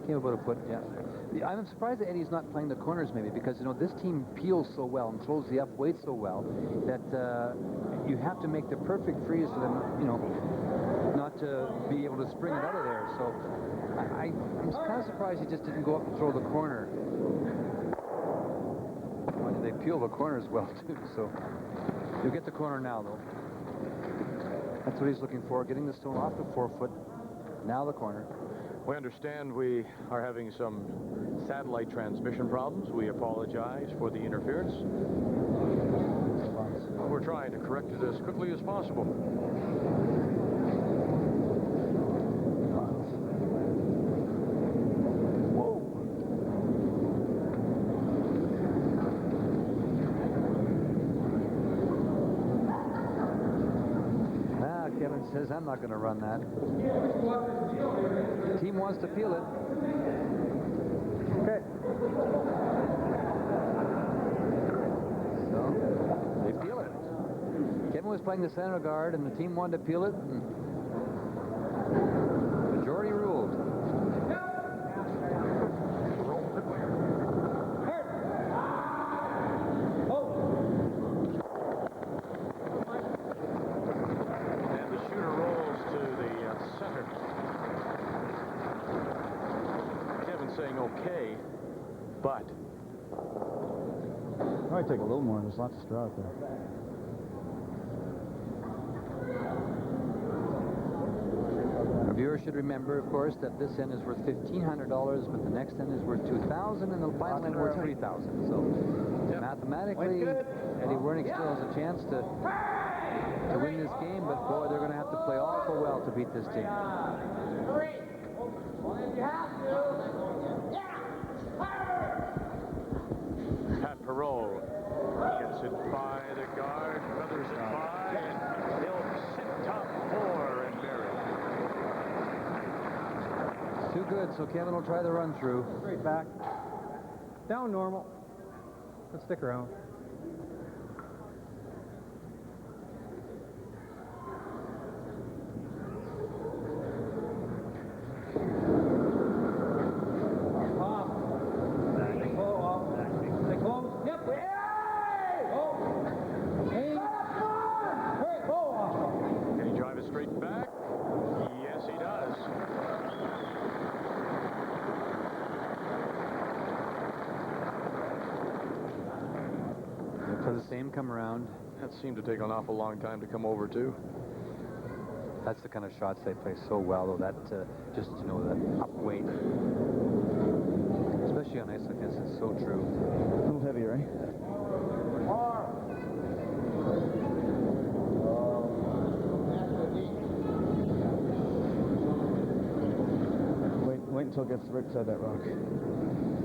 Came about a foot, yeah. I'm surprised that Eddie's not playing the corners maybe because, you know, this team peels so well and throws the up weight so well that you have to make the perfect freeze for them, you know, not to be able to spring it out of there. So I'm kind of surprised he just didn't go up and throw the corner. Well, they peel the corners well, too, so you'll get the corner now, though. That's what he's looking for, getting the stone off the 4-foot. Now the corner. We understand we are having some satellite transmission problems. We apologize for the interference. We're trying to correct it as quickly as possible. Kevin says, I'm not going to run that. The team wants to peel it. Okay. So, they peel it. Kevin was playing the center guard, and the team wanted to peel it. Majority ruled. Okay, but might take a little more. There's lots of straw out there. Our viewers should remember, of course, that this end is worth $1,500, but the next end is worth $2,000, and the final end worth $3,000. So mathematically, Eddie Werenich still has a chance to win this game, but boy, they're going to have to play awful well to beat this team. Pat Perot gets it by the guard, feathers it by, and he'll sit top 4 and bury it. Too good, so Kevin will try the run through. Straight back. Down normal. Let's stick around. Same come around. That seemed to take an awful long time to come over, too. That's the kind of shots they play so well, though. That just, you know, that up weight. Especially on ice like this, it's so true. A little heavier, eh? Wait until it gets Rick side that rock.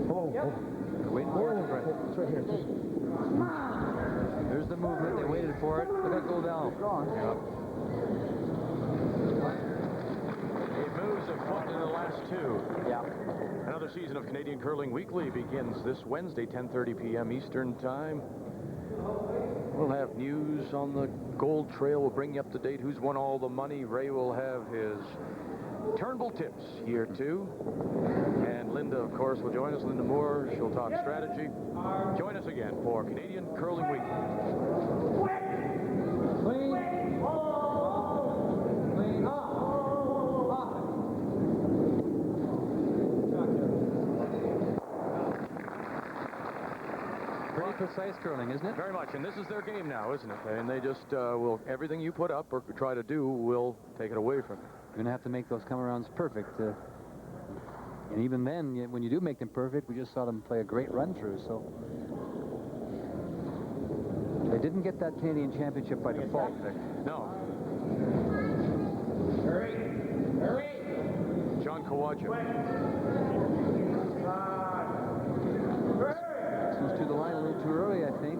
Oh, yep. Waiting for it. It's right here. There's the movement. They waited for it. Look at it go down. Yep. It moves a foot in the last 2. Yeah. Another season of Canadian Curling Weekly begins this Wednesday, 10:30 p.m. Eastern Time. We'll have news on the Gold Trail. We'll bring you up to date who's won all the money. Ray will have his Turnbull tips here, too. And Linda, of course, will join us. Linda Moore, she'll talk strategy. Join us again for Canadian Curling Week. Pretty precise curling, isn't it? Very much, and this is their game now, isn't it? And they just will, everything you put up or try to do, will take it away from you. You're going to have to make those come-arounds perfect. And even then, when you do make them perfect, we just saw them play a great run-through, so... They didn't get that Canadian Championship by default, Vic. No. Hurry! John Kawaja. Comes to the line a little too early, I think.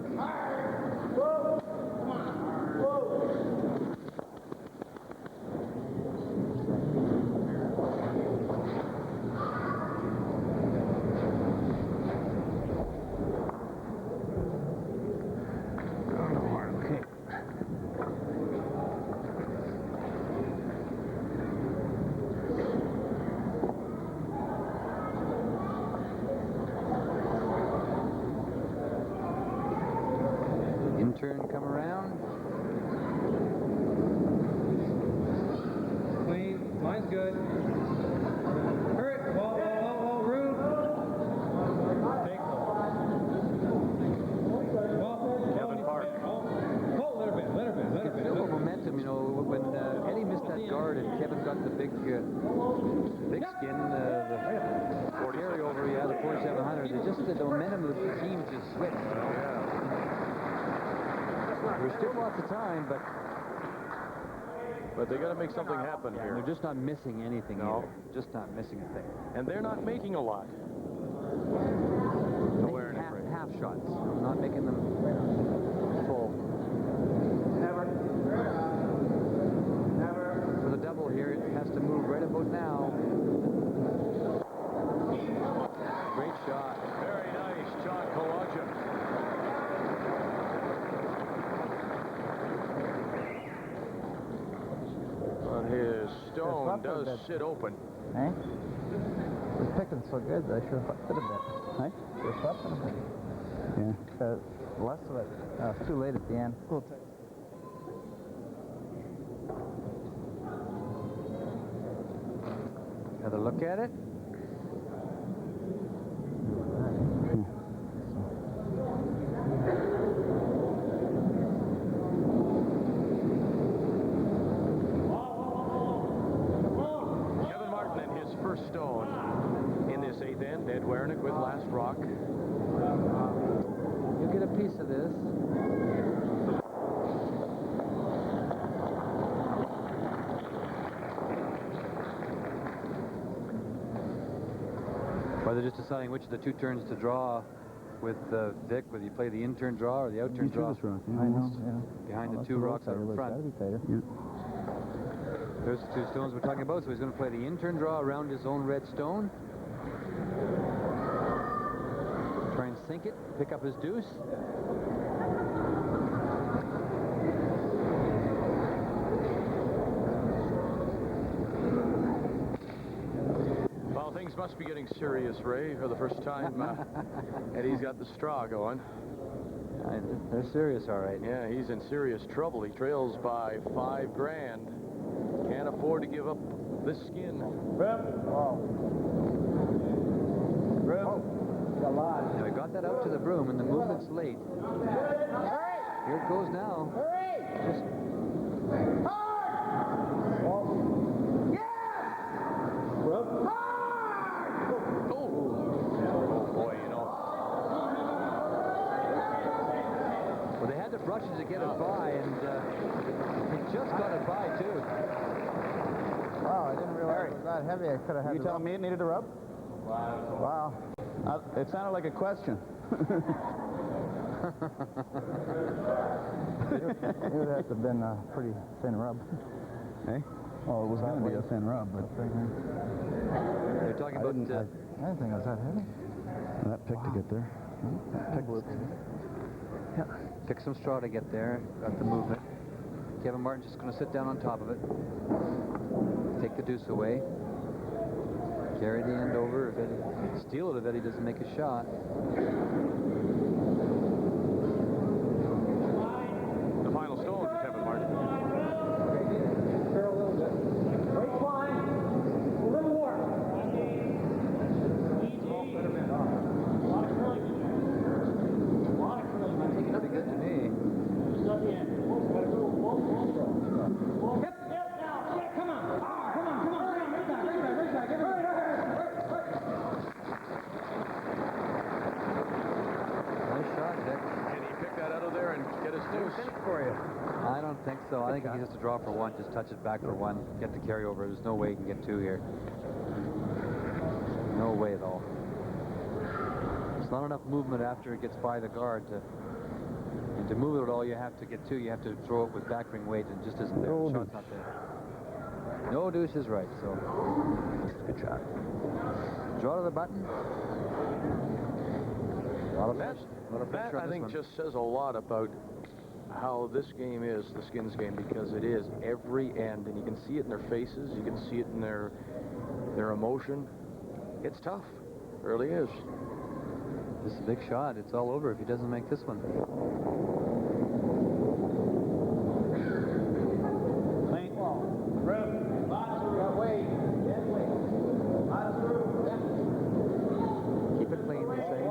Turn, come around. Clean. Mine's good. Hurry. Whoa, rude. Take Kevin Park. Oh, let her bit. Feel the momentum, you know, when big skin, the carryover, yeah, the 4700. It's just the momentum of the team just switched. There's still lots of time, but they got to make something happen here. They're just not missing anything either. Just not missing a thing. And they're not making a lot. Half shots. I'm not making them full. Never. For the double here, it has to move right about now. Great shot. Very nice, John Kawaja. But his stone does sit open. Eh? The picking's so good that I should have fucked it a bit. Hey? Should have fucked it a bit. Yeah. Less of it. It's too late at the end. Another look at it. Kevin Martin and his first stone in this 8th end. Ed Werenich with last rock. You'll get a piece of this. Or they're just deciding which of the two turns to draw with Vic, whether you play the in-turn draw or the out-turn draw. This rock, I know, yeah. Behind the two rocks out in front. Yeah. There's the two stones we're talking about, so he's going to play the in-turn draw around his own red stone. Try and sink it, pick up his deuce. Well, things must be getting serious, Ray, for the first time. Eddie's got the straw going. They're serious, all right. Yeah, he's in serious trouble. He trails by $5 grand. Can't afford to give up this skin. Now, he got that out to the broom, and the movement's late. Here it goes now. Just... Well, they had the brushes to get it by, and he just got it by, too. Wow, I didn't realize it was that heavy. I could have had You telling me it needed a rub? Wow. It sounded like a question. It would have to have been a pretty thin rub. Hey? Oh, it was going to be a thin rub, but... They're talking about... I didn't think it was that heavy. That pick to get there. Yeah. Pick some straw to get there. Got the movement. Kevin Martin's just going to sit down on top of it. Take the deuce away. Carry the end over. If Eddie, steal it if Eddie doesn't make a shot. The final stone for Kevin Martin. Curl a little bit. Great climb. A little warm. Pretty good to me. I don't think so. I think he has to draw for one, just touch it back for one, get the carryover. There's no way he can get two here. No way at all. There's not enough movement after it gets by the guard to move it at all. You have to get two. You have to throw it with back ring weight, and just isn't there. The shot's not there. No deuce is right, so good shot. Draw to the button. That I think just says a lot about how this game is, the skins game, because it is every end, and you can see it in their faces, you can see it in their emotion. It's tough. It really is. This is a big shot. It's all over if he doesn't make this one. Keep it clean, they say.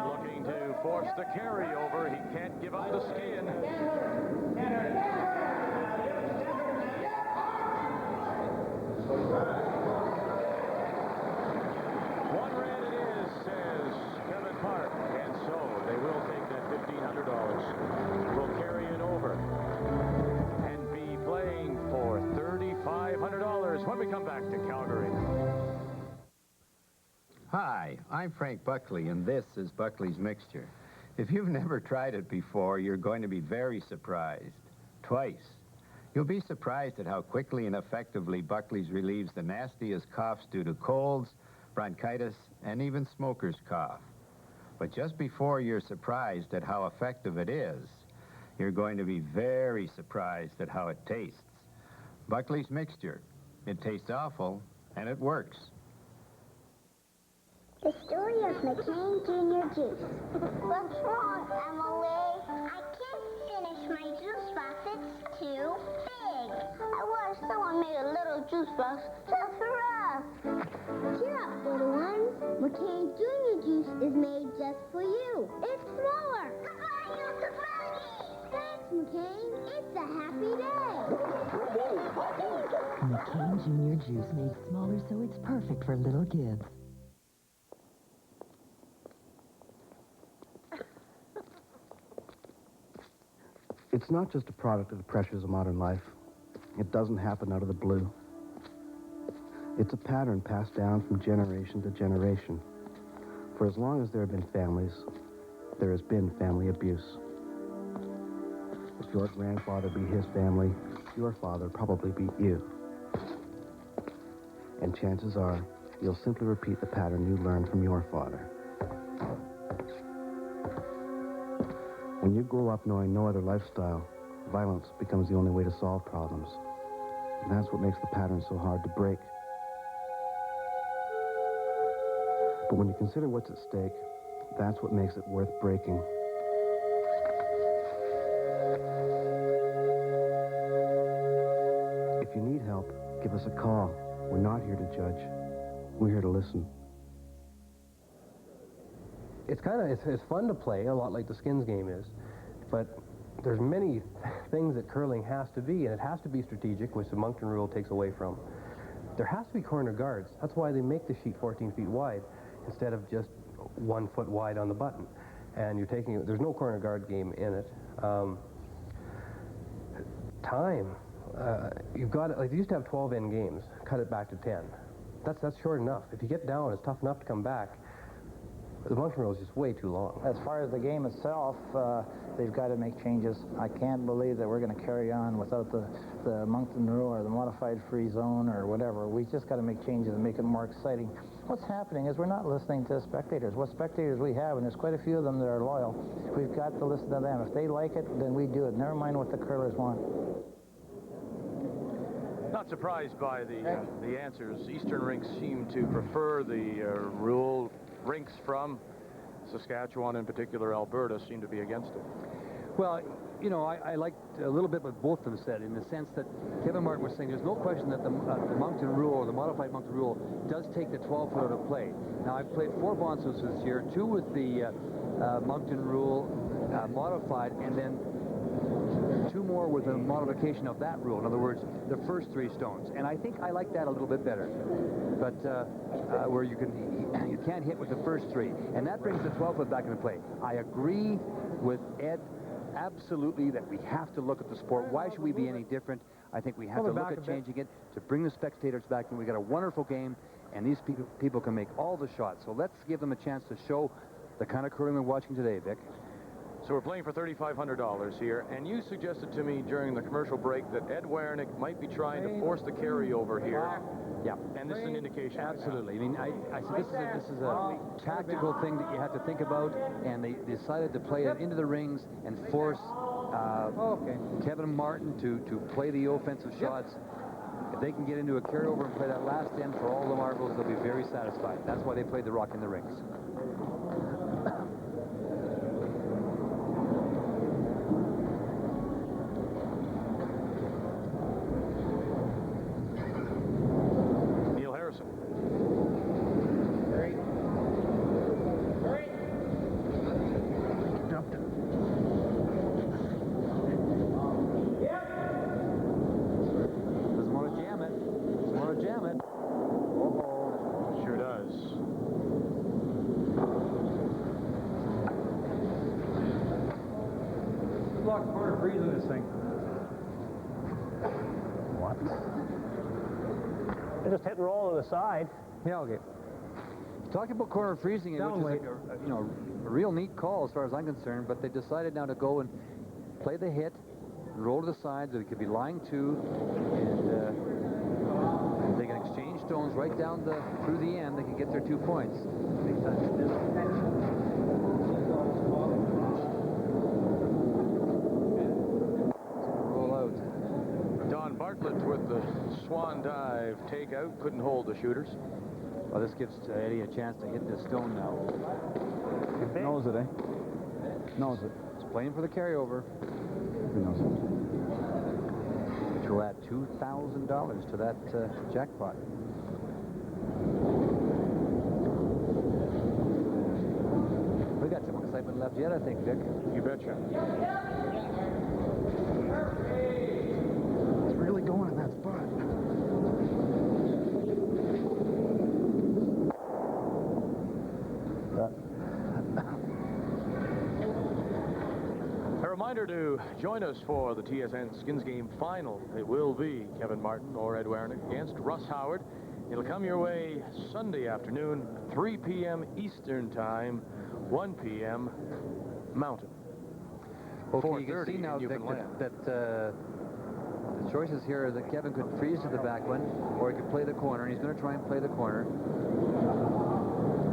Looking to force the carryover. He can't give up the skin. Hi, I'm Frank Buckley, and this is Buckley's Mixture. If you've never tried it before, you're going to be very surprised. Twice. You'll be surprised at how quickly and effectively Buckley's relieves the nastiest coughs due to colds, bronchitis, and even smoker's cough. But just before you're surprised at how effective it is, you're going to be very surprised at how it tastes. Buckley's Mixture. It tastes awful, and it works. The story of McCain Jr. juice. What's wrong, Emily? I can't finish my juice box. It's too big. I wish someone made a little juice box just for us. Cheer up, little ones. McCain Jr. juice is made just for you. It's smaller. Thanks, McCain. It's a happy day. McCain Jr. juice made smaller so it's perfect for little kids. It's not just a product of the pressures of modern life. It doesn't happen out of the blue. It's a pattern passed down from generation to generation. For as long as there have been families, there has been family abuse. If your grandfather beat his family, your father probably beat you. And chances are, you'll simply repeat the pattern you learned from your father. When you grow up knowing no other lifestyle, violence becomes the only way to solve problems. And that's what makes the pattern so hard to break. But when you consider what's at stake, that's what makes it worth breaking. If you need help, give us a call. We're not here to judge. We're here to listen. It's fun to play, a lot like the skins game is, but there's many things that curling has to be, and it has to be strategic, which the Moncton rule takes away from. There has to be corner guards. That's why they make the sheet 14 feet wide instead of just 1 foot wide on the button. And there's no corner guard game in it. Time. You've got it, like they used to have 12 end games, cut it back to 10. That's short enough. If you get down, it's tough enough to come back. The Moncton rule is just way too long. As far as the game itself, they've got to make changes. I can't believe that we're going to carry on without the Moncton rule or the modified free zone or whatever. We just got to make changes and make it more exciting. What's happening is we're not listening to spectators. What spectators we have, and there's quite a few of them that are loyal, we've got to listen to them. If they like it, then we do it. Never mind what the curlers want. Not surprised by the answers. Eastern rinks seem to prefer the rule. Rinks from Saskatchewan, in particular Alberta, seem to be against it. Well, you know, I liked a little bit what both of them said, in the sense that Kevin Martin was saying there's no question that the Moncton rule, or the modified Moncton rule, does take the 12-foot out of play. Now, I've played 4 Bonsos this year, 2 with the Moncton rule modified, and then 2 more with a modification of that rule. In other words, the first 3 stones. And I think I like that a little bit better. But where you can't hit with the first 3. And that brings the 12-foot back into play. I agree with Ed absolutely that we have to look at the sport. Why should we be any different? I think we have to look at changing it to bring the spectators back. And we got a wonderful game, and these people can make all the shots. So let's give them a chance to show the kind of curling we're watching today, Vic. So we're playing for $3,500 here, and you suggested to me during the commercial break that Ed Werenich might be trying to force the carryover here. Yeah. And this is an indication. Absolutely. I mean, I said this is a tactical thing that you have to think about, and they decided to play it into the rings and force Kevin Martin to play the offensive shots. If they can get into a carryover and play that last end for all the marbles, they'll be very satisfied. That's why they played the rock in the rings. Freezing this thing. What? They just hit and roll on the side. Yeah, okay. Talking about corner freezing, which is like a real neat call as far as I'm concerned, but they decided now to go and play the hit, roll to the sides, so it could be lying to, and they can exchange stones right down through the end. They can get their 2 points. Roll out. Don Bartlett with the swan dive takeout, couldn't hold the shooters. Well, this gives Eddie a chance to hit this stone now. Knows it, eh? Knows it. He's playing for the carryover. He knows it. Which will add $2,000 to that jackpot. We got some excitement left yet, I think, Vic. You betcha. It's really going in that spot. A reminder to join us for the TSN Skins Game final. It will be Kevin Martin or Ed Werenich against Russ Howard. It'll come your way Sunday afternoon, 3 p.m. Eastern Time, 1 p.m. Mountain. Okay, you can see now that the choices here are that Kevin could freeze to the back one, or he could play the corner, and he's going to try and play the corner.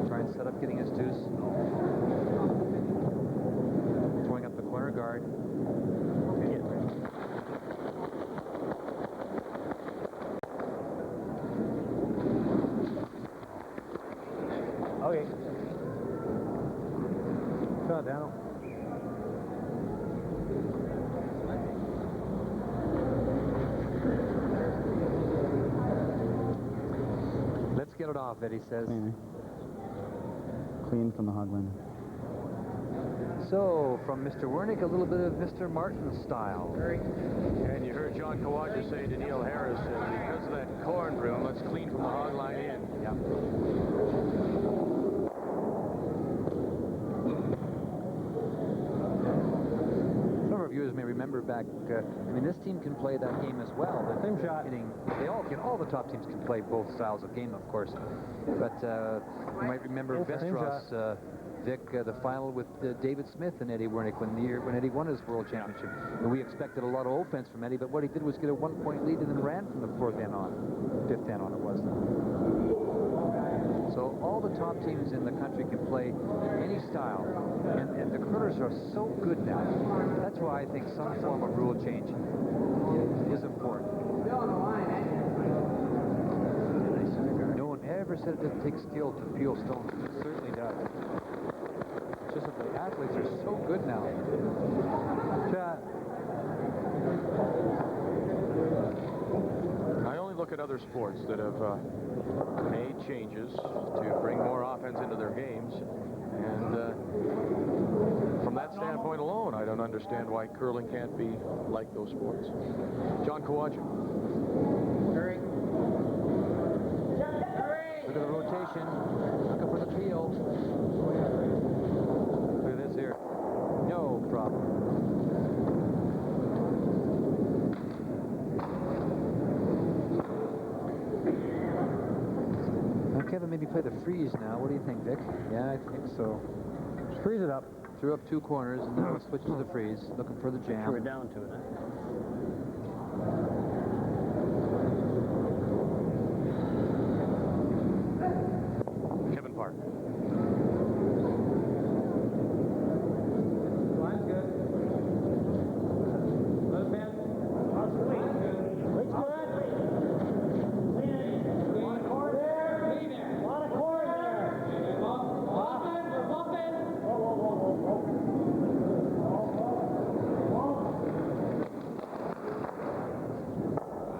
Try and set up getting his deuce. Throwing up the corner guard. Okay. Shut down. Let's get it off, Eddie says. Clean from the hog line. So, from Mr. Werenich, a little bit of Mr. Martin style. And you heard John Kawaja say to Neil Harris, because of that corn broom, let's clean from the hog line in. Yep. Some of our viewers may remember back, I mean, this team can play that game as well. Same shot. All the top teams can play both styles of game, of course. But you might remember Vestros, Vic, the final with David Smith and Eddie Werenich when Eddie won his world championship. And we expected a lot of offense from Eddie, but what he did was get a 1-point lead and then ran from the fifth end on it was. So all the top teams in the country can play any style, and the curlers are so good now. That's why I think some form of rule change is important. No one ever said it doesn't take skill to peel stones. It certainly does. It's just that the athletes are so good now. I only look at other sports that have made changes to bring more offense into their games. And from that standpoint alone, I don't understand why curling can't be like those sports. John Kawaja. Look at the rotation. Looking for the peel. Look at this here. No problem. Now, Kevin, maybe play the freeze now. What do you think, Vic? Yeah, I think so. Just freeze it up. Threw up 2 corners, and now we'll switch to the freeze. Looking for the jam. We're down to it. Kevin Park. Line's good. Let us in. Looks good. A lot of cord there. A lot of cord there. We're bumping.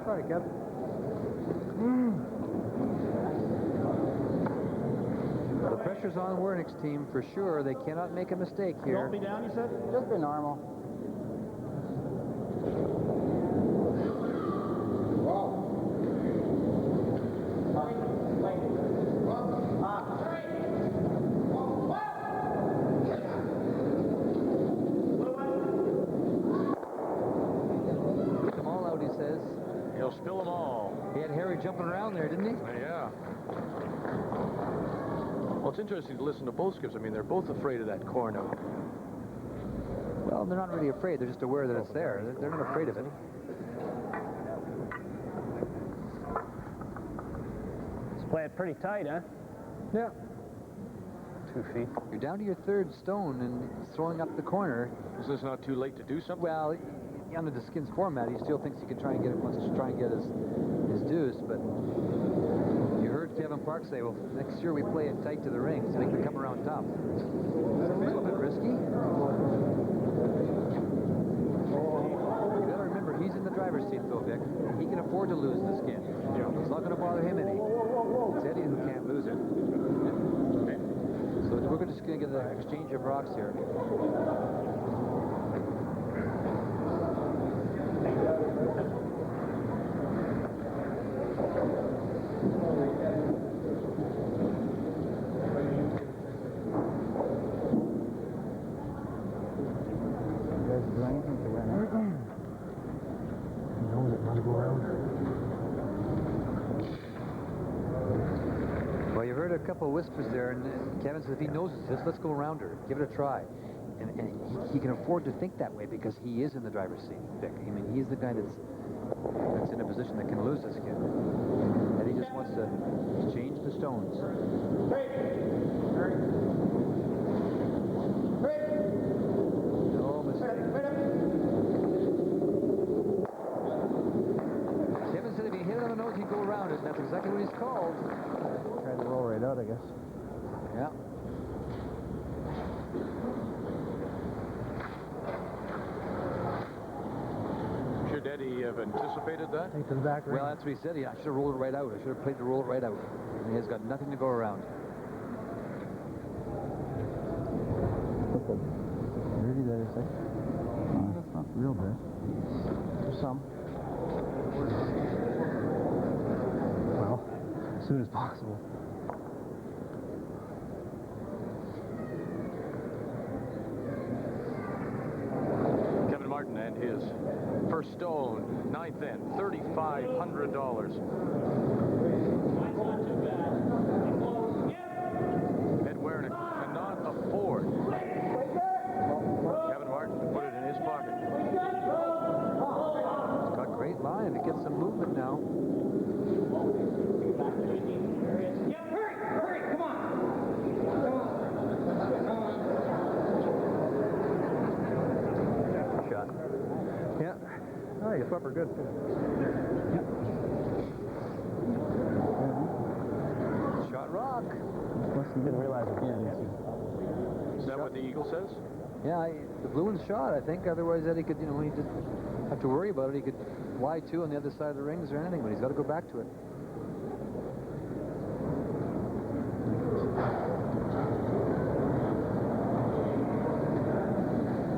Sorry, Kevin. The pressure's on Wernich's team for sure. They cannot make a mistake here. Don't be down, you said? Just be normal. Put them all out, he says. He'll spill them all. He had Harry jumping around there, didn't he? Yeah. interesting to listen to both skips. I mean, they're both afraid of that corner. Well, they're not really afraid. They're just aware that it's there. They're not afraid of it. Let's play it pretty tight, huh? Yeah. 2 feet. You're down to your third stone and throwing up the corner. Is this not too late to do something? Well, under the skins format, he still thinks he can try and get it, wants to try and get his deuce, but you heard Kevin Park say, well, next year we play it tight to the ring so they can come around top. It's a little bit risky. You gotta remember, he's in the driver's seat though, Vic. He can afford to lose the skin. Yeah. It's not gonna bother him any. It's Eddie who can't lose it. Okay. So we're just gonna get an exchange of rocks here. Well, you heard a couple of whispers there, and Kevin says if he knows this, let's go around her, give it a try. And he can afford to think that way because he is in the driver's seat, Vic. I mean, he's the guy that's in a position that can lose this skin. And he just wants to change the stones. No mistake. Kevin said if he hit it on the nose, he'd go around it, and that's exactly what he's called. Try to roll right out, I guess. Yeah. Should Eddie have anticipated that? Take to the back ring. Well, that's what he said. I should have rolled it right out. I should have played to roll it right out. And he has got nothing to go around. Really, that is it? That's not real bad. There's some. Well, as soon as possible. Kevin Martin and his first stone, 9th end, $3,500. Ed Werenich cannot afford Kevin Martin to put it in his pocket. He's got great line. It gets some movement now. Shot. Yeah. Oh, you flipper good. Shot rock. Didn't realize it. Yeah. Is that what the Eagle says? Yeah, the blue one's shot, I think. Otherwise, Eddie could, he didn't have to worry about it. He could fly two on the other side of the rings or anything, but he's got to go back to it.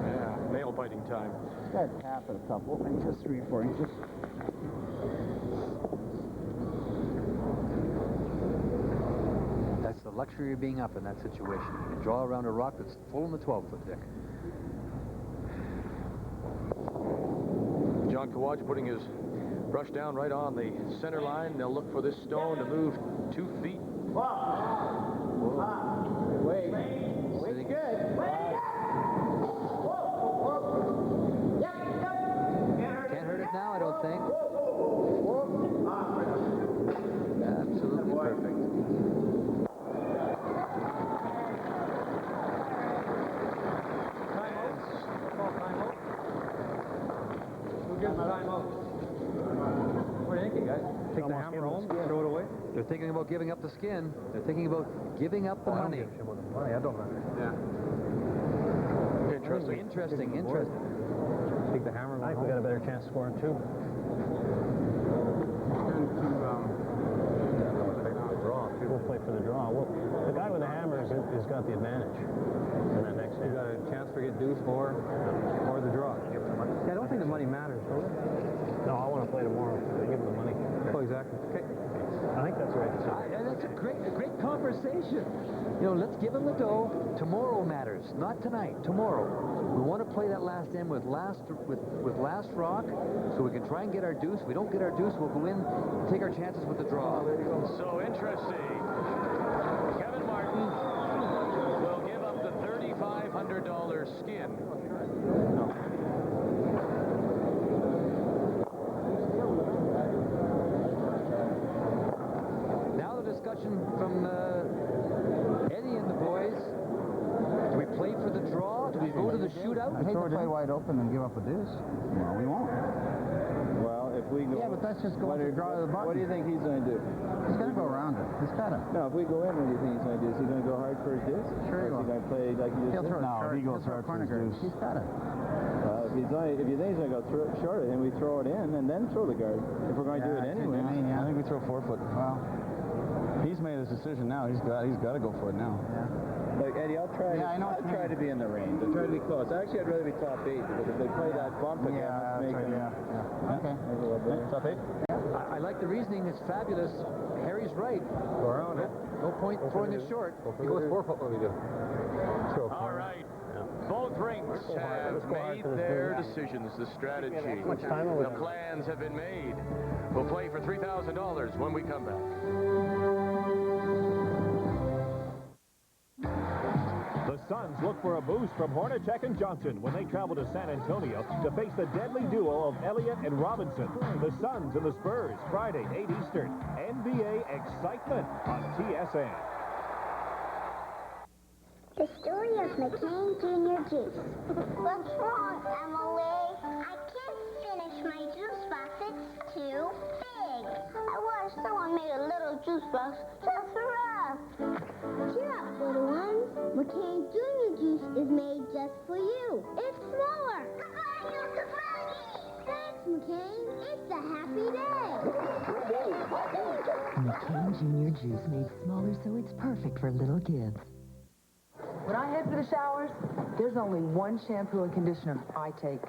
Yeah, nail-biting time. Got half at a couple, maybe just 3 or 4 inches. That's the luxury of being up in that situation. You draw around a rock that's full in the 12-foot, Dick. John Kawaj putting his brush down right on the center line. They'll look for this stone to move 2 feet. Wait. Wait good. Can't hurt it now, I don't think. Absolutely perfect. What do you think, guys? Take the hammer home, throw it away? They're thinking about giving up the skin. They're thinking about giving up the money. I don't give a shit about the money. I don't know. Yeah. Interesting. Interesting. Take the hammer. I think we got a better chance of scoring too. We'll play for the draw. Well, the guy with the hammer has got the advantage in that next hand. You got a chance for get deuce or the draw. Yeah, I don't think the money matters, does it? No, I want to play tomorrow. Give him the money. Oh, exactly. Okay. I think that's right. That's a great conversation. Let's give him the dough. Tomorrow matters, not tonight. Tomorrow. We want to play that last end with last rock, so we can try and get our deuce. If we don't get our deuce, we'll go in and take our chances with the draw. So interesting. Kevin Martin again. Now the discussion from Eddie and the boys. Do we play for the draw? Do we go to the shootout? I hate to play wide open and give up a deuce. Well, we won't. Well, if we go... Yeah, but that's just going to draw the button. What do you think he's going to do? He's going to go around it. He's got to. No, if we go in, what do you think he's going to do? Is he going to go hard for his deuce? Sure he will. Or is he going to play like you just said? No, he goes hard for his deuce. He's got it. If you think he's going to go short, then we throw it in and then throw the guard. If we're going to do it anyway. I think we throw 4-foot. Well, he's made his decision now. He's got to go for it now. Yeah. Look, Eddie, I'll try to be in the range. I'll try to be close. Actually, I'd rather be top 8 because if they play that bump again, let's make them... Okay. Top 8? I like the reasoning. It's fabulous. Harry's right. Go around it. No point throwing it short. He goes 4-foot when we do. All right. Both rinks have made their decisions, the strategy. The plans have been made. We'll play for $3,000 when we come back. The Suns look for a boost from Werenich and Johnson when they travel to San Antonio to face the deadly duo of Elliott and Robinson. The Suns and the Spurs, Friday, 8 Eastern. NBA excitement on TSN. The story of McCain Jr. juice. What's wrong, Emily? I can't finish my juice box. It's too big. I wish someone made a little juice box just for us. Cheer up, little ones. McCain Jr. juice is made just for you. It's smaller. Thanks, McCain. It's a happy day. McCain Jr. juice made smaller so it's perfect for little kids. When I head for the showers, there's only one shampoo and conditioner I take.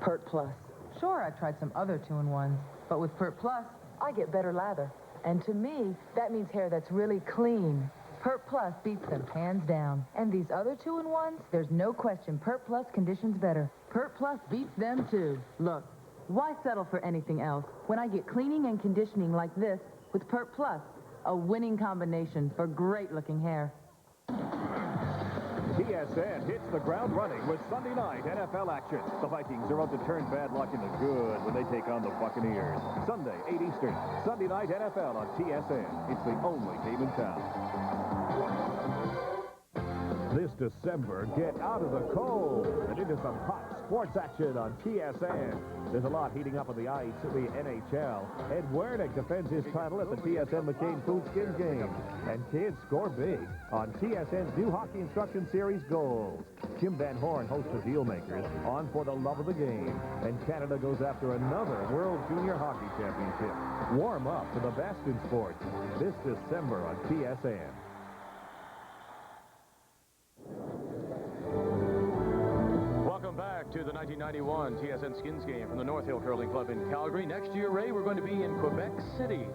Pert Plus. Sure, I've tried some other 2-in-1s, but with Pert Plus, I get better lather. And to me, that means hair that's really clean. Pert Plus beats them hands down. And these other 2-in-1s, there's no question Pert Plus conditions better. Pert Plus beats them too. Look, why settle for anything else when I get cleaning and conditioning like this with Pert Plus, a winning combination for great-looking hair. TSN hits the ground running with Sunday night NFL action. The Vikings are out to turn bad luck into good when they take on the Buccaneers. Sunday, 8 Eastern. Sunday night NFL on TSN. It's the only game in town. This December, get out of the cold and into some hot sports action on TSN. There's a lot heating up on the ice in the NHL. Ed Werenich defends his title at the TSN McCain Food Skins game. And kids score big on TSN's new hockey instruction series, Goals. Jim Van Horn hosts the Dealmakers on for the love of the game. And Canada goes after another World Junior Hockey Championship. Warm up to the best in sports this December on TSN. Welcome back to the 1991 TSN Skins game from the North Hill Curling Club in Calgary. Next year, Ray, we're going to be in Quebec City.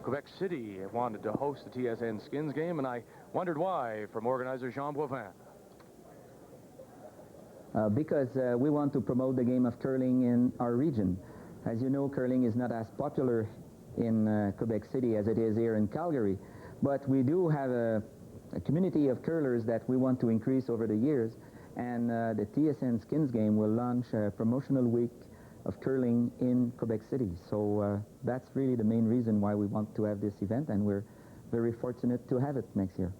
Quebec City wanted to host the TSN Skins game, and I wondered why from organizer Jean Boivin. Because we want to promote the game of curling in our region. As you know, curling is not as popular in Quebec City as it is here in Calgary, but we do have a community of curlers that we want to increase over the years, and the TSN Skins game will launch a promotional week of curling in Quebec City. So that's really the main reason why we want to have this event, and we're very fortunate to have it next year.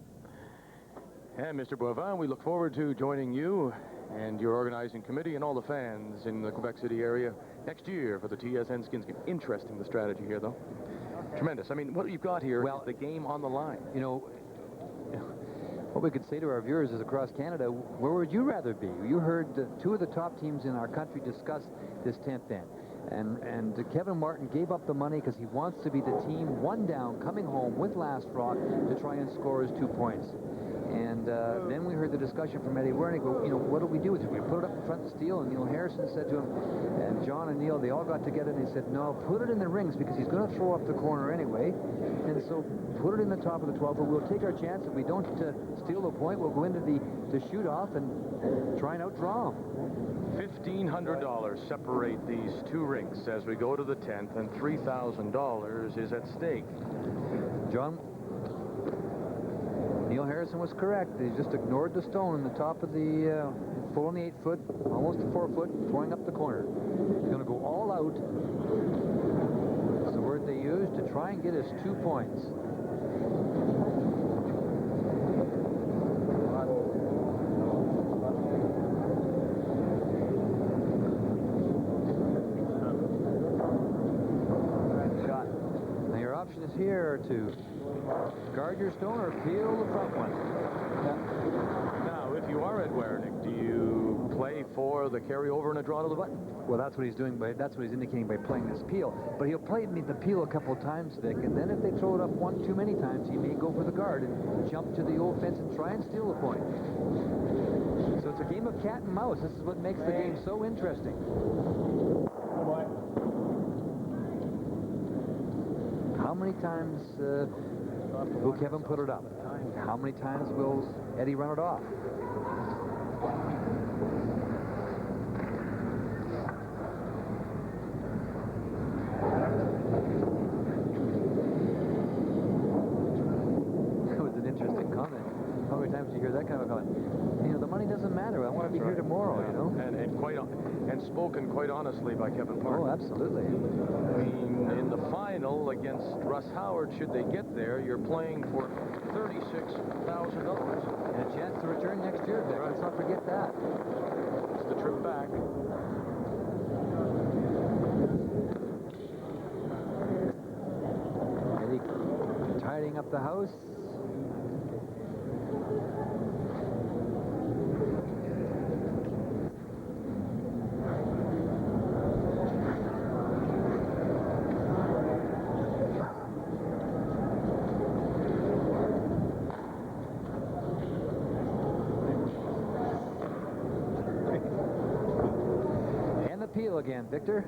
And Mr. Boivin, we look forward to joining you and your organizing committee and all the fans in the Quebec City area next year for the TSN Skins game. Interesting, the strategy here, though. Tremendous. I mean, what you've got here is the game on the line. You know, what we could say to our viewers is across Canada, where would you rather be? You heard two of the top teams in our country discuss this 10th end. And Kevin Martin gave up the money because he wants to be the team one down, coming home with last rock to try and score his 2 points. And then we heard the discussion from Eddie Werenich, well, you know, what do we do with it? We put it up in front of Steele, and Neil Harrison said to him, and John and Neil, they all got together and they said, no, put it in the rings because he's going to throw up the corner anyway. And so put it in the top of the 12, but we'll take our chance. If we don't steal the point, we'll go into the shoot-off and try and outdraw them. $1,500 separate these two rinks as we go to the 10th, and $3,000 is at stake. John? Neil Harrison was correct. He just ignored the stone in the top of the, full on the 8-foot, almost the 4-foot, going up the corner. He's going to go all out. That's the word they used to try and get us 2 points. Shot. Now your options here are to guard your stone or peel the front one. Now, if you are at Werenich, do you play for the carryover and a draw to the button? Well, that's what he's doing. That's what he's indicating by playing this peel. But he'll play the peel a couple times, Vic, and then if they throw it up one too many times, he may go for the guard and jump to the old fence and try and steal the point. So it's a game of cat and mouse. This is what makes the game so interesting. How many times will Kevin put it up? How many times will Eddie run it off? That was an interesting comment. How many times do you hear that kind of comment? You know, the money doesn't matter. I want to be here tomorrow, you know? And spoken quite honestly by Kevin Park. Oh, absolutely. I mean, in the final against Russ Howard, should they get there, you're playing for $36,000. And a chance to return next year, Vic. Let's not forget that. It's the trip back. Eddie tidying up the house. Peel again, Victor.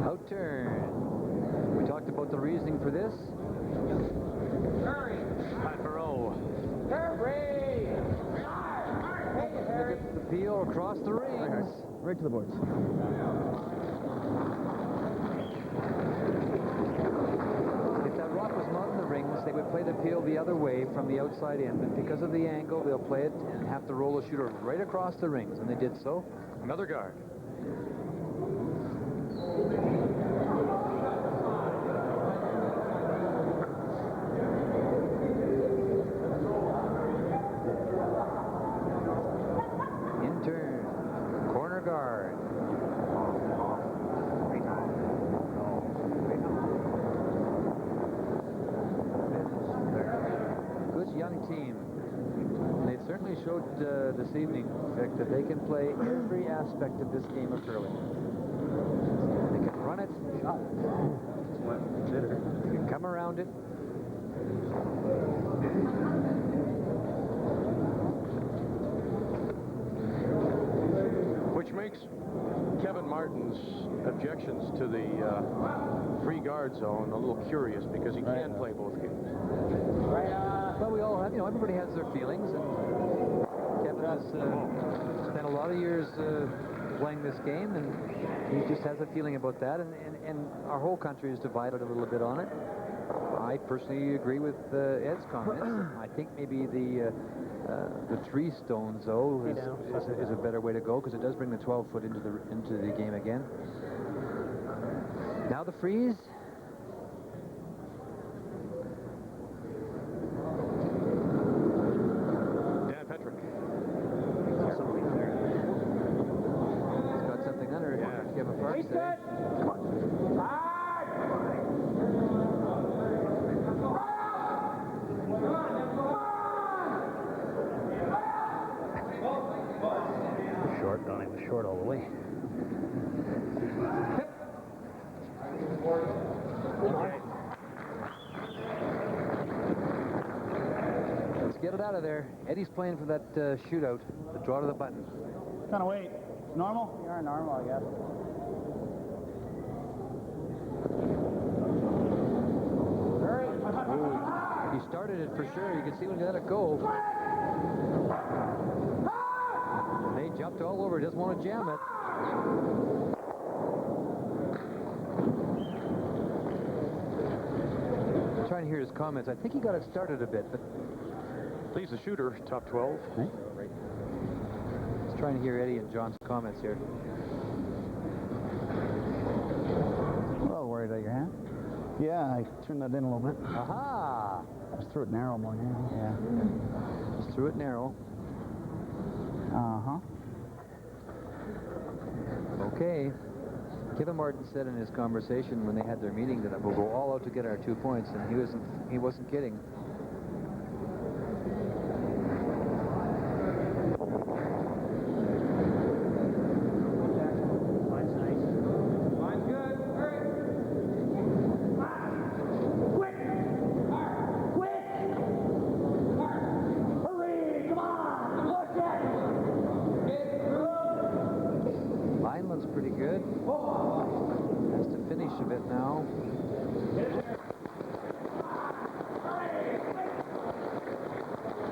Out turn. We talked about the reasoning for this. Hurry! Pat Barreau. Hurry! Look at the peel across the rings. Right to the boards. If that rock was not in the rings, they would play the peel the other way from the outside in. But because of the angle, they'll play it and have to roll the shooter right across the rings. And they did so. Another guard. In turn. Corner guard. Young team. They certainly showed this evening, Vic, that they can play every aspect of this game of curling. They can run it, shot it. They can come around it. Which makes Kevin Martin's objections to the free guard zone a little curious because he can play both games. Well, we all have, you know, everybody has their feelings, and Kevin has spent a lot of years playing this game, and he just has a feeling about that, and our whole country is divided a little bit on it. I personally agree with Ed's comments. I think maybe the 3 stones, though, is a better way to go, because it does bring the 12-foot into the game again. Now the freeze. Short all the way. Let's get it out of there. Eddie's playing for that shootout, the draw to the button. Kind of weight. Normal? You are normal, I guess. Ooh, he started it for sure. You can see when he let it go. They jumped all over. He doesn't want to jam it. trying to hear his comments. I think he got it started a bit, but Leads the shooter, top 12. just trying to hear Eddie and John's comments here. A little worried about your hand. Yeah, I turned that in a little bit. Aha! I just threw it narrow more than anything. Yeah. Just threw it narrow. Uh-huh. Okay. Kevin Martin said in his conversation when they had their meeting that we'll go all out to get our 2 points, and he wasn't kidding. Pretty good. Has to finish a bit now.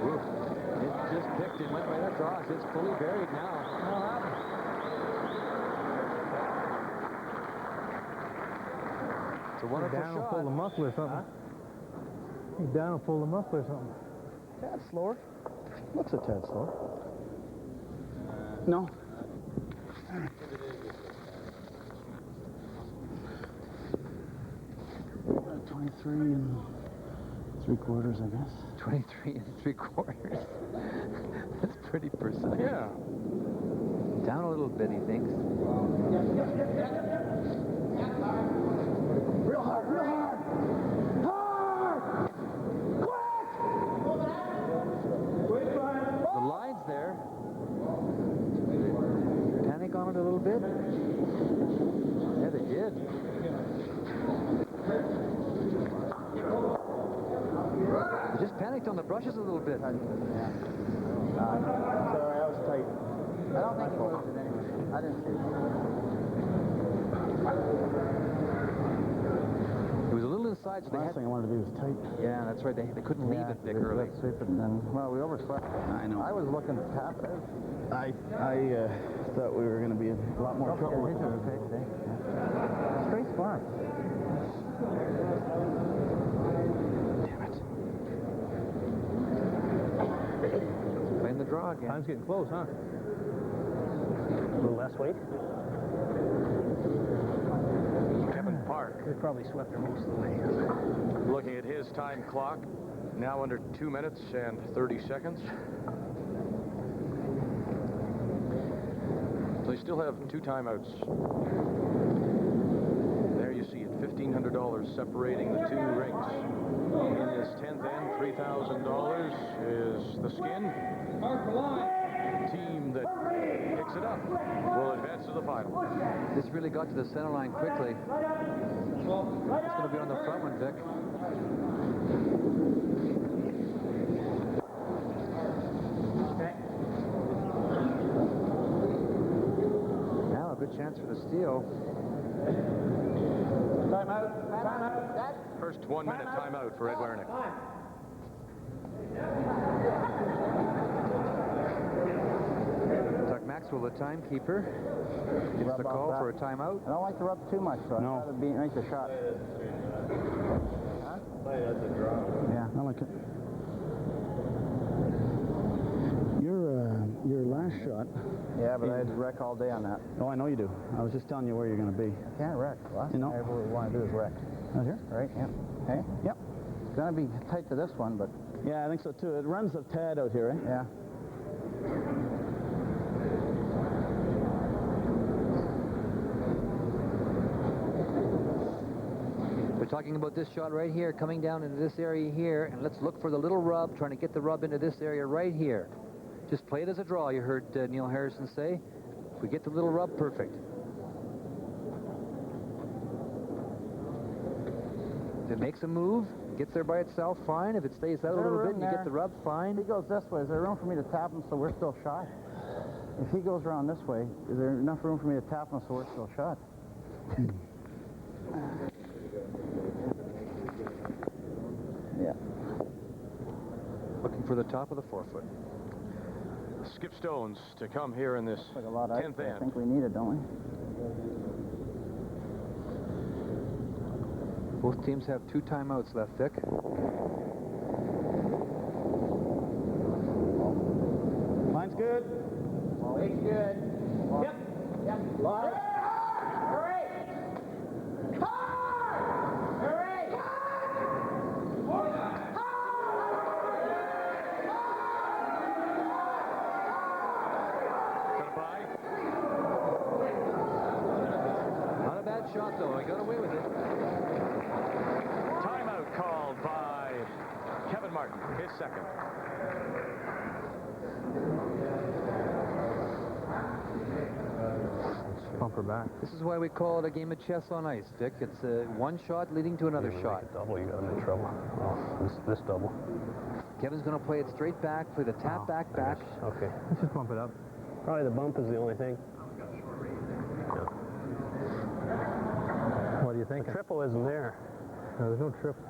Ooh, it just picked and went right across. It's fully buried now. It's a wonderful down shot. Pull the muffler or something. He's down and pull the muffler or something. Tad slower. Looks a tad slower. No. 23 3/4, I guess. 23 3/4. That's pretty precise. Yeah. Down a little bit, he thinks. Real hard, real hard. Hard! Quick! The line's there. Panic on it a little bit. Yeah, they did. They just panicked on the brushes a little bit. Sorry, I was tight. I don't think he moved it anyway. I didn't see it. It was a little inside, so they Last thing I wanted to do was tight. Yeah, that's right. They couldn't leave it big early. Let's sweep it and then, well, we overswept. I know. I was looking half it. I thought we were going to be in a lot more trouble with it. Okay, today. Yeah. Straight spot. Damn it. Playing the draw again. Time's getting close, huh? A little less weight. Kevin Park. They probably swept her most of the way. Looking at his time clock, now under 2 minutes and 30 seconds. They still have 2 timeouts. There you see it, $1,500 separating the 2 rinks. In this 10th end, $3,000 is the Skin. Team that picks it up will advance to the final. This really got to the center line quickly. It's going to be on the front one, Vic. Now a good chance for the steal. Timeout. Timeout. First 1 minute timeout for Ed Werenich. Doug Maxwell, the timekeeper, gets the call for a timeout. I don't like to rub too much, so No. I gotta make the shot. Huh? That's a draw. Yeah, I like it. Your last shot. Yeah, but I had to wreck all day on that. Oh, I know you do. I was just telling you where you're going to be. I can't wreck. Last thing I want to do is wreck. Out here? Right? Yep. Hey? Yep. It's going to be tight to this one, but... Yeah, I think so too. It runs a tad out here, right? Yeah. They're talking about this shot right here, coming down into this area here, and let's look for the little rub, trying to get the rub into this area right here. Just play it as a draw, you heard Neil Harrison say. If we get the little rub, perfect. If it makes a move, gets there by itself, fine. If it stays out a little bit and you get the rub, fine. If he goes this way, is there room for me to tap him so we're still shot? If he goes around this way, is there enough room for me to tap him so we're still shot? Yeah. Looking for the top of the forefoot. Skip stones to come here in this Like a lot of 10th ice, I end. think we need it, don't we? Both teams have 2 timeouts left, Vic. Line's good. Ball 8's good. Yep. Line. Hurry! Hurry! Not a bad shot, though. He got away with it. Timeout called by Kevin Martin, his second. Bumper back. This is why we call it a game of chess on ice, Dick. It's one shot leading to another shot. Double, you got him in trouble. Oh, this double. Kevin's going to play it straight back, play the tap back. Okay, let's just bump it up. Probably the bump is the only thing. Yeah. What do you think? The triple isn't there. No, there's no triple.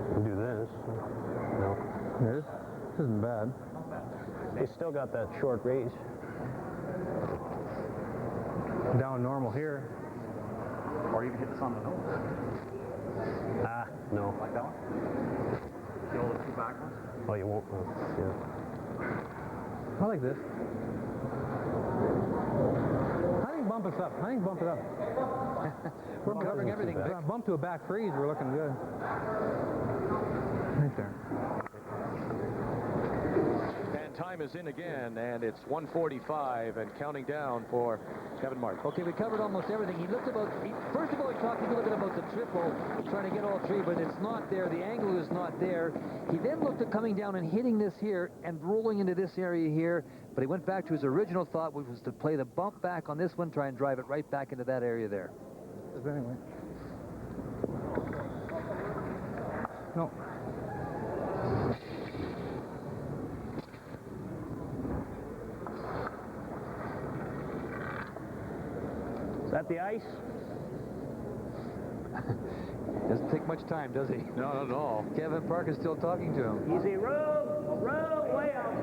You can do this. No. This isn't bad. He's still got that short raise. Down normal here. Or you can hit this on the nose. No. Like that one? Kill the 2 back ones? Oh, you won't? Yeah. I like this. I think bump us up. Bump it up. We're covering everything, Vic. Bump to a back freeze. We're looking good. Right there. And time is in again, and it's 1:45 and counting down for Kevin Martin. Okay, we covered almost everything. First of all, he talked a little bit about the triple, trying to get all 3, but it's not there. The angle is not there. He then looked at coming down and hitting this here and rolling into this area here, but he went back to his original thought, which was to play the bump back on this one, try and drive it right back into that area there. Anyway. No. Is that the ice? Doesn't take much time, does he? No, not at all. Kevin Park is still talking to him. Easy, road, way out.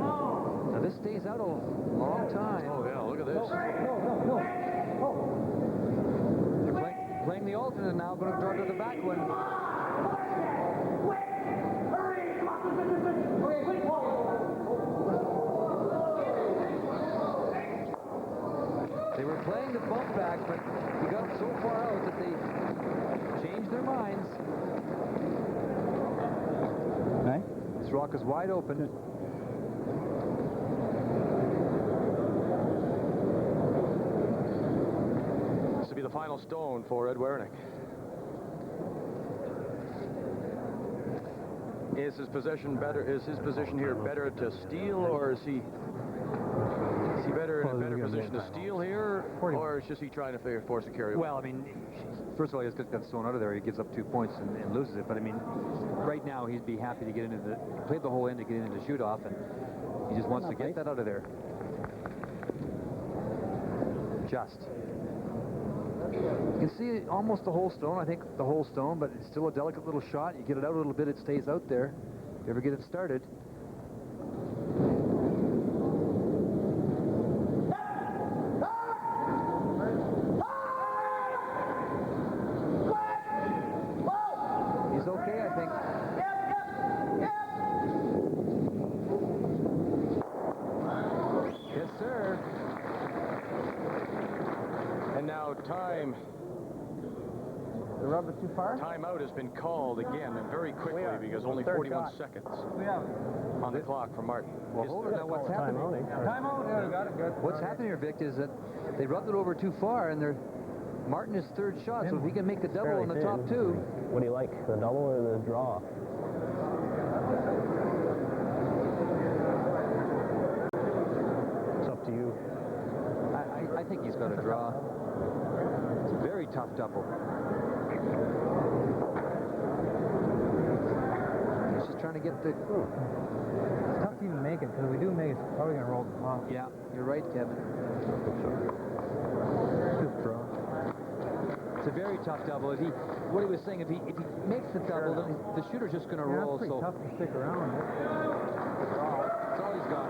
Oh. Now this stays out a long time. Oh, yeah, look at this. No. They're playing the alternate now, going to draw to the back one. They were playing the bump back, but he got so far out that they changed their minds. Right? This rock is wide open. This will be the final stone for Ed Werenich. Is his position here better to steal, or is he better in a better position to steal here, or is just he trying to force a carry? Well, I mean, first of all, he just got thrown out of there. He gives up 2 points and loses it. But I mean, right now he'd be happy to get into the play the whole end to get into the shoot off, and he just wants to get that out of there. Just. You can see almost the whole stone. I think the whole stone, but it's still a delicate little shot. You get it out a little bit, it stays out there. If you ever get it started. He's okay, I think. Yes, sir. And now time. The rubber too far? Timeout has been called again, and very quickly, because only Third 41 shot. seconds We have on the clock for Martin. Well, hold on now. What's happening? timeout. Yeah, we got it. Good. What's happening here, Vic, is that they rubbed it over too far, and Martin is third shot, so if he can make the double on the top 2. What do you like, the double or the draw? It's up to you. I think he's got a draw. It's a very tough double. He's just trying to get the... It's tough to even make it, because if we do make it, it's probably going to roll the top. Yeah, you're right, Kevin. Just draw. It's a very tough double. What he was saying, if he makes the double, then the shooter's just going to roll. It's pretty tough to stick around. That's all he's got.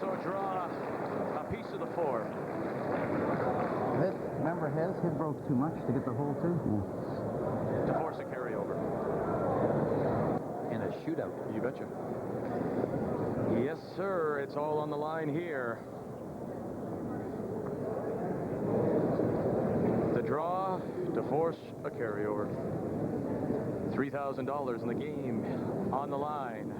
So draw a piece of the 4. Remember his broke too much to get the hole too. To force a carryover. And a shootout. You betcha. Yes, sir. It's all on the line here. The draw to force a carryover. $3,000 in the game on the line.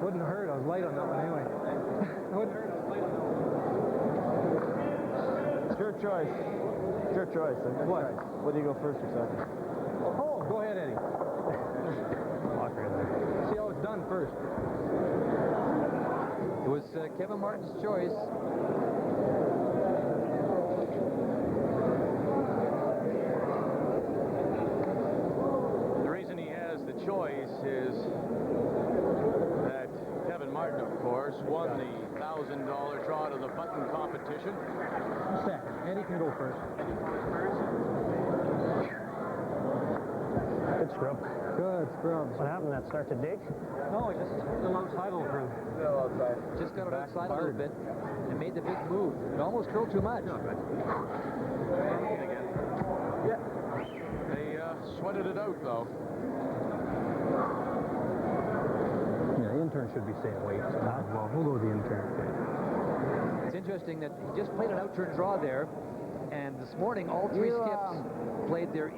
Wouldn't hurt. I was light on that one anyway. Wouldn't hurt. I was light on that one. It's your choice. It's your choice. What? What do you go first or second? Oh, go ahead, Eddie. See how it's done first. It was Kevin Martin's choice. The reason he has the choice is that Kevin Martin, of course, won the $1,000 draw to the button competition. Second. Eddie can go first. Good scrub. Good scrub. What happened? That start to dig? No, just the outside a little further. Just got it outside a little bit and made the big move. It almost curled too much. Yeah. They sweated it out, though. Yeah, the intern should be saying wait. Well, we'll go with the intern. It's interesting that he just played an out-turn draw there, and this morning all three skips played their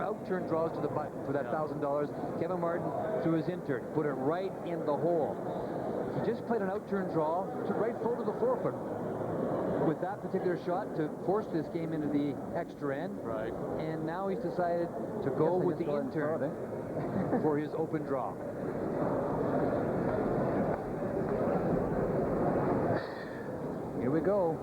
out-turn draws to the button for that $1,000. Kevin Martin threw his intern, put it right in the hole. He just played an out-turn draw to right full to the 4-foot with that particular shot to force this game into the extra end. Right. And now he's decided to go with the intern for his open draw. Here we go.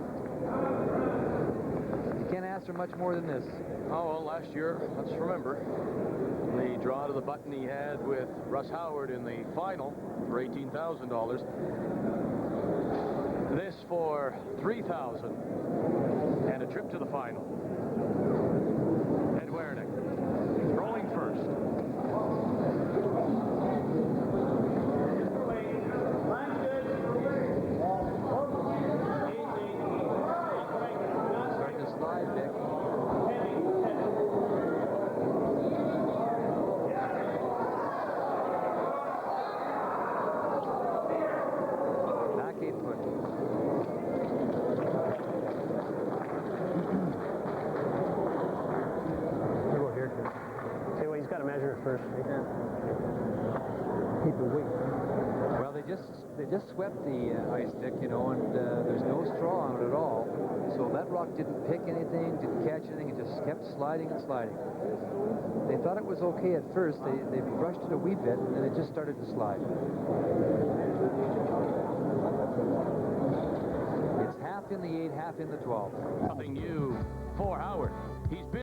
You can't ask for much more than this. Oh, well, last year, let's remember, the draw to the button he had with Russ Howard in the final for $18,000. This for $3,000 and a trip to the final. Ed Werenich, rolling first. Starting to slide, Vic. Back 8 foot. We'll go here, too. See, well, he's got to measure it first. Keep the weight. Well, they just swept the ice stick, you know, and there's no straw on it at all. So that rock didn't pick anything, didn't catch anything. It just kept sliding and sliding. They thought it was okay at first. They brushed it a wee bit, and then it just started to slide. It's half in the 8, half in the 12. Something new for Howard. He's been